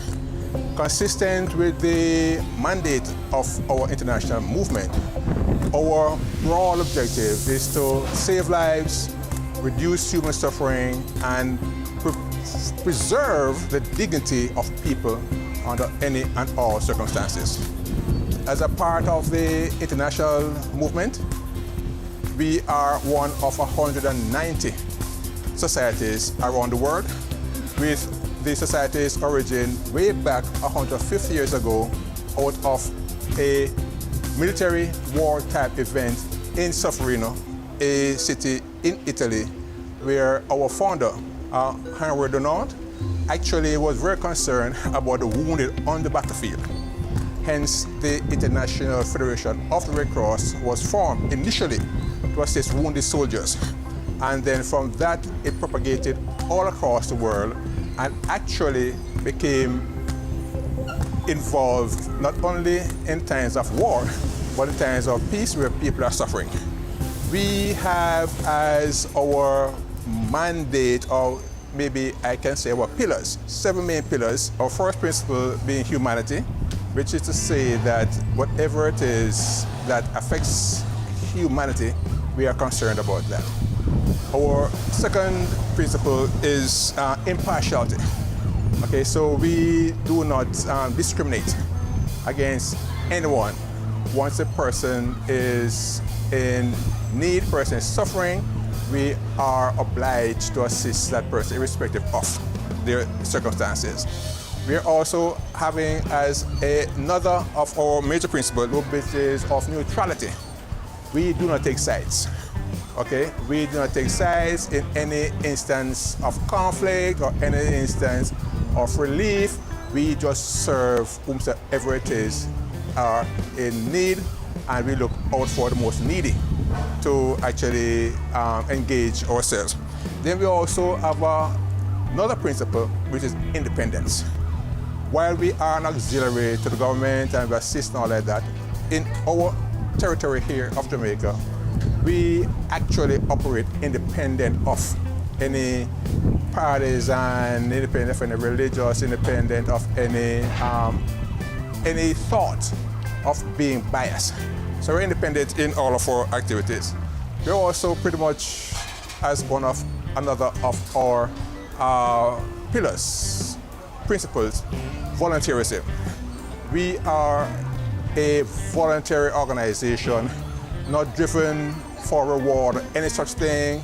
Consistent with the mandate of our international movement, our broad objective is to save lives, reduce human suffering, and preserve the dignity of people under any and all circumstances. As a part of the international movement, we are one of 190 societies around the world, with the society's origin way back 150 years ago out of a military war type event in Sofferino, a city in Italy, where our founder, Henry Donald, actually was very concerned about the wounded on the battlefield. Hence, the International Federation of the Red Cross was formed initially to assist wounded soldiers. And then from that, it propagated all across the world and actually became involved not only in times of war, but in times of peace where people are suffering. We have as our mandate, or maybe I can say our pillars, 7 main pillars. Our first principle being humanity, which is to say that whatever it is that affects humanity, we are concerned about that. Our second principle is impartiality. Okay, so we do not discriminate against anyone. Once a person is in need, person is suffering, we are obliged to assist that person irrespective of their circumstances. We are also having as another of our major principles, which is of neutrality. We do not take sides. Okay, we do not take sides in any instance of conflict or any instance of relief. We just serve whomsoever it is are in need, and we look out for the most needy to actually engage ourselves. Then we also have another principle, which is independence. While we are an auxiliary to the government and we assist and all like that, in our territory here of Jamaica, we actually operate independent of any partisan, independent of any religious, independent of any thought of being biased. So we're independent in all of our activities. We're also pretty much as one of another of our pillars, principles, volunteerism. We are a voluntary organization, not driven for reward or any such thing.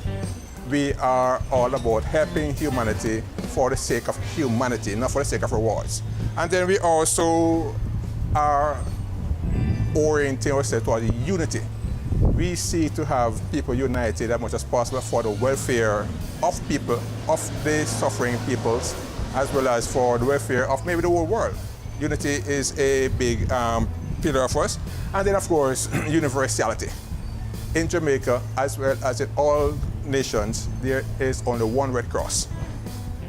We are all about helping humanity for the sake of humanity, not for the sake of rewards. And then we also are orienting ourselves toward unity. We seek to have people united as much as possible for the welfare of people, of the suffering peoples, as well as for the welfare of maybe the whole world. Unity is a big pillar of us. And then, of course, universality. In Jamaica, as well as in all nations, there is only one Red Cross.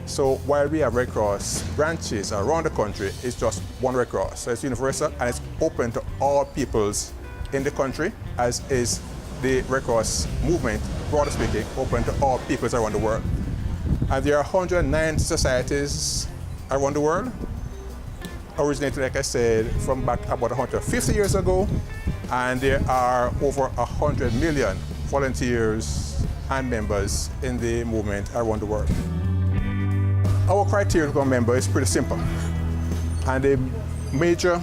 So while we have Red Cross branches around the country, it's just one Red Cross. So it's universal and it's open to all peoples in the country, as is the Red Cross movement, broadly speaking, open to all peoples around the world. And there are 109 societies around the world, originated, like I said, from back about 150 years ago. And there are over 100 million volunteers and members in the movement around the world. Our criteria to become a member is pretty simple. And the major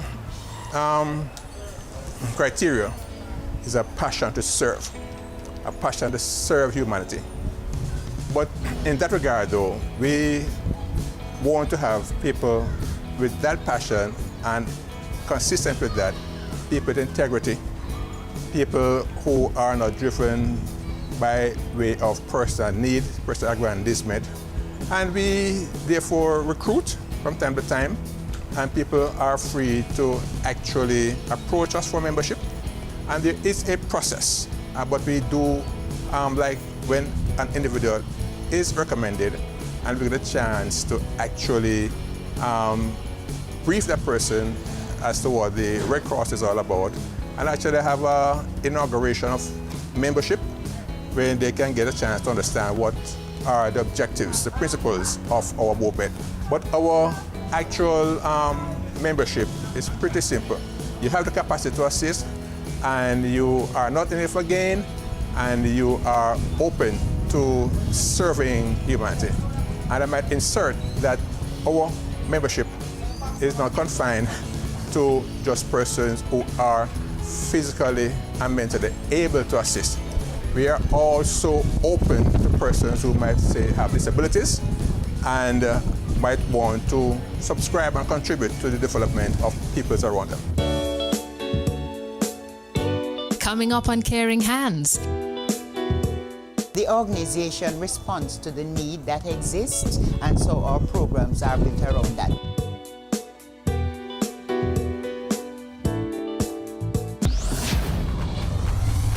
criteria is a passion to serve humanity. But in that regard, though, we want to have people with that passion and consistent with that, people with integrity, people who are not driven by way of personal need, personal aggrandizement. And we therefore recruit from time to time, and people are free to actually approach us for membership. And there is a process, but we do, like when an individual is recommended and we get a chance to actually brief that person as to what the Red Cross is all about, and actually have an inauguration of membership where they can get a chance to understand what are the objectives, the principles of our movement. But our actual membership is pretty simple. You have the capacity to assist, and you are not in it for gain, and you are open to serving humanity. And I might insert that our membership is not confined to just persons who are physically and mentally able to assist. We are also open to persons who might say have disabilities and might want to subscribe and contribute to the development of peoples around them. Coming up on Caring Hands. The organization responds to the need that exists, and so our programs are built around that.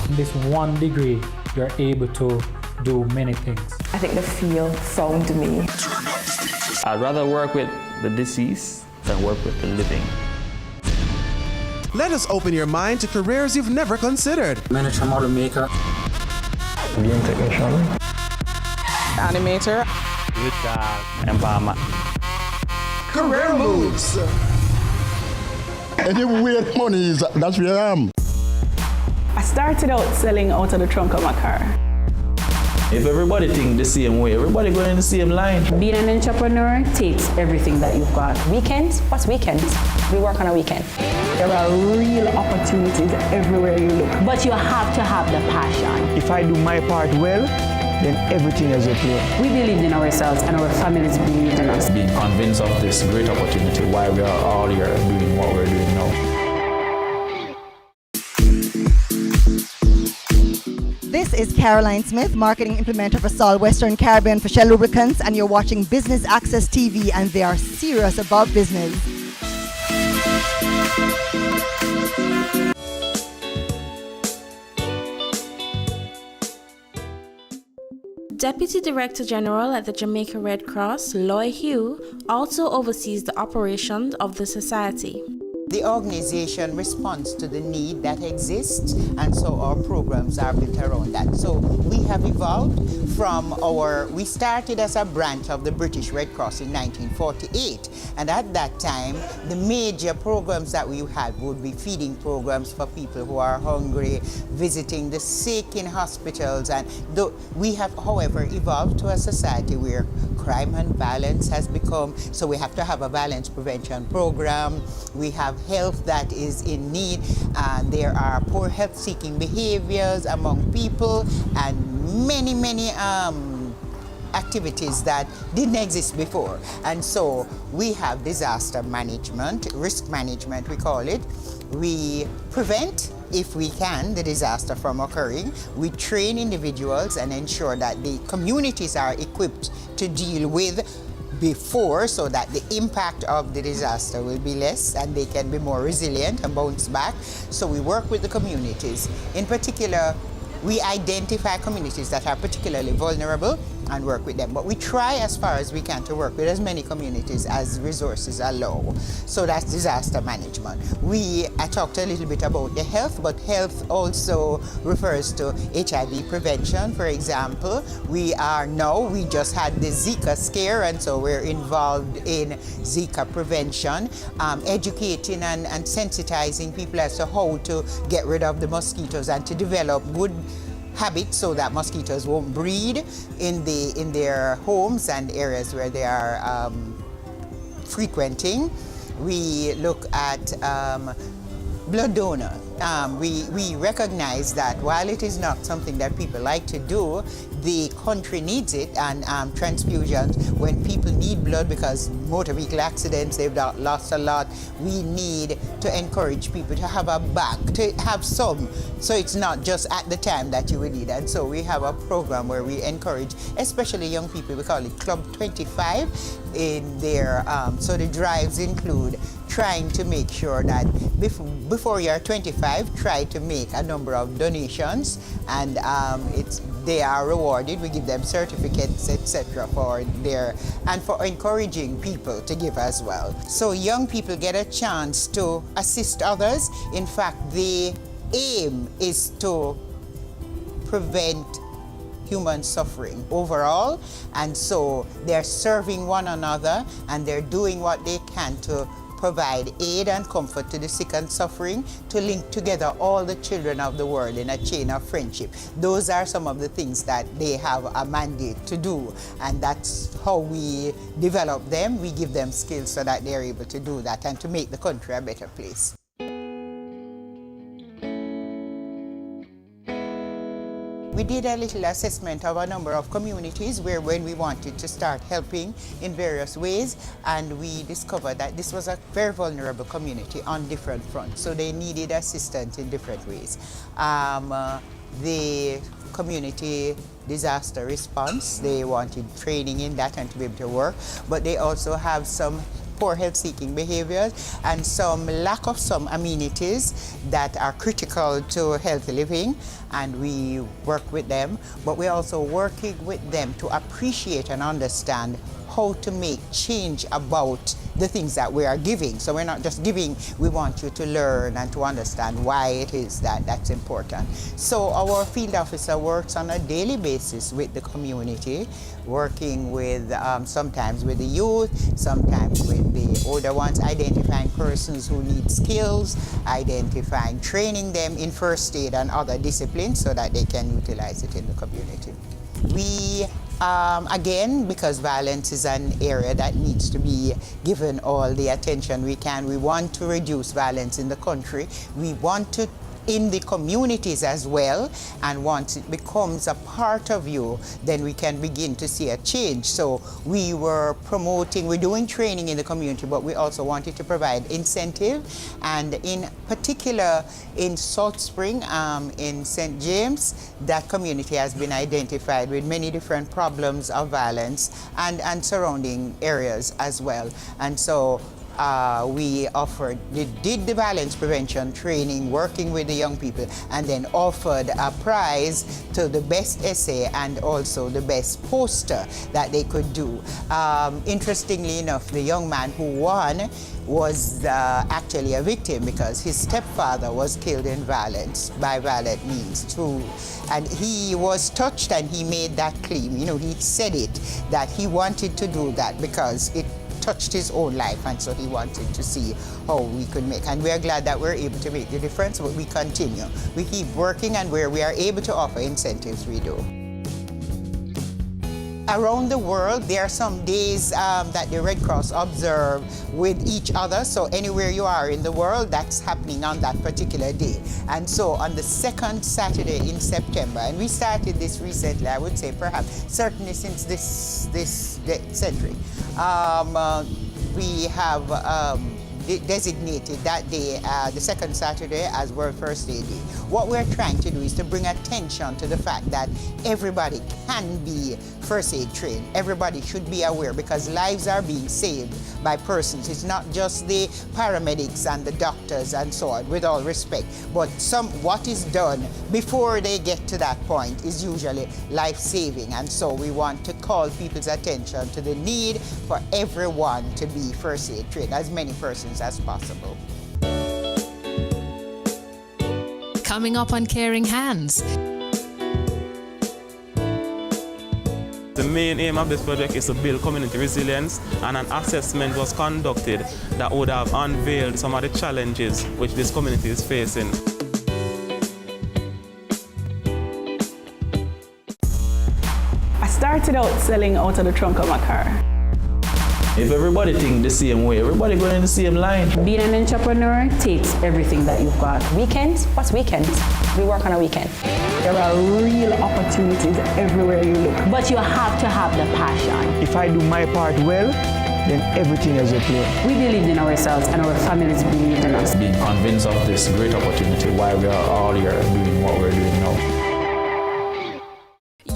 In this 1 degree, you're able to do many things. I think the field found me. I'd rather work with the deceased than work with the living. Let us open your mind to careers you've never considered. Manager, model maker. Game technician. Animator. With empowerment. Career moves. Any weird monies, that's where I am. I started out selling out of the trunk of my car. If everybody think the same way, everybody going in the same line. Being an entrepreneur takes everything that you've got. Weekends? What's weekends? We work on a weekend. There are real opportunities everywhere you look. But you have to have the passion. If I do my part well, then everything is okay. We believed in ourselves and our families believed in us. Being convinced of this great opportunity, why we are all here doing what we're doing now. This is Caroline Smith, marketing implementer for Sol Western Caribbean for Shell Lubricants, and you're watching Business Access TV, and they are serious about business. Deputy Director General at the Jamaica Red Cross, Loy Hugh, also oversees the operations of the society. The organization responds to the need that exists, and so our programs are built around that. So we have evolved from we started as a branch of the British Red Cross in 1948, and at that time the major programs that we had would be feeding programs for people who are hungry, visiting the sick in hospitals, and we have, however, evolved to a society where crime and violence has become, so we have to have a violence prevention program. We have health that is in need, and there are poor health-seeking behaviors among people, and many activities that didn't exist before. And so we have disaster management, risk management we call it. We prevent, if we can, the disaster from occurring. We train individuals and ensure that the communities are equipped to deal with before, so that the impact of the disaster will be less and they can be more resilient and bounce back. So we work with the communities. In particular, we identify communities that are particularly vulnerable and work with them. But we try as far as we can to work with as many communities as resources allow. So that's disaster management. I talked a little bit about the health, but health also refers to HIV prevention, for example. We just had the Zika scare, and so we're involved in Zika prevention, educating and sensitizing people as to how to get rid of the mosquitoes and to develop good habits so that mosquitoes won't breed in their homes and areas where they are frequenting. We look at blood donor. We recognize that while it is not something that people like to do, the country needs it, and transfusions, when people need blood because motor vehicle accidents, they've lost a lot, we need to encourage people to have a bank, to have some, so it's not just at the time that you would need. And so we have a program where we encourage, especially young people, we call it Club 25 in there. So the drives include trying to make sure that before you're 25, try to make a number of donations, and they are rewarded. We give them certificates, etc. for encouraging people to give as well. So young people get a chance to assist others. In fact, the aim is to prevent human suffering overall, and so they're serving one another and they're doing what they can to provide aid and comfort to the sick and suffering, to link together all the children of the world in a chain of friendship. Those are some of the things that they have a mandate to do, and that's how we develop them. We give them skills so that they're able to do that and to make the country a better place. We did a little assessment of a number of communities when we wanted to start helping in various ways, and we discovered that this was a very vulnerable community on different fronts, so they needed assistance in different ways. The community disaster response, they wanted training in that and to be able to work, but they also have some poor health-seeking behaviors and some lack of some amenities that are critical to healthy living, and we work with them, but we're also working with them to appreciate and understand how to make change about the things that we are giving. So we're not just giving, we want you to learn and to understand why it is that that's important. So our field officer works on a daily basis with the community, working with sometimes with the youth, sometimes with the older ones, identifying persons who need skills, identifying, training them in first aid and other disciplines so that they can utilize it in the community. We again, because violence is an area that needs to be given all the attention we can, we want to reduce violence in the country. We want to in the communities as well, and once it becomes a part of you, then we can begin to see a change. So we were promoting, we're doing training in the community, but we also wanted to provide incentive, and in particular in Salt Spring, in St. James, that community has been identified with many different problems of violence and surrounding areas as well. And so we did the violence prevention training, working with the young people, and then offered a prize to the best essay and also the best poster that they could do. Interestingly enough, the young man who won was actually a victim because his stepfather was killed in violence, by violent means too. And he was touched and he made that claim. You know, he said it, that he wanted to do that because it touched his own life, and so he wanted to see how we could make. And we're glad that we're able to make the difference, but we continue. We keep working, and where we are able to offer incentives, we do. Around the world, there are some days that the Red Cross observe with each other. So anywhere you are in the world, that's happening on that particular day. And so on the second Saturday in September, and we started this recently, I would say perhaps certainly since this century, we have designated that day, the second Saturday, as World First Aid Day. What we're trying to do is to bring attention to the fact that everybody can be first aid trained. Everybody should be aware, because lives are being saved by persons. It's not just the paramedics and the doctors and so on, with all respect, but what is done before they get to that point is usually life-saving. And so we want to call people's attention to the need for everyone to be first aid trained, as many persons as possible. Coming up on Caring Hands. The main aim of this project is to build community resilience, and an assessment was conducted that would have unveiled some of the challenges which this community is facing. I started out selling out of the trunk of my car. If everybody think the same way, everybody going in the same line. Being an entrepreneur takes everything that you've got. Weekends? What's weekends? We work on a weekend. There are real opportunities everywhere you look. But you have to have the passion. If I do my part well, then everything is okay. We believed in ourselves and our families believed in us. Being convinced of this great opportunity, why we are all here doing what we're doing now.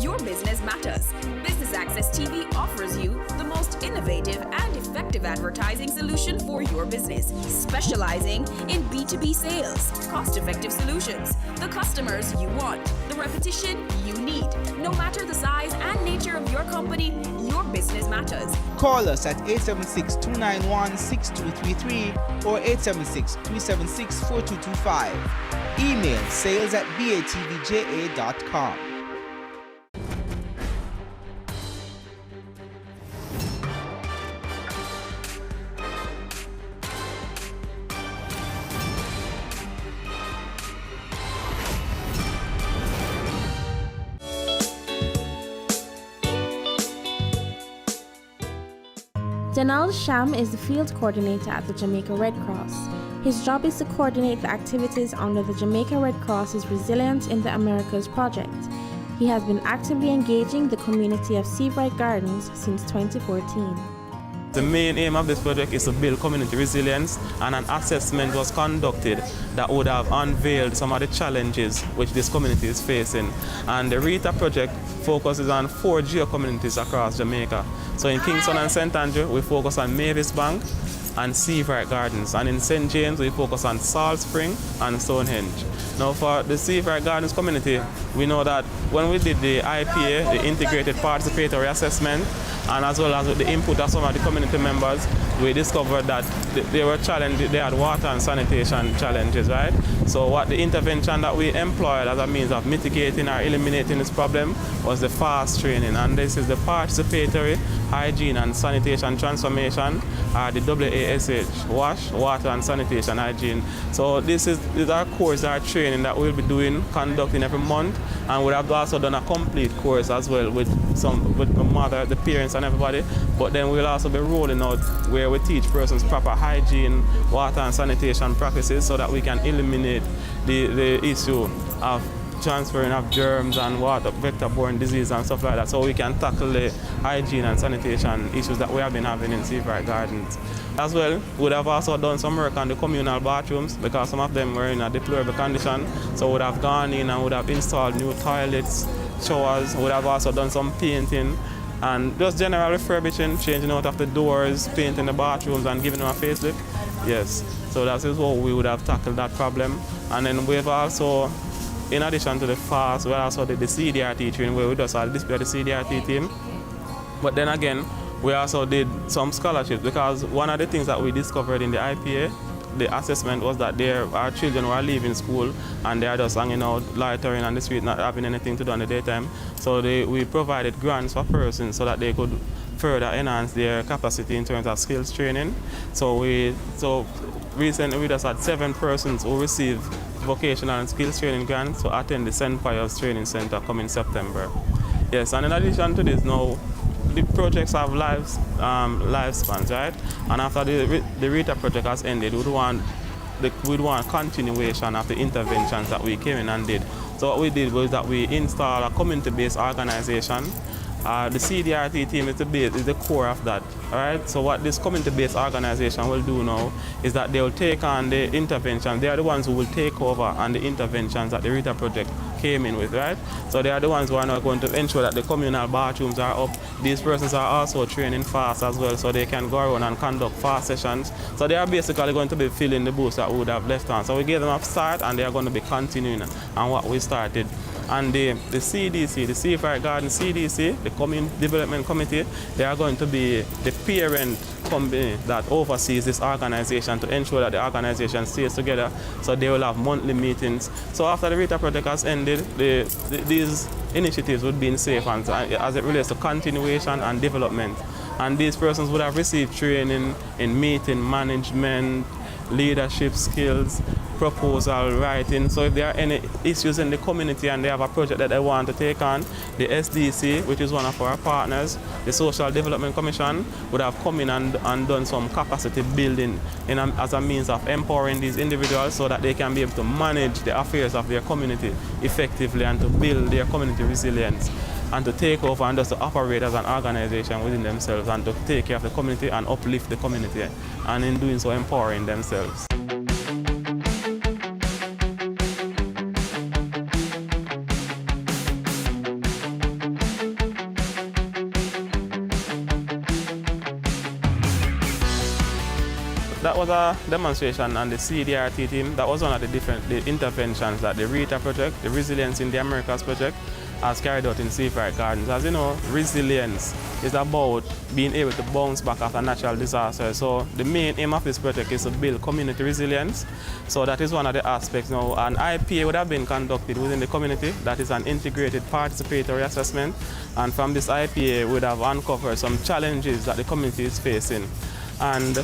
Your business matters. Business Access TV offers you the most innovative and effective advertising solution for your business, specializing in B2B sales, cost-effective solutions, the customers you want, the repetition you need. No matter the size and nature of your company, your business matters. Call us at 876-291-6233 or 876-376-4225. Email sales@batvja.com. Janal Sham is the field coordinator at the Jamaica Red Cross. His job is to coordinate the activities under the Jamaica Red Cross's Resilience in the Americas project. He has been actively engaging the community of Seabright Gardens since 2014. The main aim of this project is to build community resilience, and an assessment was conducted that would have unveiled some of the challenges which this community is facing. And the RETA project focuses on 4 geo-communities across Jamaica. So in Kingston and St. Andrew, we focus on Mavis Bank and Seabright Gardens. And in St. James, we focus on Salt Spring and Stonehenge. Now for the Seabright Gardens community, we know that when we did the IPA, the Integrated Participatory Assessment, and as well as with the input of some of the community members, we discovered that they were challenged, they had water and sanitation challenges, right? So what the intervention that we employed as a means of mitigating or eliminating this problem was the FAST training, and this is the Participatory Hygiene and Sanitation Transformation, the WASH, Wash, Water and Sanitation Hygiene. So these are courses, our training that we'll be conducting every month, and we have also done a complete course as well with the mother, the parents and everybody, but then we'll also be rolling out where we teach persons proper hygiene, water and sanitation practices so that we can eliminate the issue of transferring of germs and water, vector-borne disease and stuff like that, so we can tackle the hygiene and sanitation issues that we have been having in Seabright Gardens. As well, we would have also done some work on the communal bathrooms because some of them were in a deplorable condition, so we would have gone in and would have installed new toilets, showers, we would have also done some painting and just general refurbishing, changing out of the doors, painting the bathrooms and giving them a facelift. Yes, so that is how we would have tackled that problem. And then we've also, in addition to the FAST, we also did the CDRT training where we just all display the CDRT team. But then again, we also did some scholarships because one of the things that we discovered in the IPA, the assessment, was that our children were leaving school and they are just hanging out, loitering on the street, not having anything to do in the daytime. So we provided grants for persons so that they could further enhance their capacity in terms of skills training. So recently we just had 7 persons who received vocational and skills training grants to attend the St. Pius Training Center coming September. Yes, and in addition to this now, the projects have lifespans, right? And after the RETA project has ended, we'd want continuation of the interventions that we came in and did. So what we did was that we installed a community-based organization. The CDRT team is the core of that, all right? So what this community-based organization will do now is that they will take on the intervention. They are the ones who will take over on the interventions that the RETA project came in with, right? So they are the ones who are now going to ensure that the communal bathrooms are up. These persons are also training FAST as well, so they can go around and conduct FAST sessions. So they are basically going to be filling the booths that we would have left on. So we gave them a start and they are going to be continuing on what we started. And the CDC, the Seabright Garden CDC, the Community Development Committee, they are going to be the parent company that oversees this organization to ensure that the organization stays together. So they will have monthly meetings. So after the RETA project has ended, these initiatives would be in safe hands as it relates to continuation and development. And these persons would have received training in meeting management, leadership skills, proposal writing. So if there are any issues in the community and they have a project that they want to take on, the SDC, which is one of our partners, the Social Development Commission, would have come in and done some capacity building as a means of empowering these individuals so that they can be able to manage the affairs of their community effectively and to build their community resilience and to take over and just to operate as an organization within themselves and to take care of the community and uplift the community, and in doing so empowering themselves. That was a demonstration on the CDRT team. That was one of the interventions that the RETA project, the Resilience in the Americas project, has carried out in Seafright Gardens. As you know, resilience is about being able to bounce back after natural disasters. So the main aim of this project is to build community resilience. So that is one of the aspects now. An IPA would have been conducted within the community. That is an integrated participatory assessment. And from this IPA, we would have uncovered some challenges that the community is facing. And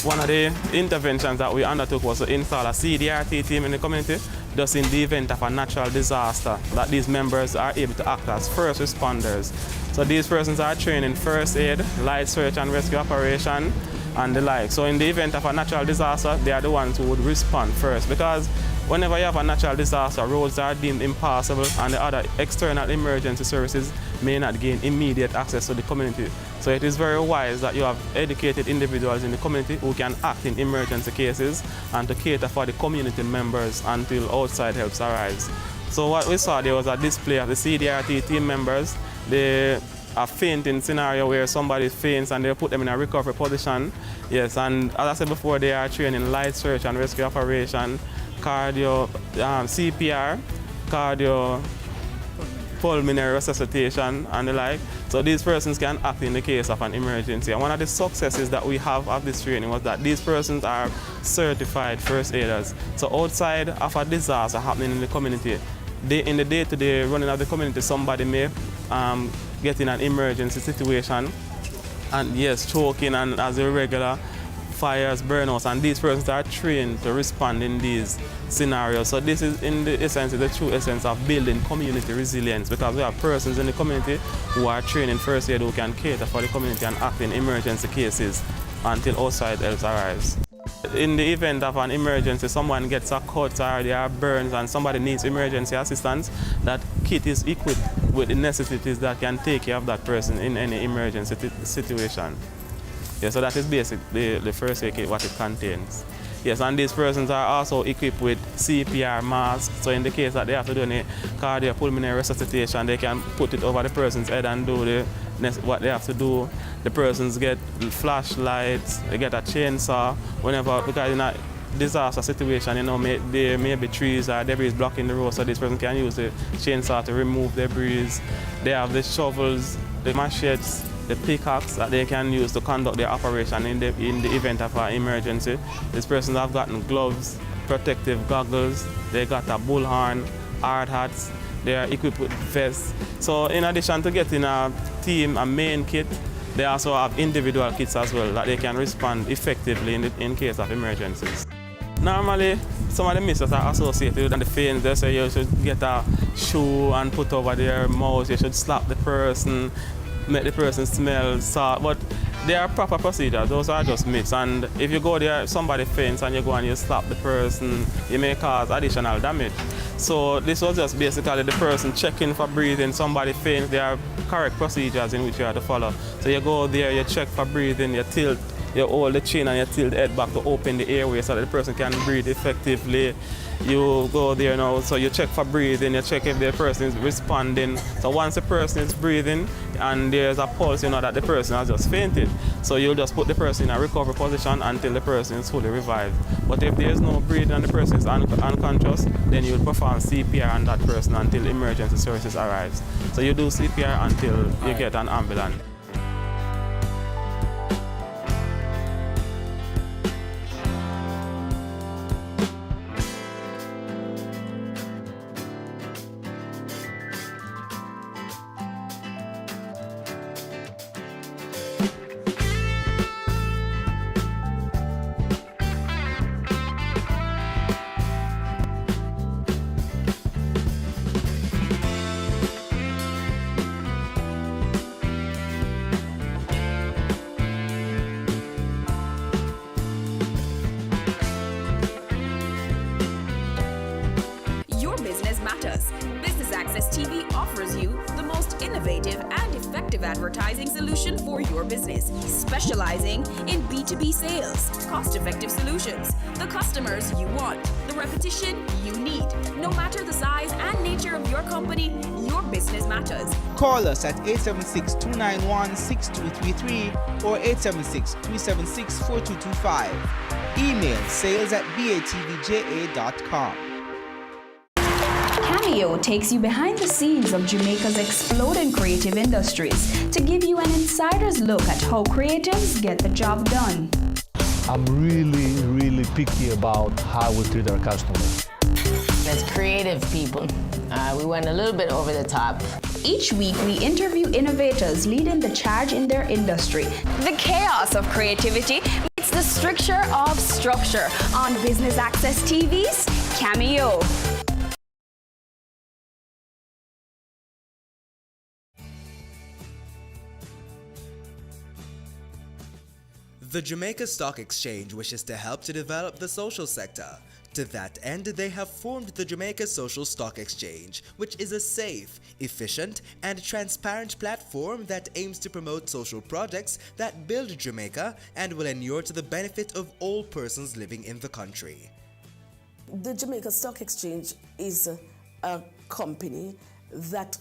one of the interventions that we undertook was to install a CDRT team in the community, just in the event of a natural disaster, that these members are able to act as first responders. So these persons are trained in first aid, light search and rescue operation, and the like. So in the event of a natural disaster, they are the ones who would respond first, because whenever you have a natural disaster, roads are deemed impassable and the other external emergency services may not gain immediate access to the community. So it is very wise that you have educated individuals in the community who can act in emergency cases and to cater for the community members until outside helps arrives. So what we saw there was a display of the CDRT team members. They a fainting scenario where somebody faints and they put them in a recovery position. Yes, and as I said before, they are trained in light search and rescue operation, cardio, CPR, cardio, pulmonary resuscitation and the like. So these persons can act in the case of an emergency. And one of the successes that we have of this training was that these persons are certified first aiders. So outside of a disaster happening in the community, in the day-to-day running of the community, somebody may get in an emergency situation and yes, choking and as irregular fires, burnouts, and these persons are trained to respond in these scenarios. So this is in the essence, the true essence of building community resilience, because we have persons in the community who are trained in first aid who can cater for the community and act in emergency cases until outside help arrives. In the event of an emergency, someone gets a cut or there are burns and somebody needs emergency assistance, that kit is equipped with the necessities that can take care of that person in any emergency situation. Yeah, so that is basically the first aid kit, what it contains. Yes, and these persons are also equipped with CPR masks, so in the case that they have to do any cardiopulmonary resuscitation, they can put it over the person's head and do what they have to do. The persons get flashlights, they get a chainsaw, whenever, because in a disaster situation, you know, there may be trees or debris blocking the road, so this person can use the chainsaw to remove debris. They have the shovels, the machetes, the pickaxe that they can use to conduct their operation in the event of an emergency. These persons have gotten gloves, protective goggles, they got a bullhorn, hard hats, they are equipped with vests. So in addition to getting a team, a main kit, they also have individual kits as well that they can respond effectively in case of emergencies. Normally, some of the misses are associated with the faints. They say you should get a shoe and put over their mouth, you should slap the person, make the person smell salt, but they are proper procedures. Those are just myths. And if you go there, somebody faints and you go and you slap the person, you may cause additional damage. So this was just basically the person checking for breathing. Somebody faints, there are correct procedures in which you have to follow. So you go there, you check for breathing, you tilt, you hold the chin and you tilt the head back to open the airway so that the person can breathe effectively. You go there now, so you check for breathing, you check if the person is responding. So once the person is breathing and there's a pulse, you know that the person has just fainted. So you'll just put the person in a recovery position until the person is fully revived. But if there's no breathing and the person is unconscious, then you'll perform CPR on that person until emergency services arrives. So you do CPR until you get an ambulance. matters. Business Access TV offers you the most innovative and effective advertising solution for your business, specializing in B2B sales, cost-effective solutions, the customers you want, the repetition you need. No matter the size and nature of your company, your business matters. Call us at 876-291-6233 or 876-376-4225. Email sales@batvja.com. Cameo takes you behind the scenes of Jamaica's exploding creative industries to give you an insider's look at how creatives get the job done. I'm really picky about how we treat our customers. As creative people, we went a little bit over the top. Each week, we interview innovators leading the charge in their industry. The chaos of creativity meets the stricture of structure on Business Access TV's Cameo. The Jamaica Stock Exchange wishes to help to develop the social sector. To that end, they have formed the Jamaica Social Stock Exchange, which is a safe, efficient, and transparent platform that aims to promote social projects that build Jamaica and will inure to the benefit of all persons living in the country. The Jamaica Stock Exchange is a company that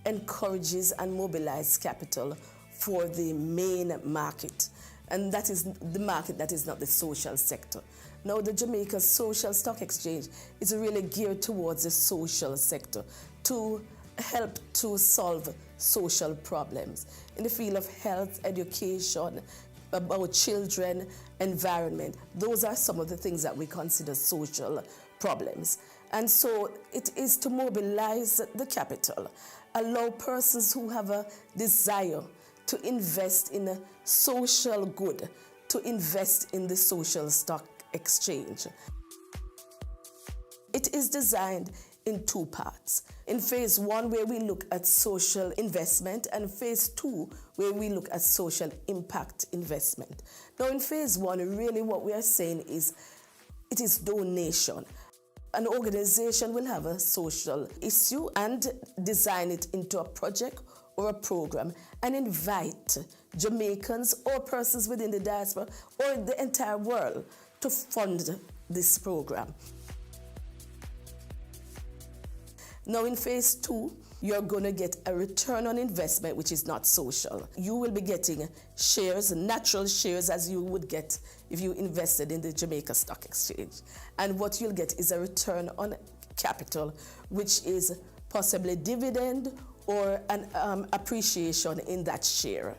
encourages and mobilizes capital for the main market. And that is the market that is not the social sector. Now, the Jamaica Social Stock Exchange is really geared towards the social sector to help to solve social problems in the field of health, education, about children, environment. Those are some of the things that we consider social problems. And so it is to mobilize the capital, allow persons who have a desire to invest in a social good, to invest in the social stock exchange. It is designed in two parts. In phase one, where we look at social investment, and phase two, where we look at social impact investment. Now, in phase one, really what we are saying is it is donation. An organization will have a social issue and design it into a project or a program and invite Jamaicans or persons within the diaspora or the entire world to fund this program. Now in phase two, you're going to get a return on investment which is not social. You will be getting shares, natural shares, as you would get if you invested in the Jamaica Stock Exchange. And what you'll get is a return on capital, which is possibly dividend or an appreciation in that share.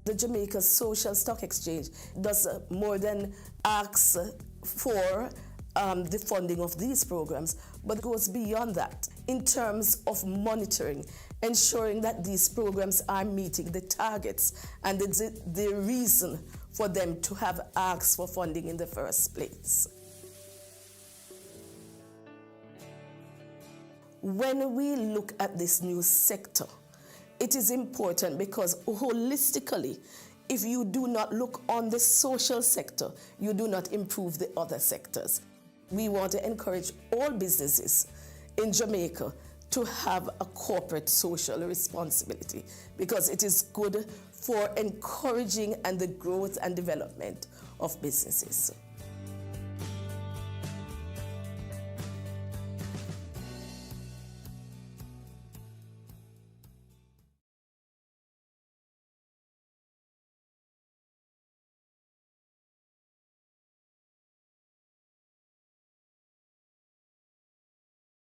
The Jamaica Social Stock Exchange does more than ask for the funding of these programs, but goes beyond that in terms of monitoring, ensuring that these programs are meeting the targets and the reason for them to have asked for funding in the first place. When we look at this new sector, it is important because holistically, if you do not look on the social sector, you do not improve the other sectors. We want to encourage all businesses in Jamaica to have a corporate social responsibility because it is good for encouraging and the growth and development of businesses.